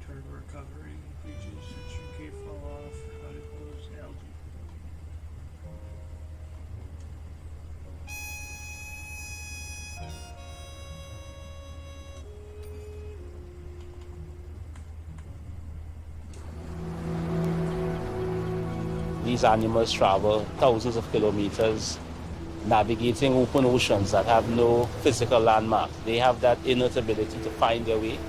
Turtle recovering. Beaches. Suction cave fall off. How to close algae. these animals travel thousands of kilometers, navigating open oceans that have no physical landmarks. They have that innate ability to find their way.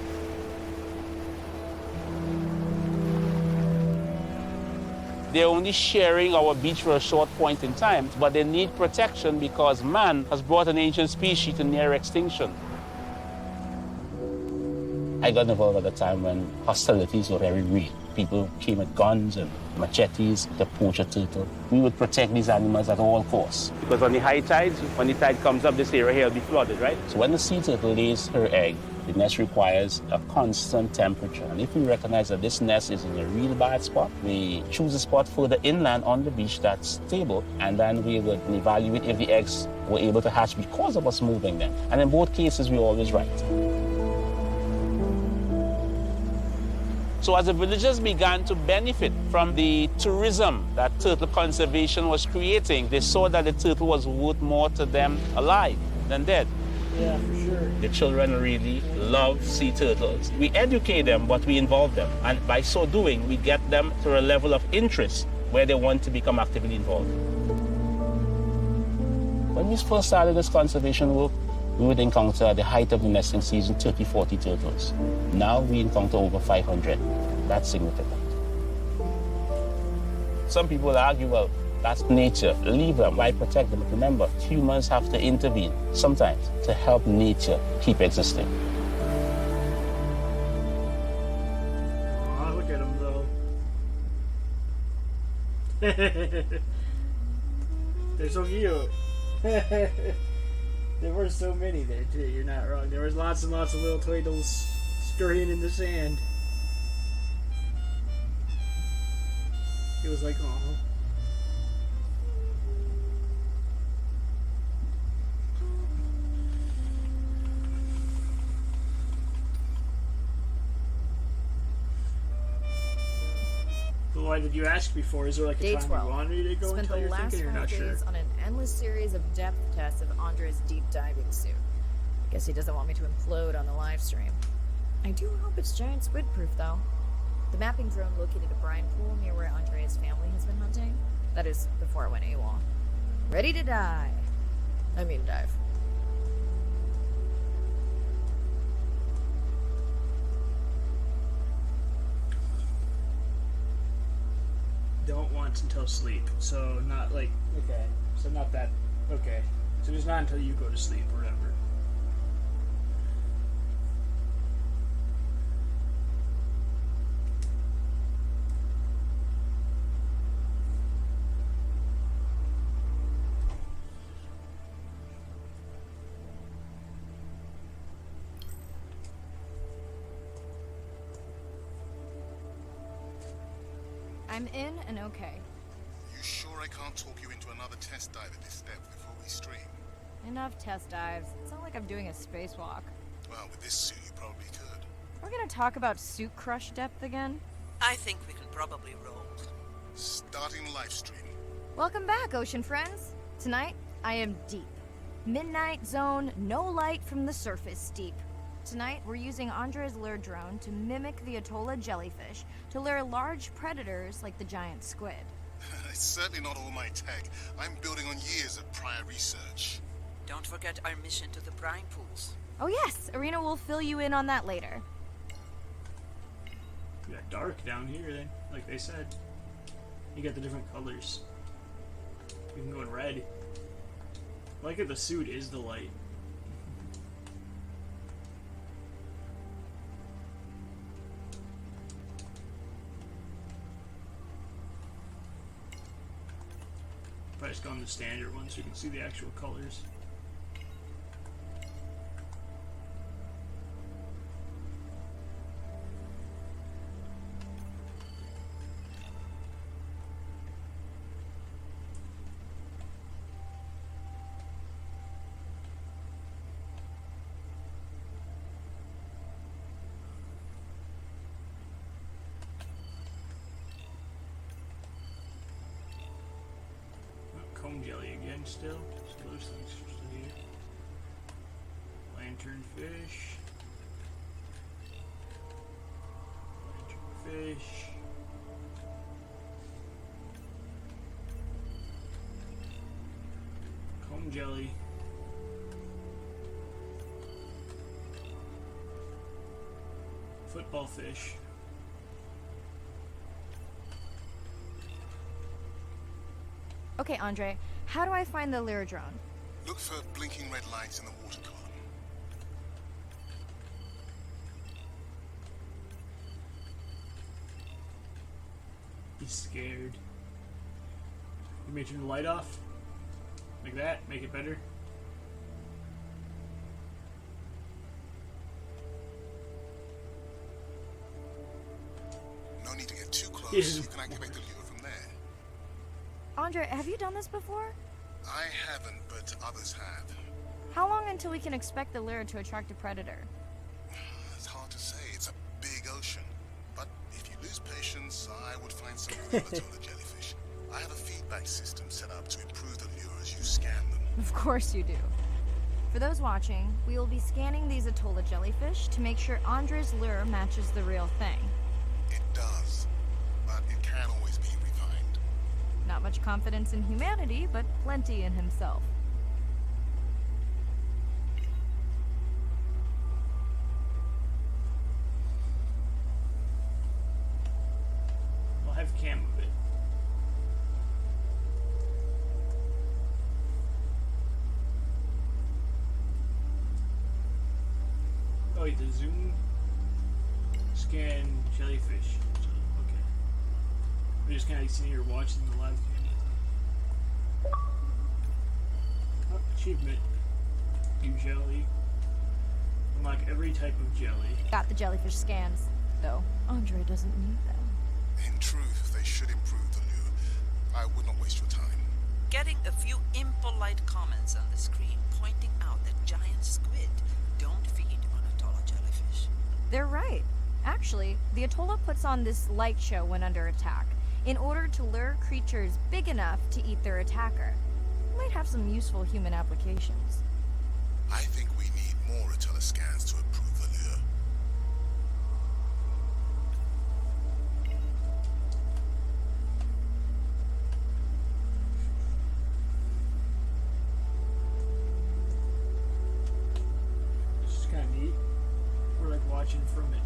They're only sharing our beach for a short point in time, but they need protection because man has brought an ancient species to near extinction. I got involved at a time when hostilities were very real. People came with guns and machetes to poach a turtle. We would protect these animals at all costs. Because on the high tides, when the tide comes up, this area here will be flooded, right? So when the sea turtle lays her egg, the nest requires a constant temperature. And if we recognize that this nest is in a real bad spot, we choose a spot further inland on the beach that's stable, and then we would evaluate if the eggs were able to hatch because of us moving them. And in both cases, we're always right. So as the villagers began to benefit from the tourism that turtle conservation was creating, they saw that the turtle was worth more to them alive than dead. Yeah, for sure. The children really love sea turtles. We educate them, but we involve them. And by so doing, we get them to a level of interest where they want to become actively involved. When we first started this conservation work, we would encounter at the height of the nesting season 30, 40 turtles. Now we encounter over 500. That's significant. Some people argue, well, that's nature. Leave them. Why protect them? But remember, humans have to intervene sometimes to help nature keep existing. Oh, look at them, though. They're so cute. There were so many there, too. You're not wrong. There was lots and lots of little turtles scurrying in the sand. It was like, oh. But why did you ask before? Is there like a Day time 12. you wanted me to go Spent until the you're last thinking you're 5 not sure? days on an endless series of depth tests of Andre's deep diving suit. I guess he doesn't want me to implode on the live stream. I do hope it's giant squid proof, though. The mapping drone located a brine pool near where Andrea's family has been hunting. That is, before it went AWOL. Ready to die. I mean dive. Don't want until sleep. So not like, okay. So not that, okay. So it's not until you go to sleep or whatever. I'm in and okay. You sure I can't talk you into another test dive at this depth before we stream? Enough test dives. It's not like I'm doing a spacewalk. Well, with this suit, you probably could. We're gonna talk about suit crush depth again? I think we can probably roll. Starting live stream. Welcome back, ocean friends. Tonight, I am deep. Midnight zone, no light from the surface deep. Tonight, we're using Andre's lure drone to mimic the Atolla jellyfish to lure large predators like the giant squid. It's certainly not all my tech. I'm building on years of prior research. Don't forget our mission to the brine pools. Oh yes, Arena will fill you in on that later. You got dark down here then, like they said. You got the different colors. You can go in red. I like it, the suit is the light. If I just go on the standard one so you can see the actual colors. Cone jelly again still. So those things are still here. Lantern fish. Lantern fish. Fountain jelly. Football fish. Okay, Andre, how do I find the lure drone? Look for blinking red lights in the water column. He's scared. You may turn the light off. Like that. Make it better. No need to get too close. Yes. You can activate the lure from there. Andre, have you done this before? I haven't, but others have. How long until we can expect the lure to attract a predator? It's hard to say. It's a big ocean. But if you lose patience, I would find some real Atola jellyfish. I have a feedback system set up to improve the lure as you scan them. Of course you do. For those watching, we will be scanning these Atola jellyfish to make sure Andre's lure matches the real thing. It does, but it can always be refined. Not much confidence in humanity, but plenty in himself. I'll have cam of it. Oh, wait, the zoom scan jellyfish. So, okay. We're just kind of sitting here watching the live cam. Oh, achievement. Do jelly. Unlock every type of jelly. Got the jellyfish scans, though. Andre doesn't need them. In truth, they should improve the lure. I would not waste your time. Getting a few impolite comments on the screen pointing out that giant squid don't feed on Atola jellyfish. They're right. Actually, the Atola puts on this light show when under attack, in order to lure creatures big enough to eat their attacker. Might have some useful human applications. I think we need more Atola scans to improve the lure. This is kind of neat. We're like watching from it.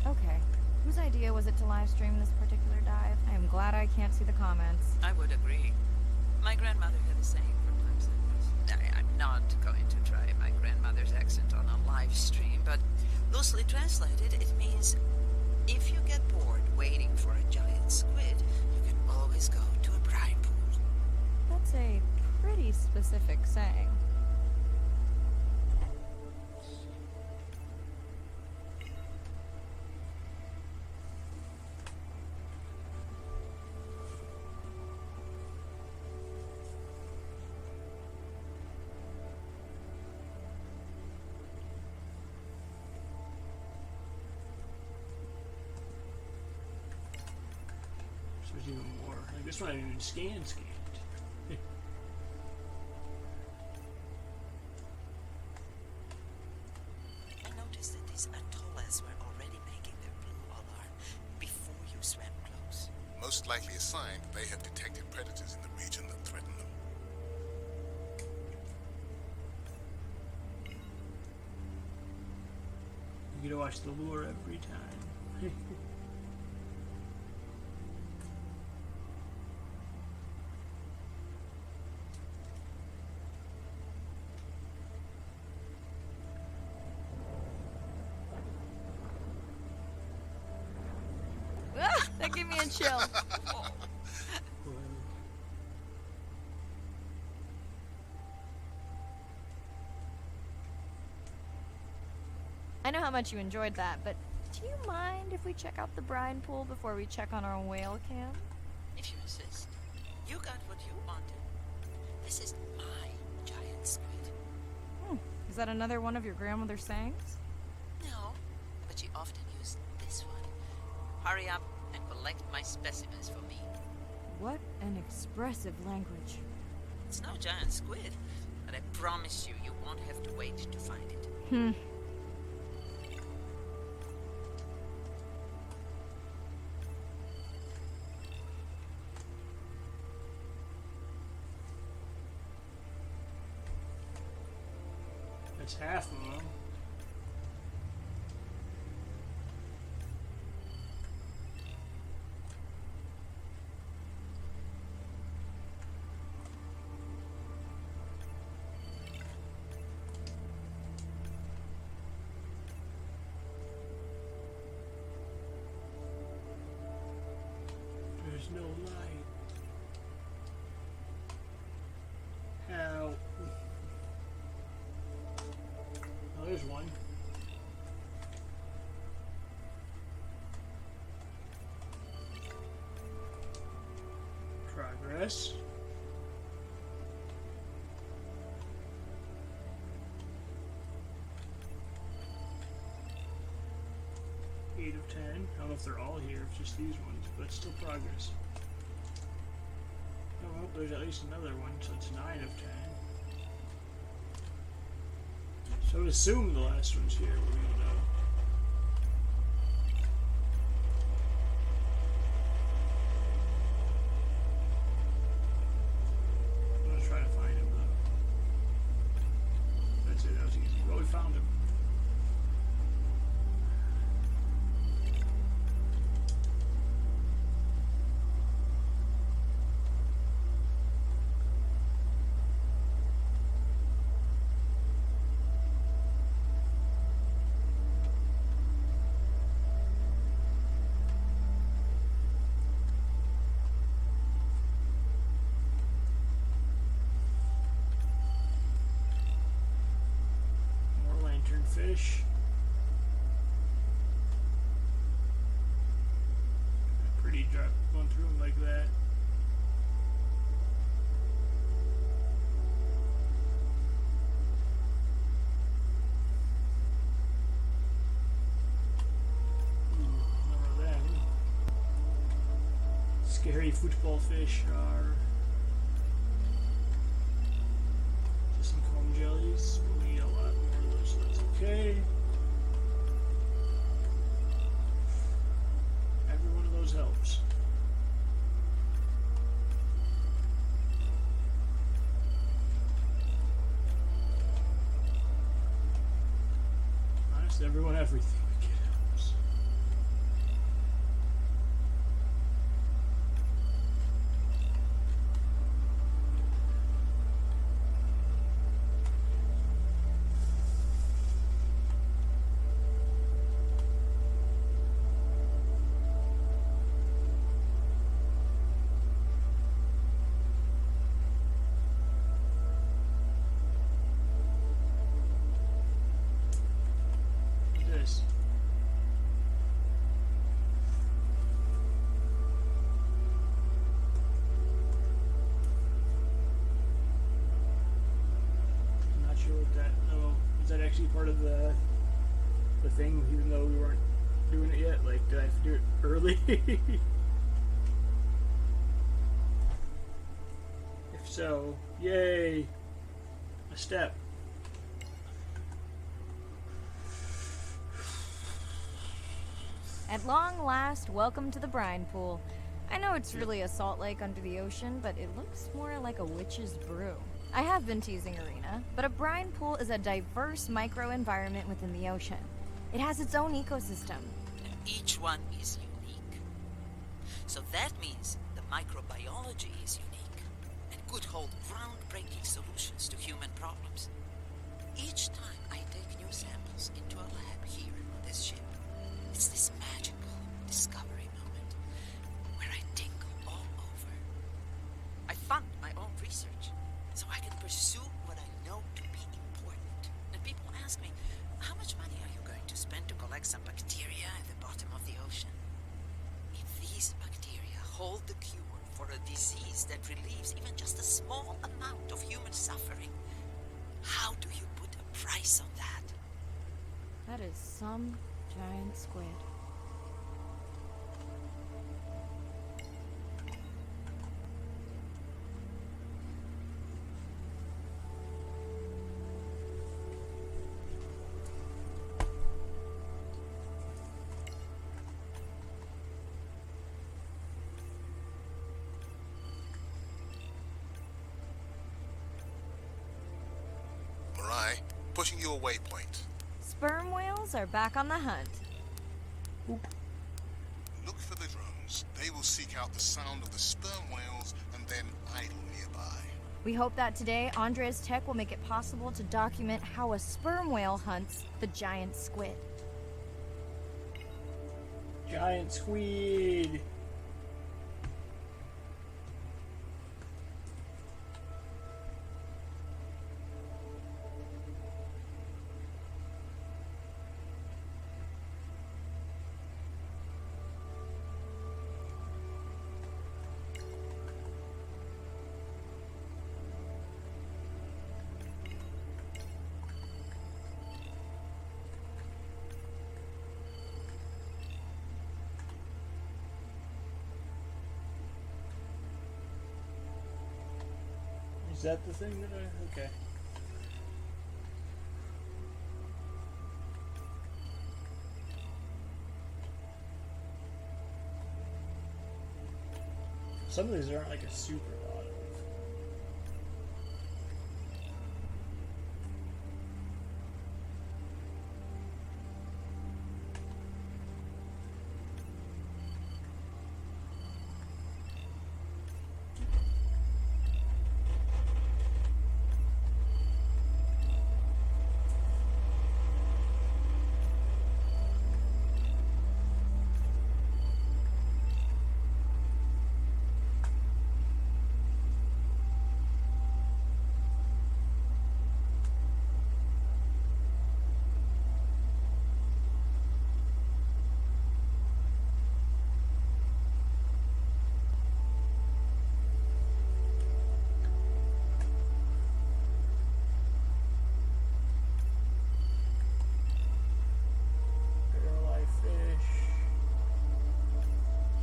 Okay, whose idea was it to live stream this particular dive? I am glad I can't see the comments. I would agree. My grandmother had a saying from times like this. I'm not going to try my grandmother's accent on a live stream, but loosely translated, it means if you get bored waiting for a giant squid, you can always go to a brine pool. That's a pretty specific saying. So there's even more. Like this one I didn't even scanned. I noticed that these atollas were already making their blue alarm before you swam close. Most likely a sign that they have detected predators in the region that threaten them. You get to watch the lure every time. Ah, that gave me a chill. I know how much you enjoyed that, but do you mind if we check out the brine pool before we check on our whale cam? If you insist. You got what you wanted. This is my giant squid. Is that another one of your grandmother's sayings? No, but she often used this one. Hurry up and collect my specimens for me. What an expressive language. It's no giant squid, but I promise you, you won't have to wait to find it. That's half of them. There's no light. Help. Oh, there's one. Progress. Eight of 10. I don't know if they're all here, it's just these ones, but it's still progress. Oh, well, there's at least another one, so it's 9 of 10. So I would assume the last one's here, but we don't know. I'm gonna try to find him though. That's it, that was easy. Well, we found him. Fish. Pretty drop going through them like that. More of them. Scary football fish are just some comb jellies. We'll need a lot more of those, so that's okay. Every one of those helps. Honestly, everyone, everything we get helps. This. I'm not sure what that. Oh, is that actually part of the thing? Even though we weren't doing it yet, like, did I have to do it early? If so, yay! A step. At long last, welcome to the brine pool. I know it's really a salt lake under the ocean, but it looks more like a witch's brew. I have been teasing Arena, but a brine pool is a diverse microenvironment within the ocean. It has its own ecosystem. And each one is unique. So that means the microbiology is unique and could hold groundbreaking solutions to human problems. Each time I take new samples into a lab here on this ship, it's this magical discovery moment where I tingle all over. I fund my own research so I can pursue what I know to be important. And people ask me, how much money are you going to spend to collect some bacteria at the bottom of the ocean? If these bacteria hold the cure for a disease that relieves even just a small amount of human suffering, how do you put a price on that? That is some giant squid. Pushing your waypoint. Sperm whales are back on the hunt. Look for the drones. They will seek out the sound of the sperm whales and then idle nearby. We hope that today, Andrea's tech will make it possible to document how a sperm whale hunts the giant squid. Giant squid. Is that the thing that I... Okay. Some of these aren't like a super lot of.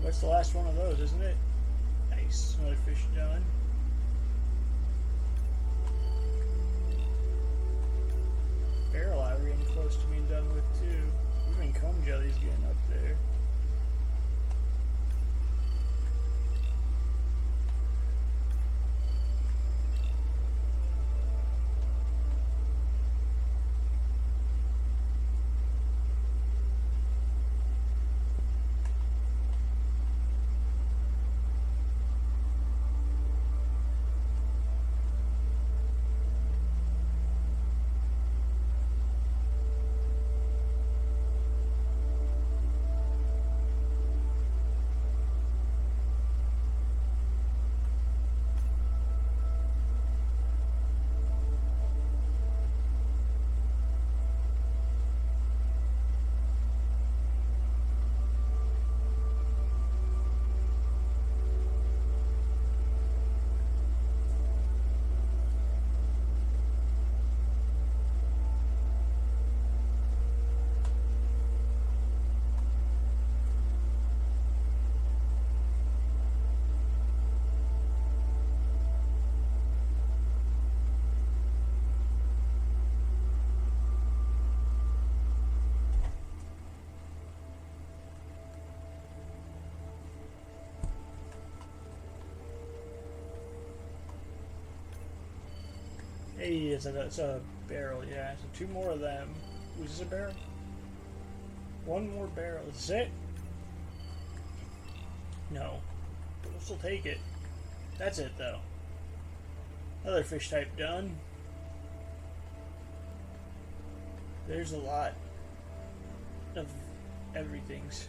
That's the last one of those, isn't it? Nice. Another fish done. Barrel eye we're getting close to being done with too. Even comb jelly's getting up there. Hey, it's a barrel, yeah. So two more of them. Was this a barrel? One more barrel. Is this it? No. But we'll still take it. That's it, though. Another fish type done. There's a lot of everything's.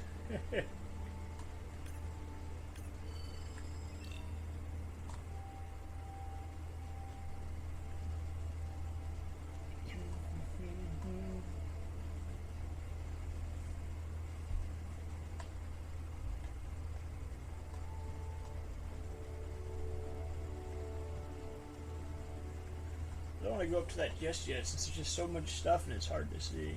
I don't want to go up to that just yet, since there's just so much stuff and it's hard to see.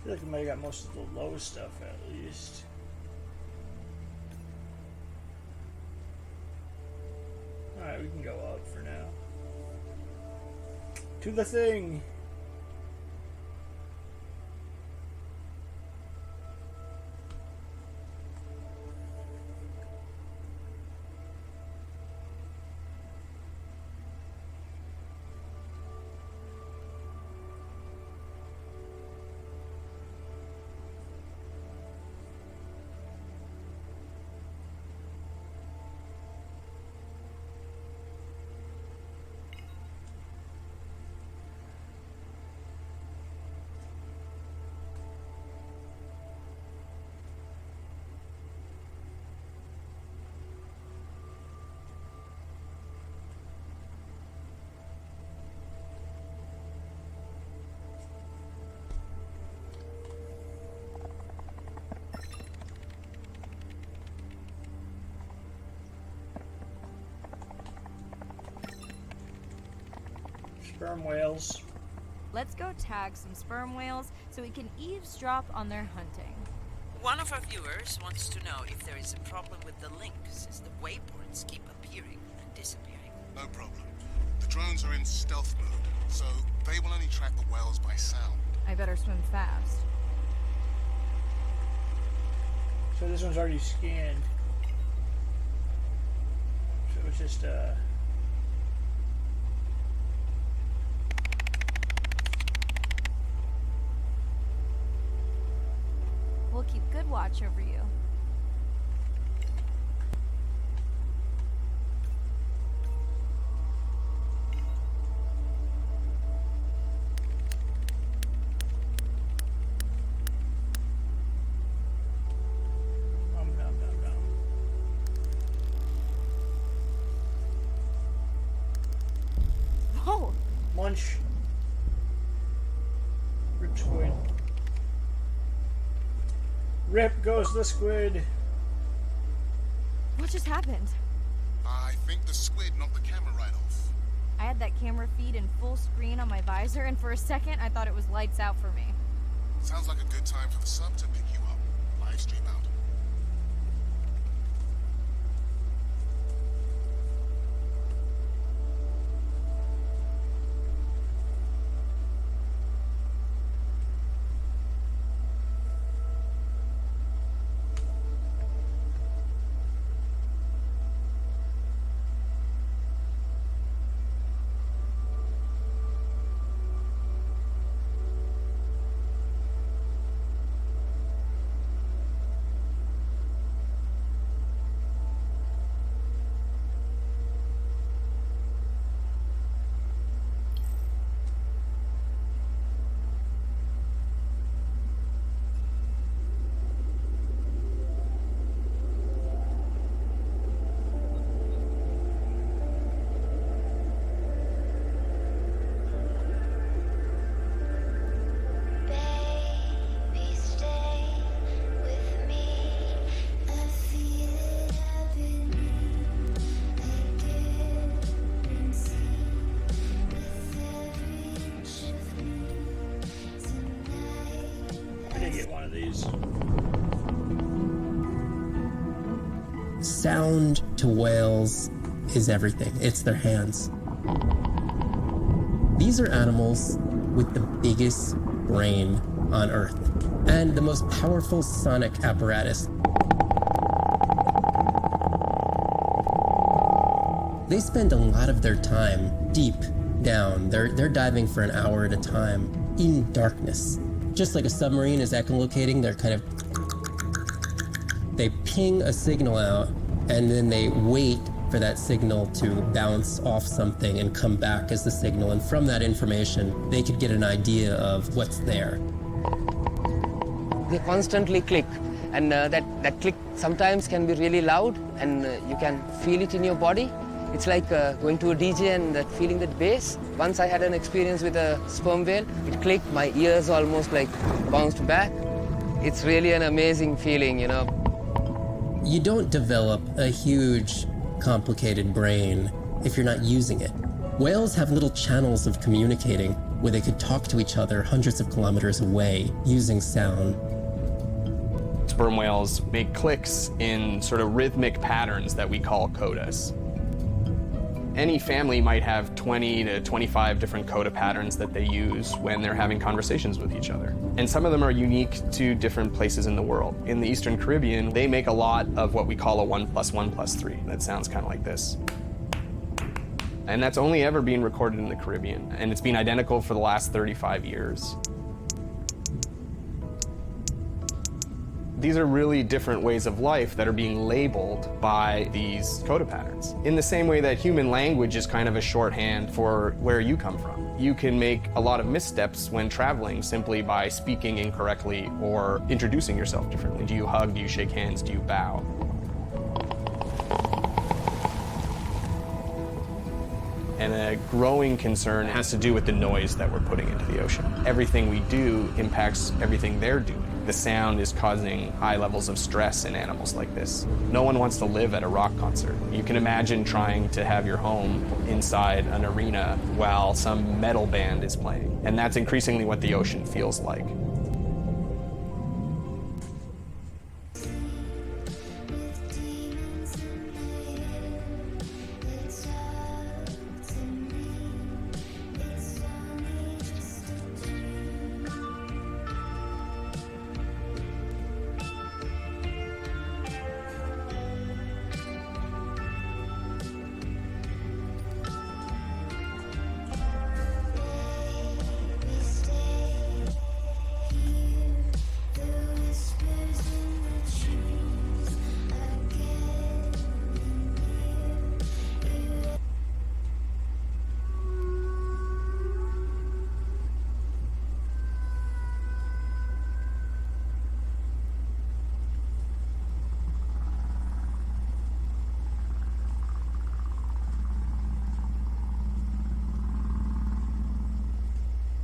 feel like I might have got most of the low stuff at least. Alright, we can go up for now. To the thing! Sperm whales. Let's go tag some sperm whales so we can eavesdrop on their hunting. One of our viewers wants to know if there is a problem with the link, since the waypoints keep appearing and disappearing. No problem. The drones are in stealth mode, so they will only track the whales by sound. I better swim fast. So this one's already scanned. So it's just We'll keep good watch over you. Oh! Munch. Rip squid. Rip goes the squid. What just happened? I think the squid knocked the camera right off. I had that camera feed in full screen on my visor, and for a second I thought it was lights out for me. Sounds like a good time for the sub to pick you up. Live stream out. Sound to whales is everything. It's their hands. These are animals with the biggest brain on Earth and the most powerful sonic apparatus. They spend a lot of their time deep down. They're diving for an hour at a time in darkness. Just like a submarine is echolocating, they ping a signal out and then they wait for that signal to bounce off something and come back as the signal. And from that information, they could get an idea of what's there. They constantly click, and that click sometimes can be really loud, and you can feel it in your body. It's like going to a DJ and feeling that bass. Once I had an experience with a sperm whale, it clicked, my ears almost like bounced back. It's really an amazing feeling, you know. You don't develop a huge, complicated brain if you're not using it. Whales have little channels of communicating where they could talk to each other hundreds of kilometers away using sound. Sperm whales make clicks in sort of rhythmic patterns that we call codas. Any family might have 20 to 25 different coda patterns that they use when they're having conversations with each other. And some of them are unique to different places in the world. In the Eastern Caribbean, they make a lot of what we call a 1 + 1 + 3. That sounds kind of like this. And that's only ever been recorded in the Caribbean. And it's been identical for the last 35 years. These are really different ways of life that are being labeled by these coda patterns. In the same way that human language is kind of a shorthand for where you come from. You can make a lot of missteps when traveling simply by speaking incorrectly or introducing yourself differently. Do you hug? Do you shake hands? Do you bow? And a growing concern has to do with the noise that we're putting into the ocean. Everything we do impacts everything they're doing. The sound is causing high levels of stress in animals like this. No one wants to live at a rock concert. You can imagine trying to have your home inside an arena while some metal band is playing. And that's increasingly what the ocean feels like.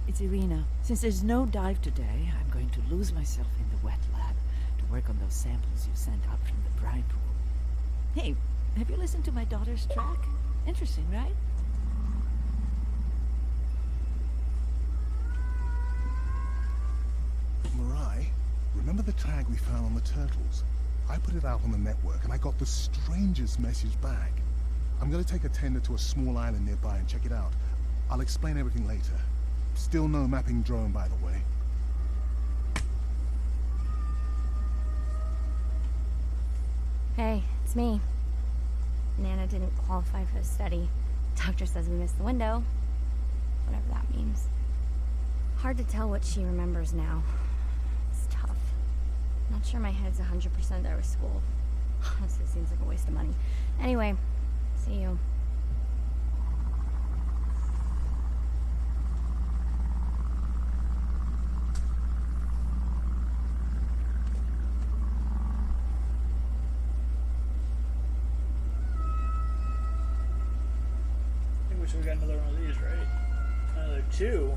It's Irina. Since there's no dive today, I'm going to lose myself in the wet lab to work on those samples you sent up from the brine pool. Hey, have you listened to my daughter's track? Interesting, right? Mirai, remember the tag we found on the turtles? I put it out on the network and I got the strangest message back. I'm going to take a tender to a small island nearby and check it out. I'll explain everything later. Still no mapping drone, by the way. Hey, it's me. Nana didn't qualify for the study. Doctor says we missed the window. Whatever that means. Hard to tell what she remembers now. It's tough. Not sure my head's 100% there with school. Honestly, it seems like a waste of money. Anyway, see you. So we got another one of these, right? Another two.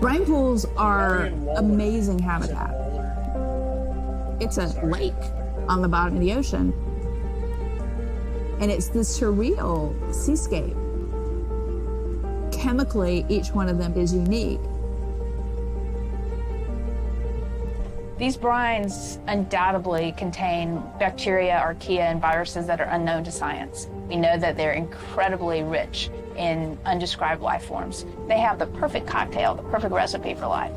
Brine pools are amazing habitat. It's a lake on the bottom of the ocean. And it's this surreal seascape. Chemically, each one of them is unique. These brines undoubtedly contain bacteria, archaea, and viruses that are unknown to science. We know that they're incredibly rich in undescribed life forms. They have the perfect cocktail, the perfect recipe for life.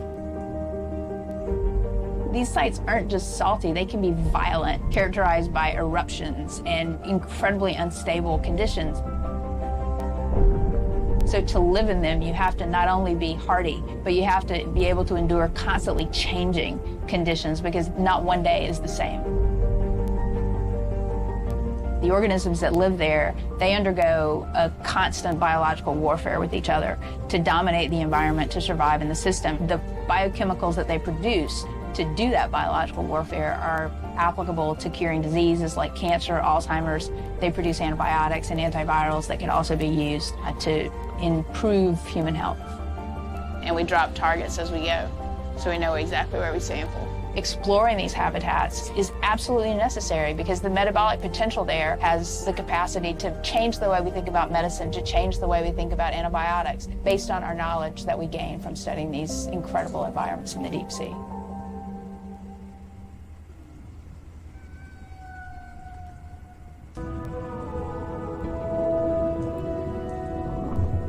These sites aren't just salty, they can be violent, characterized by eruptions and incredibly unstable conditions. So to live in them, you have to not only be hardy, but you have to be able to endure constantly changing conditions because not one day is the same. The organisms that live there, they undergo a constant biological warfare with each other to dominate the environment, to survive in the system. The biochemicals that they produce to do that biological warfare are applicable to curing diseases like cancer, Alzheimer's. They produce antibiotics and antivirals that can also be used to improve human health. And we drop targets as we go, so we know exactly where we sample. exploring these habitats is absolutely necessary because the metabolic potential there has the capacity to change the way we think about medicine, to change the way we think about antibiotics, based on our knowledge that we gain from studying these incredible environments in the deep sea.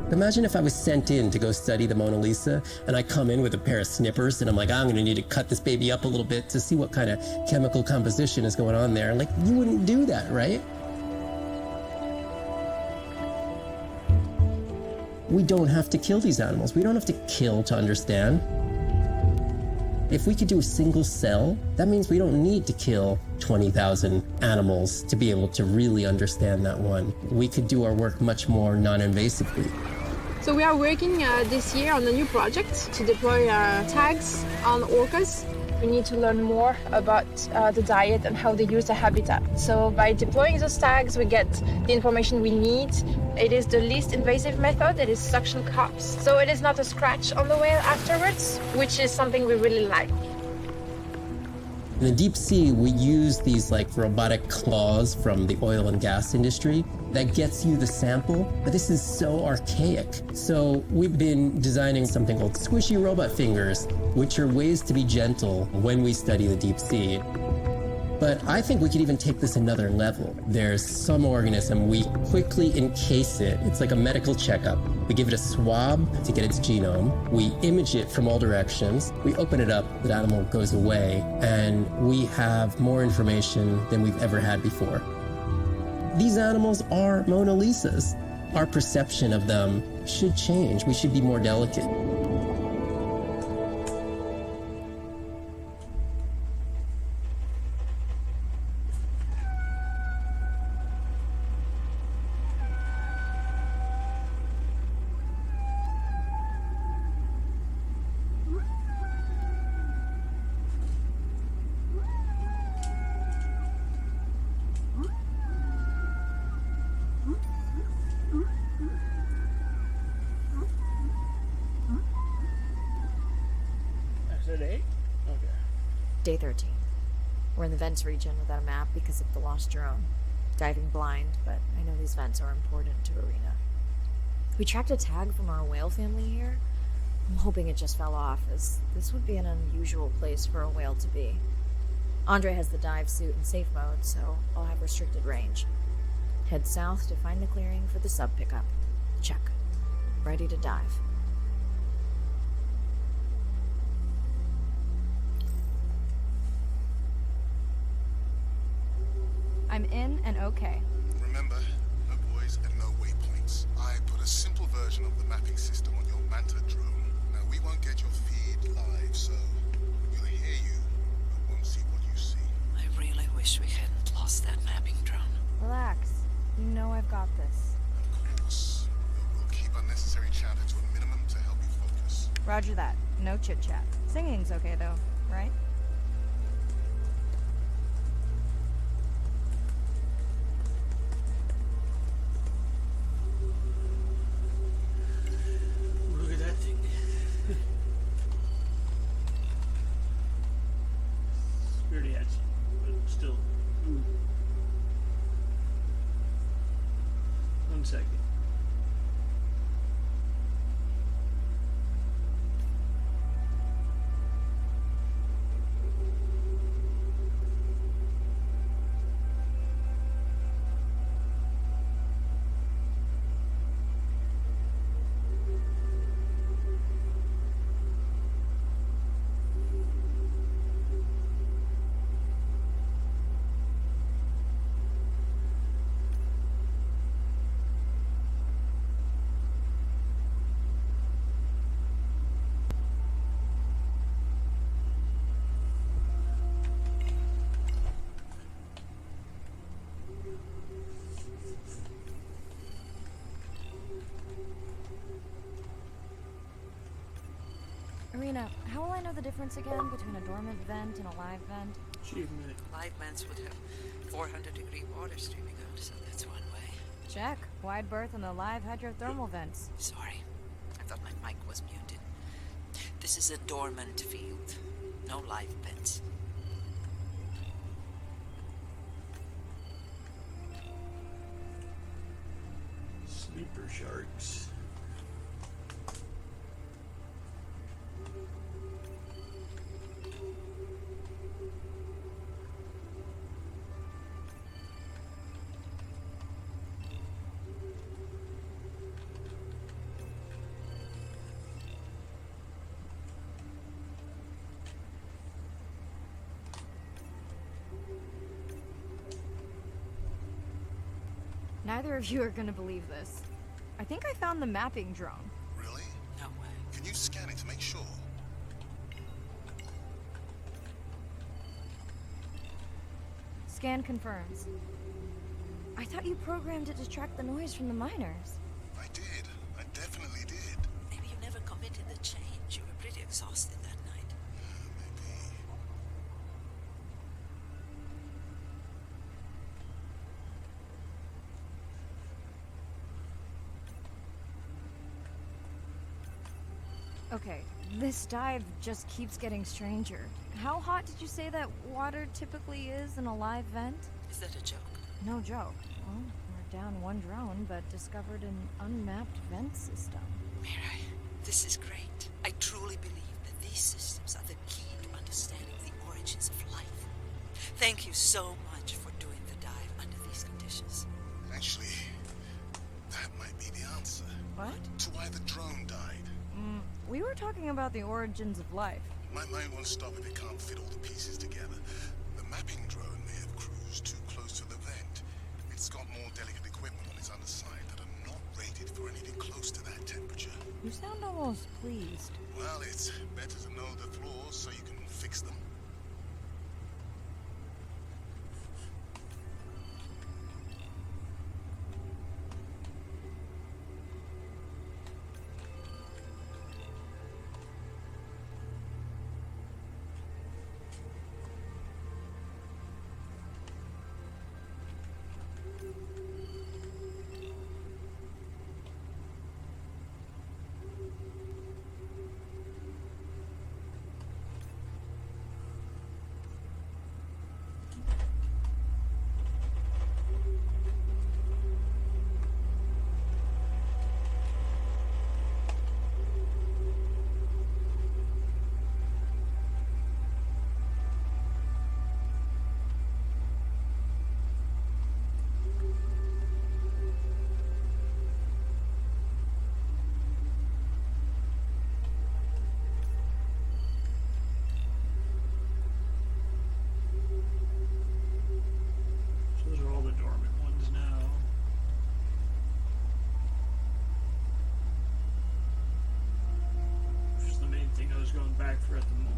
Imagine if I was sent in to go study the Mona Lisa, and I come in with a pair of snippers, and I'm like, I'm gonna need to cut this baby up a little bit to see what kind of chemical composition is going on there. Like, you wouldn't do that, right? We don't have to kill these animals. We don't have to kill to understand. If we could do a single cell, that means we don't need to kill 20,000 animals to be able to really understand that one. We could do our work much more non-invasively. So we are working this year on a new project to deploy tags on orcas. We need to learn more about the diet and how they use the habitat. So by deploying those tags, we get the information we need. It is the least invasive method. It is suction cups. So it is not a scratch on the whale afterwards, which is something we really like. In the deep sea, we use these like robotic claws from the oil and gas industry that gets you the sample, but this is so archaic. So we've been designing something called squishy robot fingers, which are ways to be gentle when we study the deep sea. But I think we could even take this another level. There's some organism, we quickly encase it. It's like a medical checkup. We give it a swab to get its genome. We image it from all directions. We open it up, the animal goes away, and we have more information than we've ever had before. These animals are Mona Lisas. Our perception of them should change. We should be more delicate. Day 13. We're in the vents region without a map because of the lost drone. Diving blind, but I know these vents are important to Arena. We tracked a tag from our whale family here. I'm hoping it just fell off, as this would be an unusual place for a whale to be. Andre has the dive suit in safe mode, so I'll have restricted range. Head south to find the clearing for the sub pickup. Check. Ready to dive. I'm in and okay. Remember, no buoys and no waypoints. I put a simple version of the mapping system on your Manta drone. Now, we won't get your feed live, so we'll hear you, but won't see what you see. I really wish we hadn't lost that mapping drone. Relax. You know I've got this. Of course. We'll keep unnecessary chatter to a minimum to help you focus. Roger that. No chit-chat. Singing's okay, though, right? Look at that thing. Pretty hatchy, but still. Ooh. 1 second. Arena, how will I know the difference again between a dormant vent and a live vent? Achievement. Live vents would have 400-degree water streaming out, so that's one way. Check. Wide berth and the live hydrothermal vents. Sorry, I thought my mic was muted. This is a dormant field. No live pets. Sleeper sharks. Neither of you are gonna believe this. I think I found the mapping drone. Really? No way. Can you scan it to make sure? Scan confirms. I thought you programmed it to track the noise from the miners. I did. I definitely did. Maybe you never committed the change. You were pretty exhausted that night. Okay, this dive just keeps getting stranger. How hot did you say that water typically is in a live vent? Is that a joke? No joke. Well, we're down one drone, but discovered an unmapped vent system. Mirai, this is great. I truly believe that these systems are the key to understanding the origins of life. Thank you so much for doing the dive under these conditions. Actually, that might be the answer. What? To why the drone died. We were talking about the origins of life. My mind won't stop if it can't fit all the pieces together. The mapping drone may have cruised too close to the vent. It's got more delicate equipment on its underside that are not rated for anything close to that temperature. You sound almost pleased. Well, it's better to know the flaws so you can fix them. Those are all the dormant ones now. Which is the main thing I was going back for at the moment.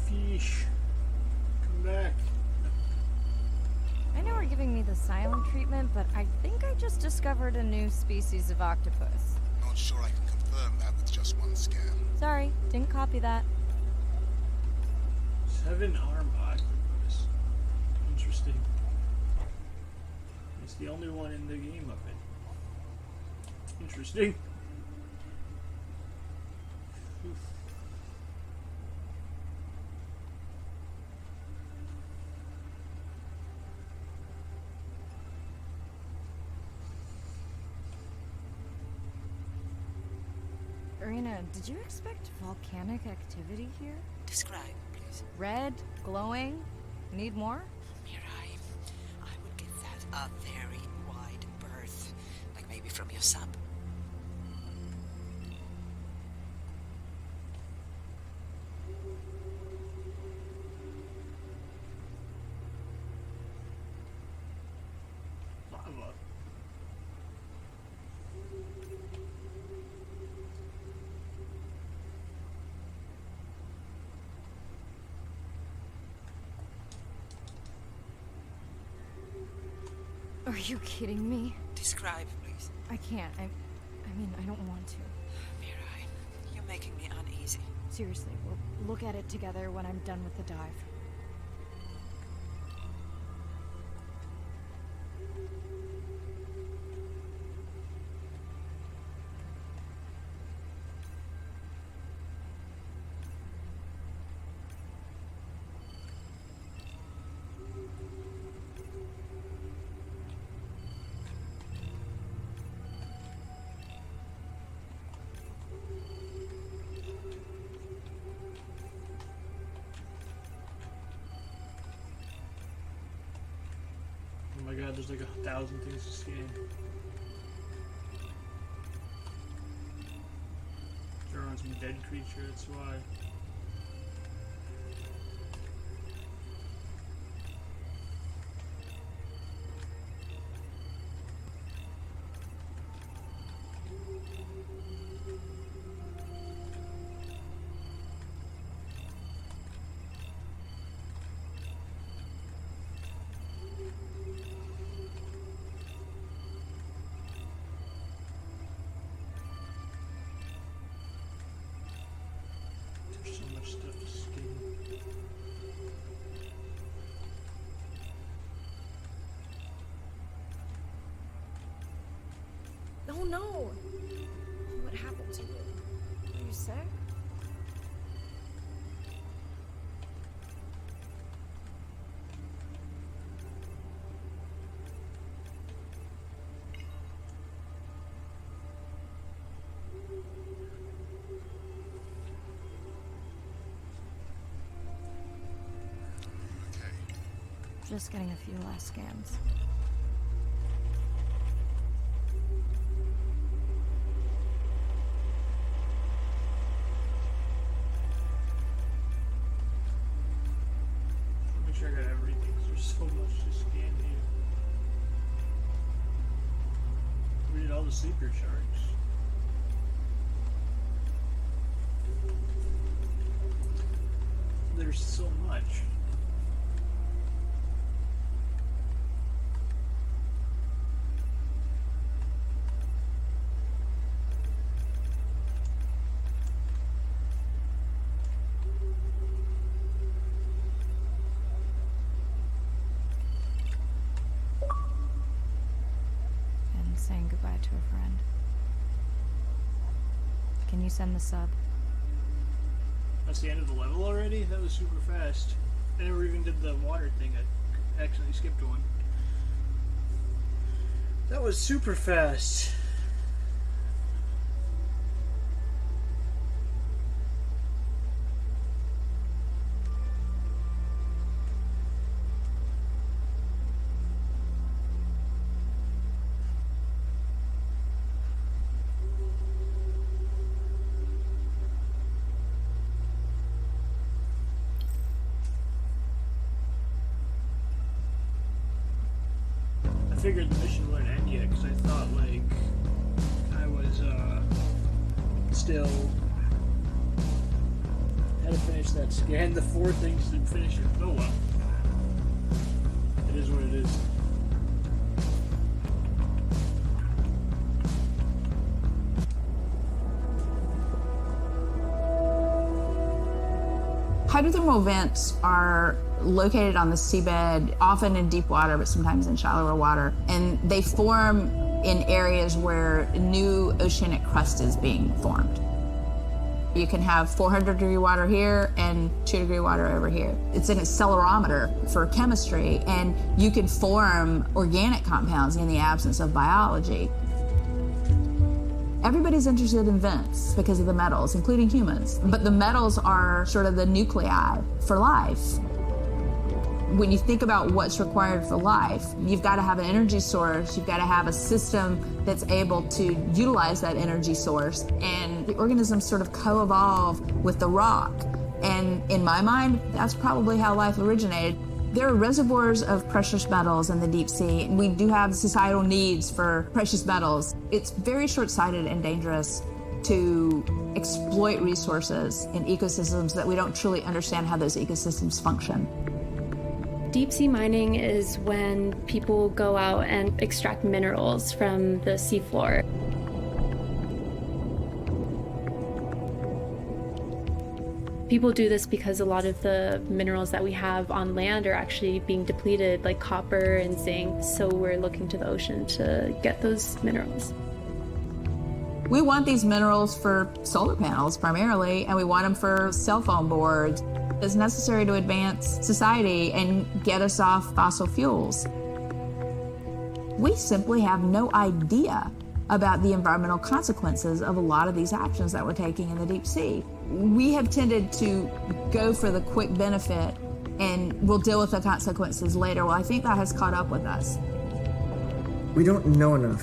Fish. Come back. I know we're giving me the silent treatment, but I think I just discovered a new species of octopus. Not sure I can confirm that with just one scan. Sorry, didn't copy that. 7-armed octopus. Interesting. It's the only one in the game of it. Interesting. Irina, did you expect volcanic activity here? Describe, please. Red, glowing. Need more? Mirai, I would give that a very wide berth. Like maybe from your sub. Lava. Are you kidding me? Describe, please. I can't. I mean, I don't want to. Mirai, you're making me uneasy. Seriously, we'll look at it together when I'm done with the dive. Oh my god, there's like 1,000 things to scan. They're on some dead creature, that's why. There's so much stuff to scan. Oh no! What happened to you? Are you sick? Just getting a few last scans. Make sure I got everything, 'cause there's so much to scan here. We did all the sleeper sharks. There's so much. And saying goodbye to a friend. Can you send the sub? That's the end of the level already? That was super fast. I never even did the water thing. I accidentally skipped one. That was super fast. I figured the mission wouldn't end yet because I thought like I was still had to finish that scan. The 4 things to finish it. Oh well. It is what it is. Hydrothermal vents are located on the seabed, often in deep water, but sometimes in shallower water. And they form in areas where new oceanic crust is being formed. You can have 400-degree water here and 2-degree water over here. It's an accelerometer for chemistry, and you can form organic compounds in the absence of biology. Everybody's interested in vents because of the metals, including humans. But the metals are sort of the nuclei for life. When you think about what's required for life, you've got to have an energy source, you've got to have a system that's able to utilize that energy source. And the organisms sort of co-evolve with the rock. And in my mind, that's probably how life originated. There are reservoirs of precious metals in the deep sea, and we do have societal needs for precious metals. It's very short-sighted and dangerous to exploit resources in ecosystems that we don't truly understand how those ecosystems function. Deep sea mining is when people go out and extract minerals from the seafloor. People do this because a lot of the minerals that we have on land are actually being depleted, like copper and zinc, so we're looking to the ocean to get those minerals. We want these minerals for solar panels primarily, and we want them for cell phone boards. It's necessary to advance society and get us off fossil fuels. We simply have no idea about the environmental consequences of a lot of these actions that we're taking in the deep sea. We have tended to go for the quick benefit and we'll deal with the consequences later. Well, I think that has caught up with us. We don't know enough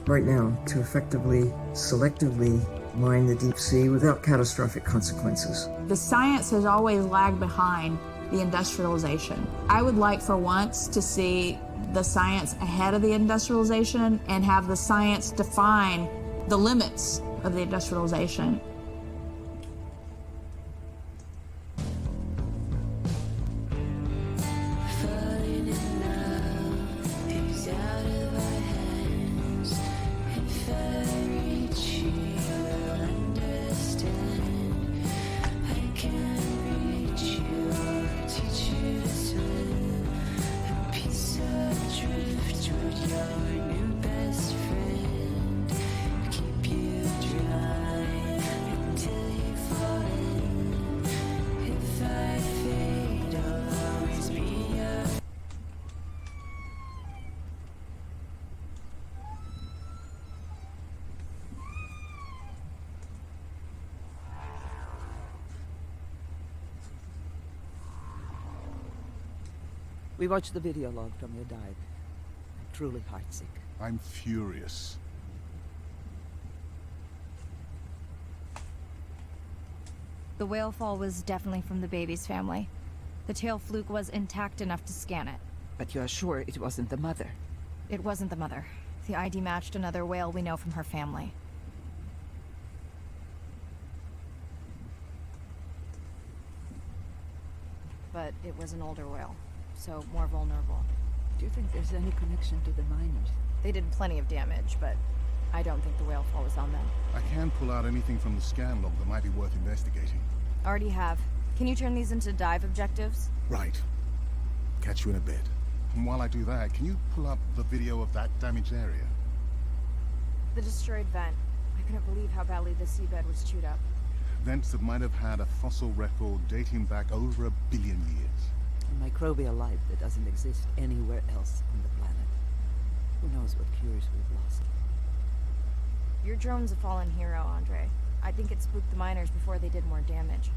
right now to effectively, selectively mine the deep sea without catastrophic consequences. The science has always lagged behind the industrialization. I would like for once to see the science ahead of the industrialization and have the science define the limits of the industrialization. We watched the video log from your dive. I'm truly heartsick. I'm furious. The whale fall was definitely from the baby's family. The tail fluke was intact enough to scan it. But you're sure it wasn't the mother? It wasn't the mother. The ID matched another whale we know from her family. But it was an older whale, so more vulnerable. Do you think there's any connection to the miners? They did plenty of damage, but I don't think the whale fall was on them. I can pull out anything from the scan log that might be worth investigating. Already have. Can you turn these into dive objectives? Right. Catch you in a bit. And while I do that, can you pull up the video of that damaged area? The destroyed vent. I couldn't believe how badly the seabed was chewed up. Vents that might have had a fossil record dating back over 1 billion years. A microbial life that doesn't exist anywhere else on the planet. Who knows what cures we've lost. Your drone's a fallen hero, Andre. I think it spooked the miners before they did more damage.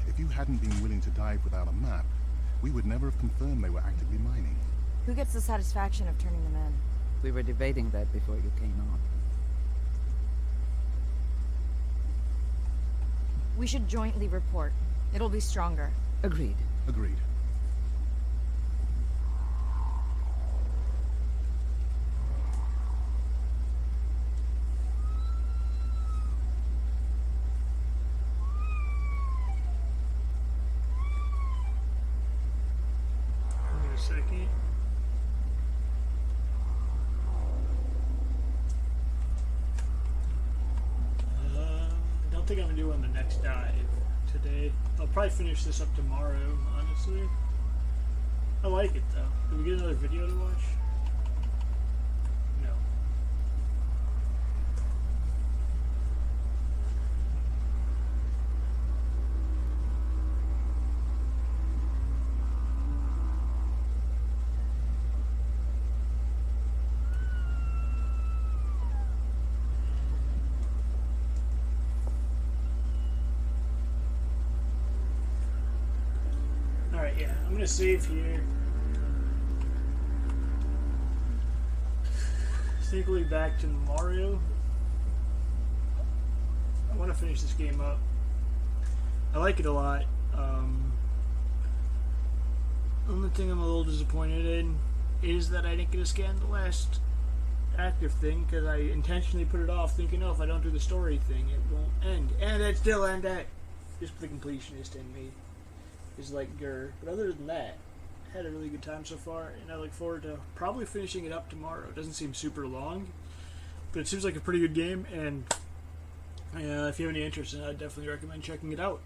If you hadn't been willing to dive without a map, we would never have confirmed they were actively mining. Who gets the satisfaction of turning them in? We were debating that before you came on. We should jointly report. It'll be stronger. Agreed. Agreed. Wait a second. I don't think I'm doing the next dive today. I'll probably finish this up tomorrow, honestly. I like it though. Did we get another video to watch? No. Alright, yeah. I'm gonna save here. I think we'll be back tomorrow. I want to finish this game up. I like it a lot. Only thing I'm a little disappointed in is that I didn't get to scan the last active thing because I intentionally put it off thinking, oh, if I don't do the story thing, it won't end. And it still ended. Just the completionist in me is like, grr. But other than that, I had a really good time so far, and I look forward to probably finishing it up tomorrow. It doesn't seem super long, but it seems like a pretty good game, and if you have any interest in it, I'd definitely recommend checking it out.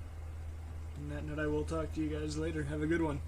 On that note, I will talk to you guys later. Have a good one.